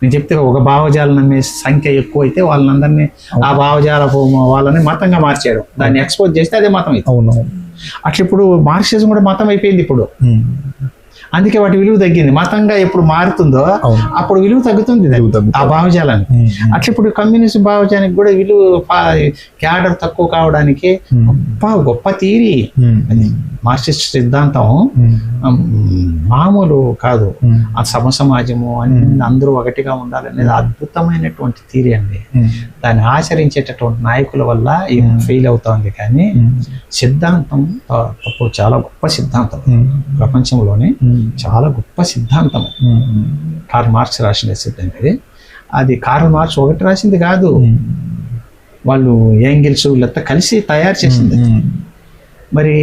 B: నేను చెప్తే ఒక భావజాలం నమ్మే సంఖ్య ఎక్కువ అయితే వాళ్ళందరినీ ఆ భావజాల వాళ్ళని మతంగా మార్చారు. దాన్ని ఎక్స్పోజ్ చేస్తే అదే మతం అవుతుంది. అట్లా ఇప్పుడు మార్క్సిజం కూడా మతం అయిపోయింది ఇప్పుడు. అందుకే వాటి విలువ తగ్గింది. మతంగా ఎప్పుడు మారుతుందో అప్పుడు విలువ తగ్గుతుంది ఆ భావజాలానికి. అట్లా ఇప్పుడు కమ్యూనిస్ట్ భావజానికి కూడా విలువ, క్యాడర్ తక్కువ కావడానికి గొప్ప థియరీ అది. మార్క్సిస్ట్ సిద్ధాంతం మామూలు కాదు. ఆ సమసమాజము అని అందరూ ఒకటిగా ఉండాలనేది అద్భుతమైనటువంటి థియరీ అండి. దాన్ని ఆచరించేటటువంటి నాయకుల వల్ల ఫెయిల్ అవుతోంది. కానీ సిద్ధాంతం తప్పు, చాలా గొప్ప సిద్ధాంతం, ప్రపంచంలోనే చాలా గొప్ప సిద్ధాంతం. కార్ల్ మార్క్స్ రాసిన సిద్ధాంతం అది. కార్ల్ మార్క్స్ ఒకటి రాసింది కాదు, వాళ్ళు ఏంగిల్స్ వీళ్ళంతా కలిసి తయారు చేసింది. మరి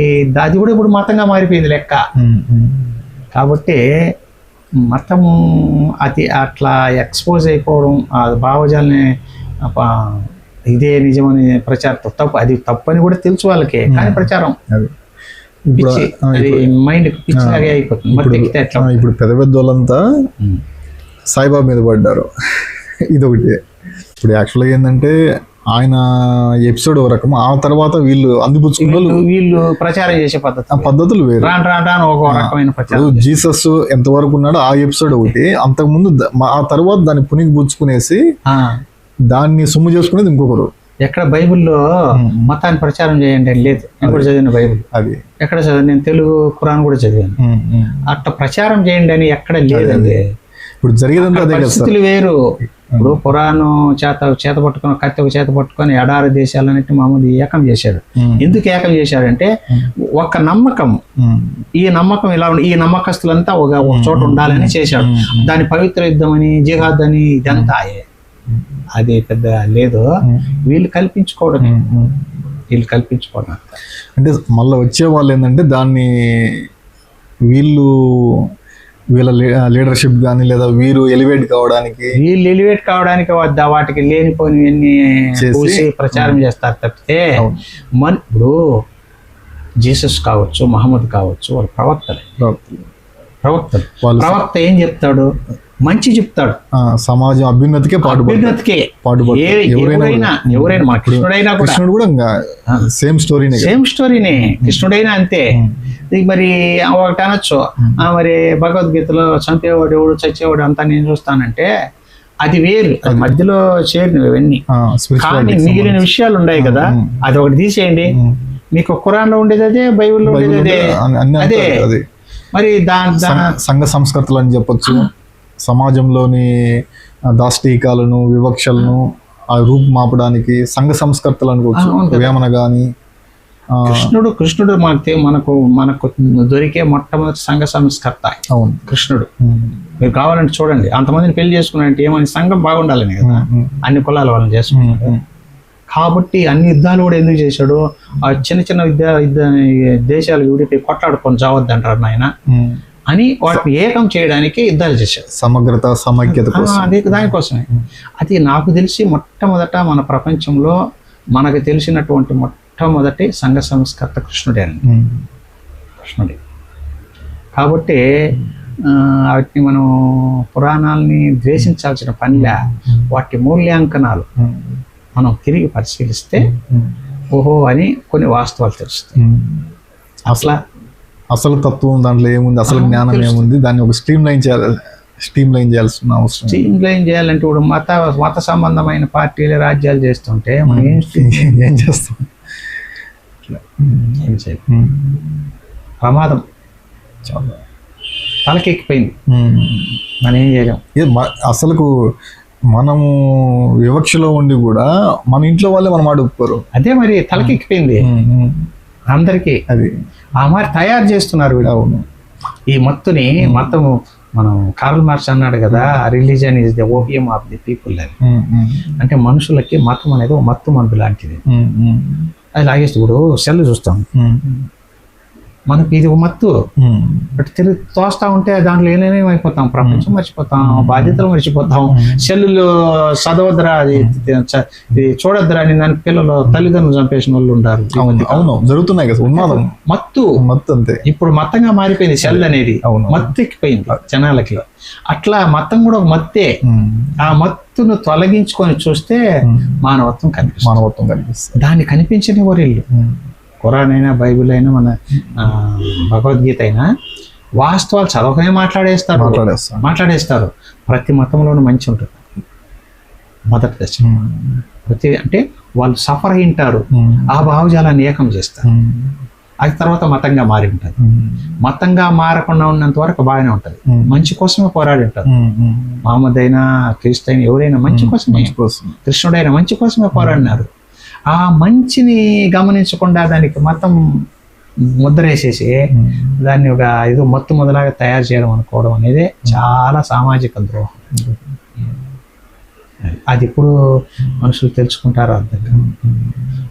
B: అది కూడా ఇప్పుడు మతంగా మారిపోయింది లెక్క. కాబట్టి మతము అది అట్లా ఎక్స్పోజ్ అయిపోవడం, ఆ భావజాలని ఇదే నిజమని ప్రచారం తప్పు. అది తప్పని కూడా తెలుసు వాళ్ళకి, కానీ ప్రచారం మైండ్ పిచ్చిలాగే అయిపోతుంది.
A: ఇప్పుడు పెద్ద పెద్ద వాళ్ళంతా సాయిబాబా మీద పడ్డారు. ఇదొకటి. ఇప్పుడు యాక్చువల్గా ఏంటంటే ఆయన ఎపిసోడ్ ఒక రకం, ఆ తర్వాత వీళ్ళు అందిపుచ్చుకున్న
B: వీళ్ళు ప్రచారం చేసే
A: పద్ధతులు వేరు.
B: ఒక రకమైన ప్రచారం.
A: జీసస్ ఎంతవరకు ఉన్నాడో ఆ ఎపిసోడ్ ఒకటి, అంతకుముందు ఆ తర్వాత దాన్ని పునికి పుచ్చుకునేసి దాన్ని సొమ్ము చేసుకునేది ఇంకొకరు.
B: ఎక్కడ బైబిల్లో మతాన్ని ప్రచారం చేయండి అని లేదు. నేను కూడా చదివిన బైబిల్ అది ఎక్కడ చదివాను, నేను తెలుగు ఖురాన్ కూడా చదివాను. అట్లా ప్రచారం చేయండి అని ఎక్కడ లేదండి.
A: ఇప్పుడు జరిగేదంతా
B: పరిస్థితులు వేరు. ఇప్పుడు ఖురాను చేత పట్టుకొని, కత్తి చేత పట్టుకొని ఎడారి దేశాలన్నిటి మామూలు ఏకం చేశాడు. ఎందుకు ఏకం చేశాడంటే ఒక నమ్మకం, ఈ నమ్మకం ఇలా ఉండి ఈ నమ్మకస్తులంతా ఒక చోట ఉండాలని చేశాడు. దాని పవిత్ర యుద్ధం అని, జిహాద్ అని, ఇదంతా అది పెద్ద లేదు. వీళ్ళు కల్పించుకోవడం
A: అంటే మళ్ళీ వచ్చే వాళ్ళు ఏంటంటే దాన్ని వీళ్ళ లీడర్షిప్ కానీ లేదా వీళ్ళు ఎలివేట్ కావడానికి
B: వాటికి లేనిపోయినవన్నీ చూసి ప్రచారం చేస్తారు తప్పితే. ఇప్పుడు జీసస్ కావచ్చు, మహమ్మద్ కావచ్చు, వాళ్ళు ప్రవక్త ఏం చెప్తాడు? మంచి చెప్తాడు.
A: సమాజం అభ్యున్నతికే
B: ఎవరైనా మా
A: కృష్ణుడు కూడా సేమ్
B: స్టోరీనే. కృష్ణుడైనా అంతే. మరి ఒకటి అనొచ్చు, మరి భగవద్గీతలో చంపేవాడు ఎవడు చచ్చేవాడు అంతా నేను చూస్తానంటే అది వేరు, అది మధ్యలో చేరినవి ఇవన్నీ. కానీ మిగిలిన విషయాలు ఉన్నాయి కదా, అది ఒకటి తీసేయండి. మీకు ఖురాన్లో ఉండేది అదే, బైబిల్లో ఉండేది అదే. మరి
A: సంఘ సంస్కృతులు అని చెప్పొచ్చు. సమాజంలోని దాష్టీకాలను, వివక్షలను రూపుమాపడానికి సంఘ సంస్కర్తలు అనుకోవచ్చు. వేమన కానీ
B: కృష్ణుడు మనకు దొరికే మొట్టమొదటి సంఘ సంస్కర్త. అవును, కృష్ణుడు. మీరు కావాలంటే చూడండి, అంతమందిని పెళ్లి చేసుకున్నారంటే ఏమని, సంఘం బాగుండాలని కదా అన్ని కులాల వాళ్ళని చేసుకున్నారు. కాబట్టి అన్ని యుద్ధాలు కూడా ఎందుకు చేశాడు? ఆ చిన్న దేశాలు విడిపోయి కొట్లాడుకొని చావద్దంటారు నాయన అని వాటిని ఏకం చేయడానికి యుద్ధాలు చేశారు.
A: సమగ్రత, సమైక్యత
B: దానికోసమే. అది నాకు తెలిసి మొట్టమొదట మన ప్రపంచంలో మనకు తెలిసినటువంటి మొట్టమొదటి సంఘ సంస్కర్త కృష్ణుడే అండి. కృష్ణుడే. కాబట్టి వాటిని మనం పురాణాలని ద్వేషించాల్సిన పనిలే. వాటి మూల్యాంకనాలు మనం తిరిగి పరిశీలిస్తే ఓహో అని కొన్ని వాస్తవాలు తెలుస్తాయి.
A: అసలు తత్వం దాంట్లో ఏముంది, అసలు జ్ఞానం ఏముంది, దాన్ని ఒక స్ట్రీమ్ లైన్ చేయాల్సిన అవసరం.
B: స్ట్రీమ్ లైన్ చేయాలంటే ఇప్పుడు మత సంబంధమైన పార్టీలు రాజ్యాలు చేస్తుంటే మనం
A: ఏం చేస్తాం?
B: ఏం చేయాలి? ప్రమాదం చాలా తలకెక్కిపోయింది. మనం ఏం చేయలేం.
A: అసలుకు మనము వివక్షలో ఉండి కూడా మన ఇంట్లో వాళ్ళే మనం అడుగుతారు.
B: అదే మరి తలకెక్కిపోయింది అందరికీ.
A: అది
B: ఆ మరి తయారు చేస్తున్నారు వీళ్ళు.
A: అవును.
B: ఈ మత్తుని మతము మనం కార్ల్ మార్క్స్ అన్నాడు కదా, religion is the opium of the people అని. అంటే మనుషులకి మతం అనేది ఒక మత్తు మందు లాంటిది. అది లాగేస్తే ఇప్పుడు సెల్ చూస్తాం, మనకి ఇది ఒక మత్తు. బట్ తిరిగి తోస్తా ఉంటే దాంట్లో ఏమేమి అయిపోతాం, ప్రపంచం మర్చిపోతాం, బాధ్యతలు మర్చిపోతాం. సెల్లులు చదవద్దురా, అది చూడొద్దురా అని దాని పిల్లలు తల్లిదండ్రులు చంపేసిన వాళ్ళు ఉంటారు.
A: అవును, జరుగుతున్నాయి కదా. ఉన్మాదం,
B: మత్తు
A: అంతే.
B: ఇప్పుడు మత్తంగా మారిపోయింది సెల్ అనేది. మత్తు ఎక్కిపోయింది జనాలకి. అట్లా మత్తం కూడా ఒక మత్తే. ఆ మత్తును తొలగించుకొని చూస్తే మానవత్వం కనిపిస్తుంది. దాన్ని కనిపించని వీళ్ళు ఖురాన్ అయినా బైబిల్ అయినా మన భగవద్గీత అయినా వాస్తవాలు చదవకనే మాట్లాడేస్తారు. ప్రతి మతంలోనూ మంచి ఉంటుంది మొదటి దశ. అంటే వాళ్ళు సఫర్ అయి ఉంటారు, ఆ భావజాలాన్ని ఏకం చేస్తారు. అది తర్వాత మతంగా మారి ఉంటుంది. మతంగా మారకుండా ఉన్నంత వరకు బాగానే ఉంటుంది. మంచి కోసమే పోరాడి ఉంటారు. మహమ్మద్ అయినా క్రీస్తు అయినా ఎవరైనా మంచి కోసమే, కృష్ణుడైనా మంచి కోసమే పోరాడినారు. ఆ మంచిని గమనించకుండా దానికి మతం ముద్ర వేసేసి దాన్ని ఒక ఏదో మత్తు మొదలాగా తయారు చేయడం అనుకోవడం అనేది చాలా సామాజిక ద్రోహం. అది ఇప్పుడు మనుషులు తెలుసుకుంటారో అర్థం కాదు.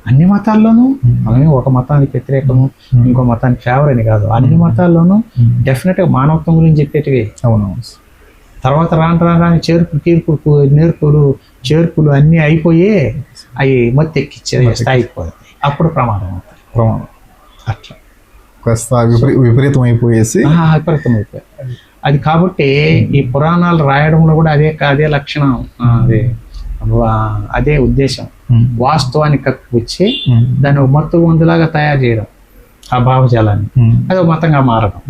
B: అన్ని మతాల్లోనూ మనమే ఒక మతానికి వ్యతిరేకము, ఇంకో మతానికి ఫేవర్ అని కాదు. అన్ని మతాల్లోనూ డెఫినెట్గా మానవత్వం గురించి చెప్పేటివి.
A: అవునవును.
B: తర్వాత రాని చేర్పులు అన్నీ అయిపోయి అవి మత్తు ఎక్కిచ్చే స్థాయికి పోతాయి. అప్పుడు ప్రమాదం అవుతుంది. అట్లా
A: విపరీతం అయిపోయి.
B: అది కాబట్టి ఈ పురాణాలు రాయడంలో కూడా అదే లక్షణం, అదే ఉద్దేశం. వాస్తవాన్ని కప్పిపుచ్చి దాన్ని మత్తు మందులాగా తయారు చేయడం, ఆ భావజాలాన్ని. అది ఒక మతంగా మారడం.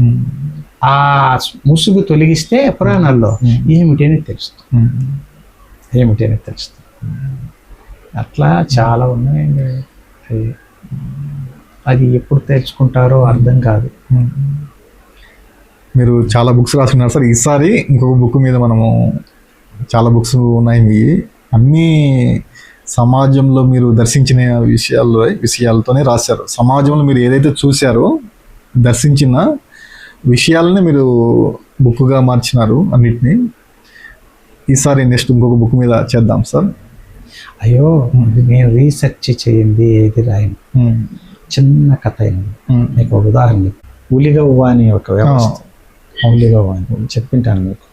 B: ఆ ముసుగు తొలగిస్తే పురాణాల్లో ఏమిటని తెలుస్తుంది. అట్లా చాలా ఉన్నాయండి. అది ఎప్పుడు తెచ్చుకుంటారో అర్థం కాదు.
A: మీరు చాలా బుక్స్ రాసుకున్నారు సార్. ఈసారి ఇంకొక బుక్ మీద మనము చాలా బుక్స్ ఉన్నాయి మీ అన్నీ సమాజంలో మీరు దర్శించిన విషయాలతోనే రాశారు. సమాజంలో మీరు ఏదైతే చూశారో దర్శించిన విషయాలని మీరు బుక్గా మార్చినారు అన్నిటినీ. ఈసారి నెక్స్ట్ ఇంకొక బుక్ మీద చేద్దాం సార్.
B: అయ్యో, నేను రీసెర్చ్ చేయింది ఏది రాయను. చిన్న కథ అయింది. మీకు ఒక ఉదాహరణ, ఉలిగవ్వ అని ఒక వ్యవస్థ. ఉలిగవ్వ అని చెప్పింటాను మీకు.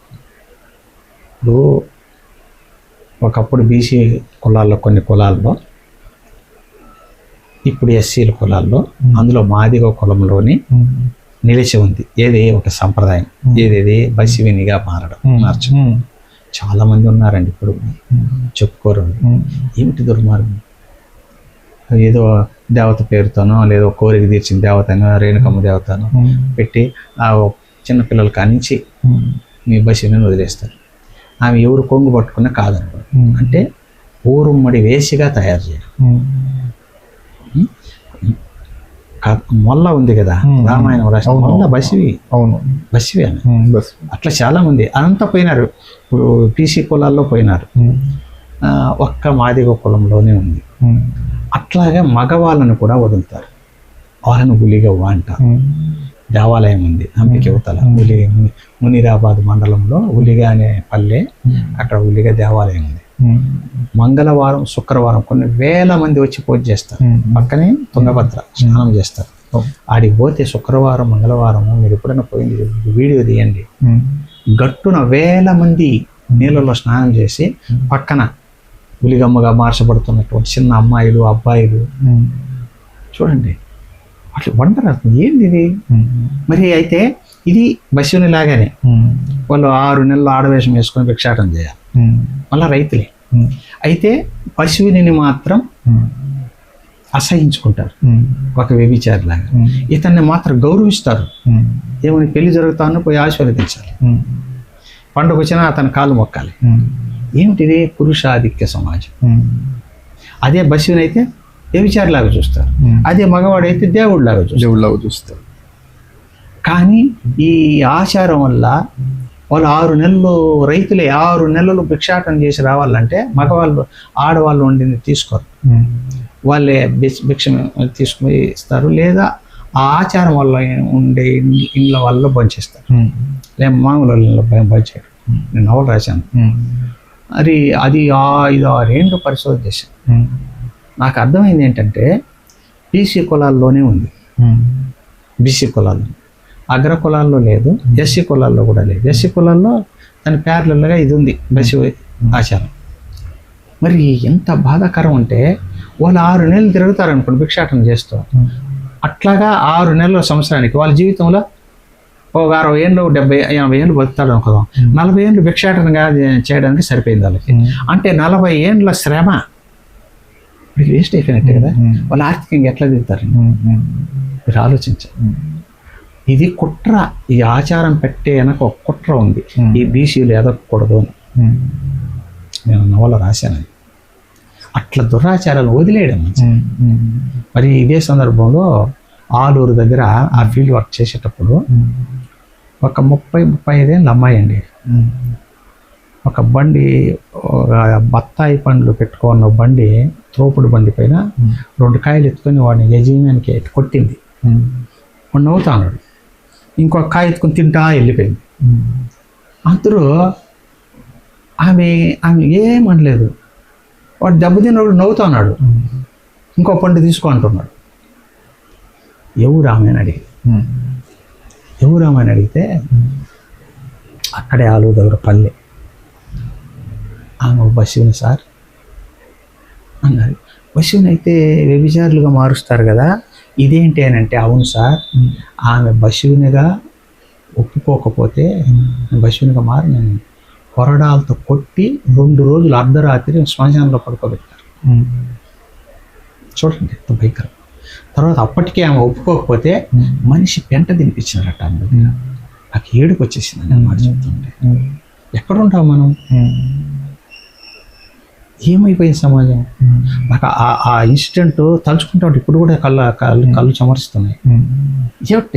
B: ఇప్పుడు ఒకప్పుడు బీసీ కులాల్లో, కొన్ని కులాల్లో, ఇప్పుడు ఎస్సీల కులాల్లో, అందులో మాదిగ కులంలోని నిలిచి ఉంది ఏది ఒక సంప్రదాయం. ఏదేది బసివినిగా మార్చడం. చాలా మంది ఉన్నారండి ఇప్పుడు, చెప్పుకోరు. ఏమిటి దుర్మార్గం? ఏదో దేవత పేరుతోనో, లేదో కోరిక తీర్చిన దేవతనో, రేణుకమ్మ దేవతనో పెట్టి ఆ చిన్నపిల్లలు కానించి మీ బసివిని వదిలేస్తారు. ఆమె ఎవరు కొంగు పట్టుకున్నా కాదనమాట. అంటే ఊరుమ్మడి వేసిగా తయారు చేయడం. మొల్ల ఉంది కదా రామాయణం రాసిన మొల్ల బసివి. బసివి అని అట్లా చాలా మంది అంతా పోయినారు. ఇప్పుడు బీసీ కులాల్లో పోయినారు. ఒక్క మాదిగ కులంలోనే ఉంది. అట్లాగే మగవాళ్ళను కూడా వదులుతారు. వాళ్ళని ఉలిగవ్వ అంటారు. దేవాలయం ఉంది హంపికి యువతల. మునిరాబాద్ మండలంలో ఉలిగ అనే పల్లె, అక్కడ ఉలిగ దేవాలయం ఉంది. మంగళవారం, శుక్రవారం కొన్ని వేల మంది వచ్చి పూజ చేస్తారు. పక్కనే తుంగభద్ర స్నానం చేస్తారు. ఆడికి పోతే శుక్రవారం, మంగళవారం మీరు ఎప్పుడైనా పోయింది వీడియో తీయండి. గట్టున వేల మంది నీళ్ళలో స్నానం చేసి పక్కన ఉలిగమ్మగా మార్చబడుతున్నటువంటి చిన్న అమ్మాయిలు అబ్బాయిలు చూడండి, అట్లా వండర్ అర్థం ఏంది ఇది. మరి అయితే ఇది బస్సుని లాగానే వాళ్ళు 6 నెలలు ఆడవేషం వేసుకొని భిక్షాటం చేయాలి, మళ్ళీ రైతులే. అయితే పశువుని మాత్రం అసహించుకుంటారు, ఒక వ్యభిచారిలాగా. ఇతన్ని మాత్రం గౌరవిస్తారు, ఏమని పెళ్లి జరుగుతానో పోయి ఆశీర్వదించాలి, పండుగ వచ్చినా అతని కాలు మొక్కాలి. ఏమిటిది? పురుషాధిక్య సమాజం. అదే బస్సుని అయితే వ్యభిచారిలాగా చూస్తారు, అదే మగవాడైతే దేవుడిలాగా చూస్తారు. కానీ ఈ ఆచారం వల్ల వాళ్ళు 6 నెలలు రైతులే 6 నెలలు భిక్షాటం చేసి రావాలంటే మగవాళ్ళు ఆడవాళ్ళు వండింది తీసుకోరు, వాళ్ళే భిక్ష తీసుకుని ఇస్తారు, లేదా ఆ ఆచారం వల్ల ఉండే ఇండ్ల వల్ల బంచేస్తారు, లేదా మామూలు ఇళ్ళలో బంచేయడం. నేను నవలు రాశాను, అది 5-6 ఏళ్ళు పరిశోధన చేశాను. నాకు అర్థమైంది ఏంటంటే బీసీ కులాల్లోనే ఉంది, బీసీ కులాల్లో, అగ్ర కులాల్లో లేదు, ఎస్సీ కులాల్లో కూడా లేదు. ఎస్సీ కులాల్లో దాని ప్యారలల్గా ఇది ఉంది బసి ఆచారం. మరి ఎంత బాధాకరం అంటే వాళ్ళు 6 నెలలు తిరుగుతారు అనుకోండి భిక్షాటన చేస్తూ. అట్లాగా 6 నెలల సంవత్సరానికి వాళ్ళ జీవితంలో ఒక 60 ఏళ్ళు 70-80 ఏళ్ళు బతుకుతాడు అనుకుందాం, 40 ఏళ్ళు భిక్షాటనగా చేయడానికి సరిపోయింది వాళ్ళకి. అంటే 40 ఏళ్ళ శ్రమ వేస్ట్ అయిపోయినట్టే కదా. వాళ్ళు ఆర్థికంగా ఎట్లా దిగుతారు మీరు ఆలోచించారు. ఇది కుట్ర, ఈ ఆచారం పెట్టే వెనక ఒక కుట్ర ఉంది, ఈ బీసీలు ఎదగకూడదు అని నేను నవల రాశాను. అట్లా దురాచారాలు వదిలేయడం మంచిది. మరి ఇదే సందర్భంలో ఆలూరు దగ్గర ఆ ఫీల్డ్ వర్క్ చేసేటప్పుడు ఒక 30-35 ఏళ్ళ అమ్మాయి అండి, ఒక బండి బత్తాయి పండ్లు పెట్టుకున్న బండి, తోపుడు బండి పైన 2 కాయలు ఎత్తుకొని వాడిని యజమానికి కొట్టింది. వాడు నవ్వుతా ఉన్నాడు, ఇంకొక కాయ ఎత్తుకొని తింటా వెళ్ళిపోయింది. అందరూ ఆమె ఏమనలేదు, వాడు దెబ్బతిన్నాడు నవ్వుతా ఉన్నాడు, ఇంకో పండు తీసుకో అంటున్నాడు. ఎవరు ఆమె అని అడిగితే అక్కడే ఆలు దగ్గర పల్లె. ఆమె బస్సుని సార్ అన్నారు. బస్సుని అయితే వ్యభిచారులుగా మారుస్తారు కదా, ఇదేంటి అని అంటే, అవును సార్, ఆమె బస్సునిగా ఒప్పుకోకపోతే బస్సునిగా మారి నేను కొరడాలతో కొట్టి 2 రోజులు అర్ధరాత్రి శ్మశానంలో పడుకోబెట్టారు. చూడండి ఎంత భయంకరం. తర్వాత అప్పటికే ఆమె ఒప్పుకోకపోతే మనిషి పెంట తినిపించినారట ఆమె దగ్గర. నాకు ఏడుపు వచ్చేసింది నేను మాట చెప్తుంటే. ఎక్కడుంటాం మనం? ఏమైపోయింది సమాజం? నాకు ఆ ఇన్సిడెంట్ తలుచుకుంటా ఉంటే ఇప్పుడు కూడా కళ్ళు చెమరుస్తున్నాయి.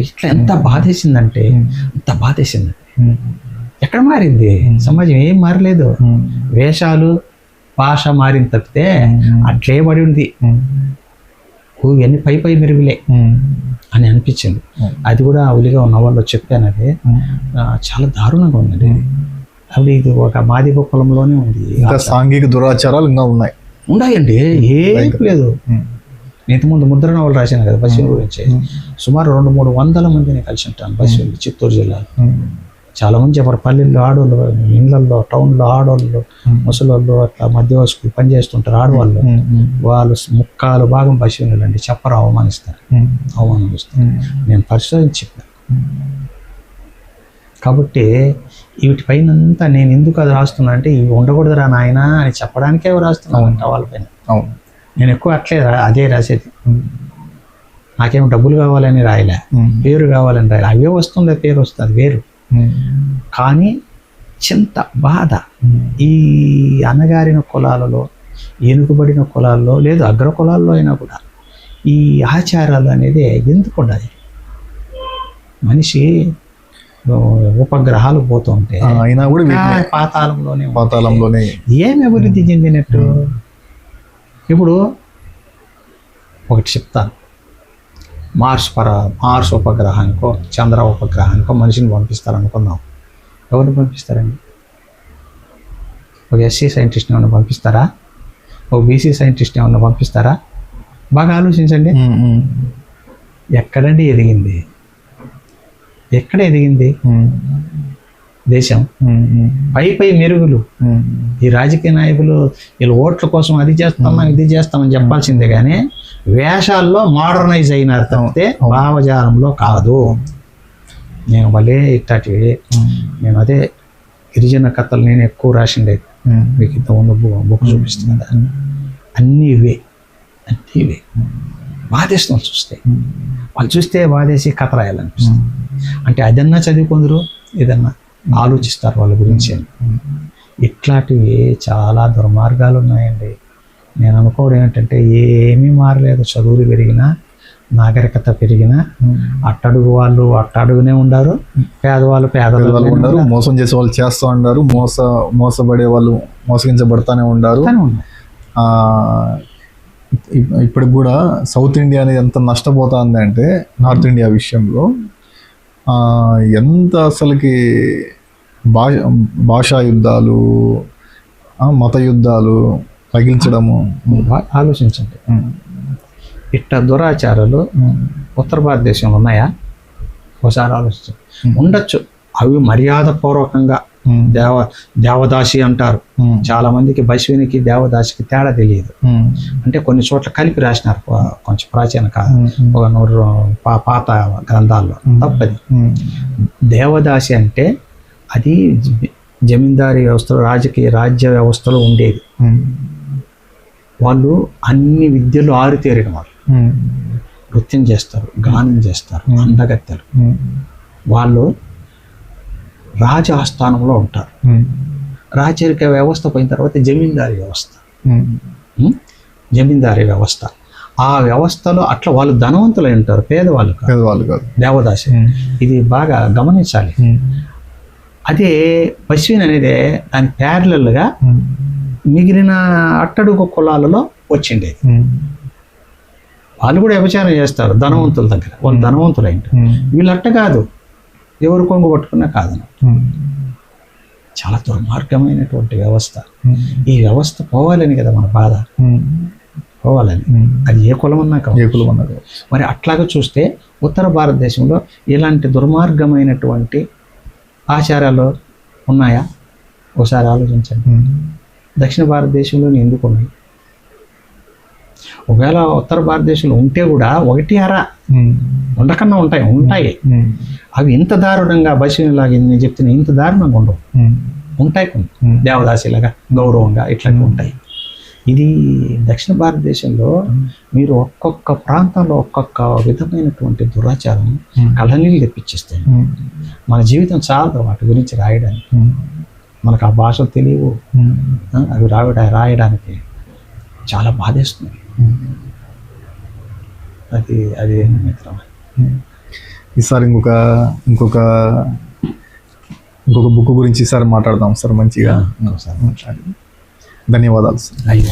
B: ఇట్లా ఎంత బాధేసిందంటే అంత బాధేసిందండి. ఎక్కడ మారింది సమాజం? ఏం మారలేదు, వేషాలు భాష మారింది తప్పితే అట్లే పడి ఉంది. ఇవన్నీ పై మెరుగులే అని అనిపించింది. అది కూడా ఉలిగా నవల్లో చెప్పాను. అది చాలా దారుణంగా ఉందండి. అవి ఇది ఒక మాదిగ కులంలోనే ఉంది.
A: సాంఘిక దురాచారాలు ఇంకా ఉన్నాయండి,
B: ఏం లేదు. ఇంతకుముందు ముద్ర నవలు రాశాను కదా పశువుల గురించి. సుమారు 200-300 మందిని కలిసి ఉంటాను పశువులు చిత్తూరు జిల్లాలో. చాలా మంది చెప్పారు, పల్లెల్లో ఆడవాళ్ళు, ఇళ్ళల్లో టౌన్లో ఆడవాళ్ళు, ముసలోళ్ళు, అట్లా మధ్యవయస్కులు పనిచేస్తుంటారు ఆడవాళ్ళు. వాళ్ళు ముక్కాలు భాగం పశువులు అండి, చెప్పరు, అవమానిస్తారు. నేను పరిశోధించి చెప్పాను. కాబట్టి వీటిపైనంతా నేను ఎందుకు అది రాస్తున్నా అంటే, ఇవి ఉండకూడదురా నాయన అని చెప్పడానికే రాస్తున్నానంట వాళ్ళపైన. నేను ఎక్కువ అట్లే అదే రాసేది. నాకేమో డబ్బులు కావాలని రాయలే, పేరు కావాలని రాయలే. అవే వస్తుండే పేరు వస్తుంది వేరు. కానీ చింత బాధ ఈ అన్నగారిన కులాలలో, ఎనుకబడిన కులాల్లో, లేదు అగ్ర కులాల్లో అయినా కూడా ఈ ఆచారాలు అనేది ఎందుకు ఉండాలి? మనిషి ఉపగ్రహాలు పోతుంటే
A: అయినా కూడా
B: పాతాళంలోనే ఏమి అభివృద్ధి చెందినట్టు? ఇప్పుడు ఒకటి చెప్తాను, మార్స్ ఉపగ్రహానికో చంద్ర ఉపగ్రహానికో మనిషిని పంపిస్తారనుకుందాం. ఎవరిని పంపిస్తారండి? ఒక ఎస్సీ సైంటిస్ట్ని ఏమన్నా పంపిస్తారా? ఒక బీసీ సైంటిస్ట్ని ఏమన్నా పంపిస్తారా? బాగా ఆలోచించండి. ఎక్కడండి ఎదిగింది? ఎక్కడ ఎదిగింది? దేశం. పై మెరుగులు ఈ రాజకీయ నాయకులు వీళ్ళు ఓట్ల కోసం అది చేస్తామా ఇది చేస్తామని చెప్పాల్సిందే కానీ వేషాల్లో మోడర్నైజ్ అయినారు తప్పితే భావజాలంలో కాదు. నేను భలే ఇట్లాంటివి నేను అదే గిరిజన కథలు నేను ఎక్కువ రాసిండేది. మీకు ఇంత ముందు బుక్ చూపిస్తుంది కదా, అన్నీ ఇవే బాధేస్తాం చూస్తే. వాళ్ళు చూస్తే బాధేసి కథ రాయాలనిపిస్తుంది. అంటే అదన్నా చదువుకుందరు ఏదన్నా ఆలోచిస్తారు వాళ్ళ గురించి అని. ఇట్లాంటివి చాలా దుర్మార్గాలు ఉన్నాయండి. నేను అనుకోవడం ఏంటంటే ఏమీ మారలేదు. చదువులు పెరిగినా నాగరికత పెరిగినా అట్టడుగు వాళ్ళు అట్టడుగునే ఉండారు, పేదవాళ్ళు పేదవాళ్ళు
A: ఉన్నారు, మోసం చేసే వాళ్ళు చేస్తూ ఉన్నారు, మోసపడే వాళ్ళు మోసగించబడతానే ఉండారు. ఇప్పటికి కూడా సౌత్ ఇండియా అనేది ఎంత నష్టపోతుంది అంటే నార్త్ ఇండియా విషయంలో ఎంత అసలుకి భాషా యుద్ధాలు, మత యుద్ధాలు పగిల్చడము.
B: ఆలోచించండి, ఇట్ట దురాచారాలు ఉత్తర భారతదేశంలో ఉన్నాయా? ఒకసారి ఆలోచించండి. ఉండొచ్చు, అవి మర్యాదపూర్వకంగా దేవదాసి అంటారు. చాలా మందికి బశ్వినికి దేవదాసికి తేడా తెలియదు. అంటే కొన్ని చోట్ల కలిపి రాసినారు కొంచెం ప్రాచీన ఒక 100 పాత గ్రంథాల్లో. తప్పది. దేవదాసి అంటే అది జమీందారీ వ్యవస్థలో రాజ్య వ్యవస్థలో ఉండేది. వాళ్ళు అన్ని విద్యలు ఆరితేరిన వాళ్ళు. నృత్యం చేస్తారు, గానం చేస్తారు, అందగత్తెలు. వాళ్ళు రాజ ఆస్థానంలో ఉంటారు. రాజరిక వ్యవస్థ పోయిన తర్వాత జమీందారీ వ్యవస్థ. ఆ వ్యవస్థలో అట్లా వాళ్ళు ధనవంతులై ఉంటారు, పేదవాళ్ళు కాదు. దేవదాసి ఇది బాగా గమనించాలి. అదే పశ్విన్ అనేది దాని ప్యారలల్గా మిగిలిన అట్టడుగు కులాలలో వచ్చిండేది. వాళ్ళు కూడా వ్యభిచారం చేస్తారు ధనవంతుల దగ్గర, వాళ్ళు ధనవంతులు అయింటారు. వీళ్ళు అట్ట కాదు, ఎవరు కొంగు పట్టుకున్నా కాదన్న. చాలా దుర్మార్గమైనటువంటి వ్యవస్థ. ఈ వ్యవస్థ పోవాలని కదా మన బాధ, పోవాలని. అది ఏ కులమన్నా కాదు. మరి అట్లాగా చూస్తే ఉత్తర భారతదేశంలో ఇలాంటి దుర్మార్గమైనటువంటి ఆచారాలు ఉన్నాయా? ఒకసారి ఆలోచించండి. దక్షిణ భారతదేశంలో ఎందుకు ఉన్నాయి? ఒకవేళ ఉత్తర భారతదేశంలో ఉంటే కూడా 1-6 ఉండకన్నా ఉంటాయి. అవి ఇంత దారుణంగా బశ్వినిలాగా నేను చెప్తున్నా, ఇంత దారుణంగా ఉండవు. ఉంటాయి కొన్ని దేవదాసిలాగా గౌరవంగా ఇట్లాంటివి ఉంటాయి. ఇది దక్షిణ భారతదేశంలో మీరు ఒక్కొక్క ప్రాంతంలో ఒక్కొక్క విధమైనటువంటి దురాచారం కళ్ళనీళ్ళు తెప్పించేస్తాయి. మన జీవితం చాలదు వాటి గురించి రాయడానికి. మనకు ఆ భాషలు తెలియవు, అవి రాయడానికి చాలా బాధేస్తుంది. అది మిత్రం.
A: ఈసారి ఇంకొక బుక్ గురించి ఈసారి మాట్లాడదాం సార్ మంచిగా.
B: ఒకసారి
A: ధన్యవాదాలు సార్.
B: అయ్యో.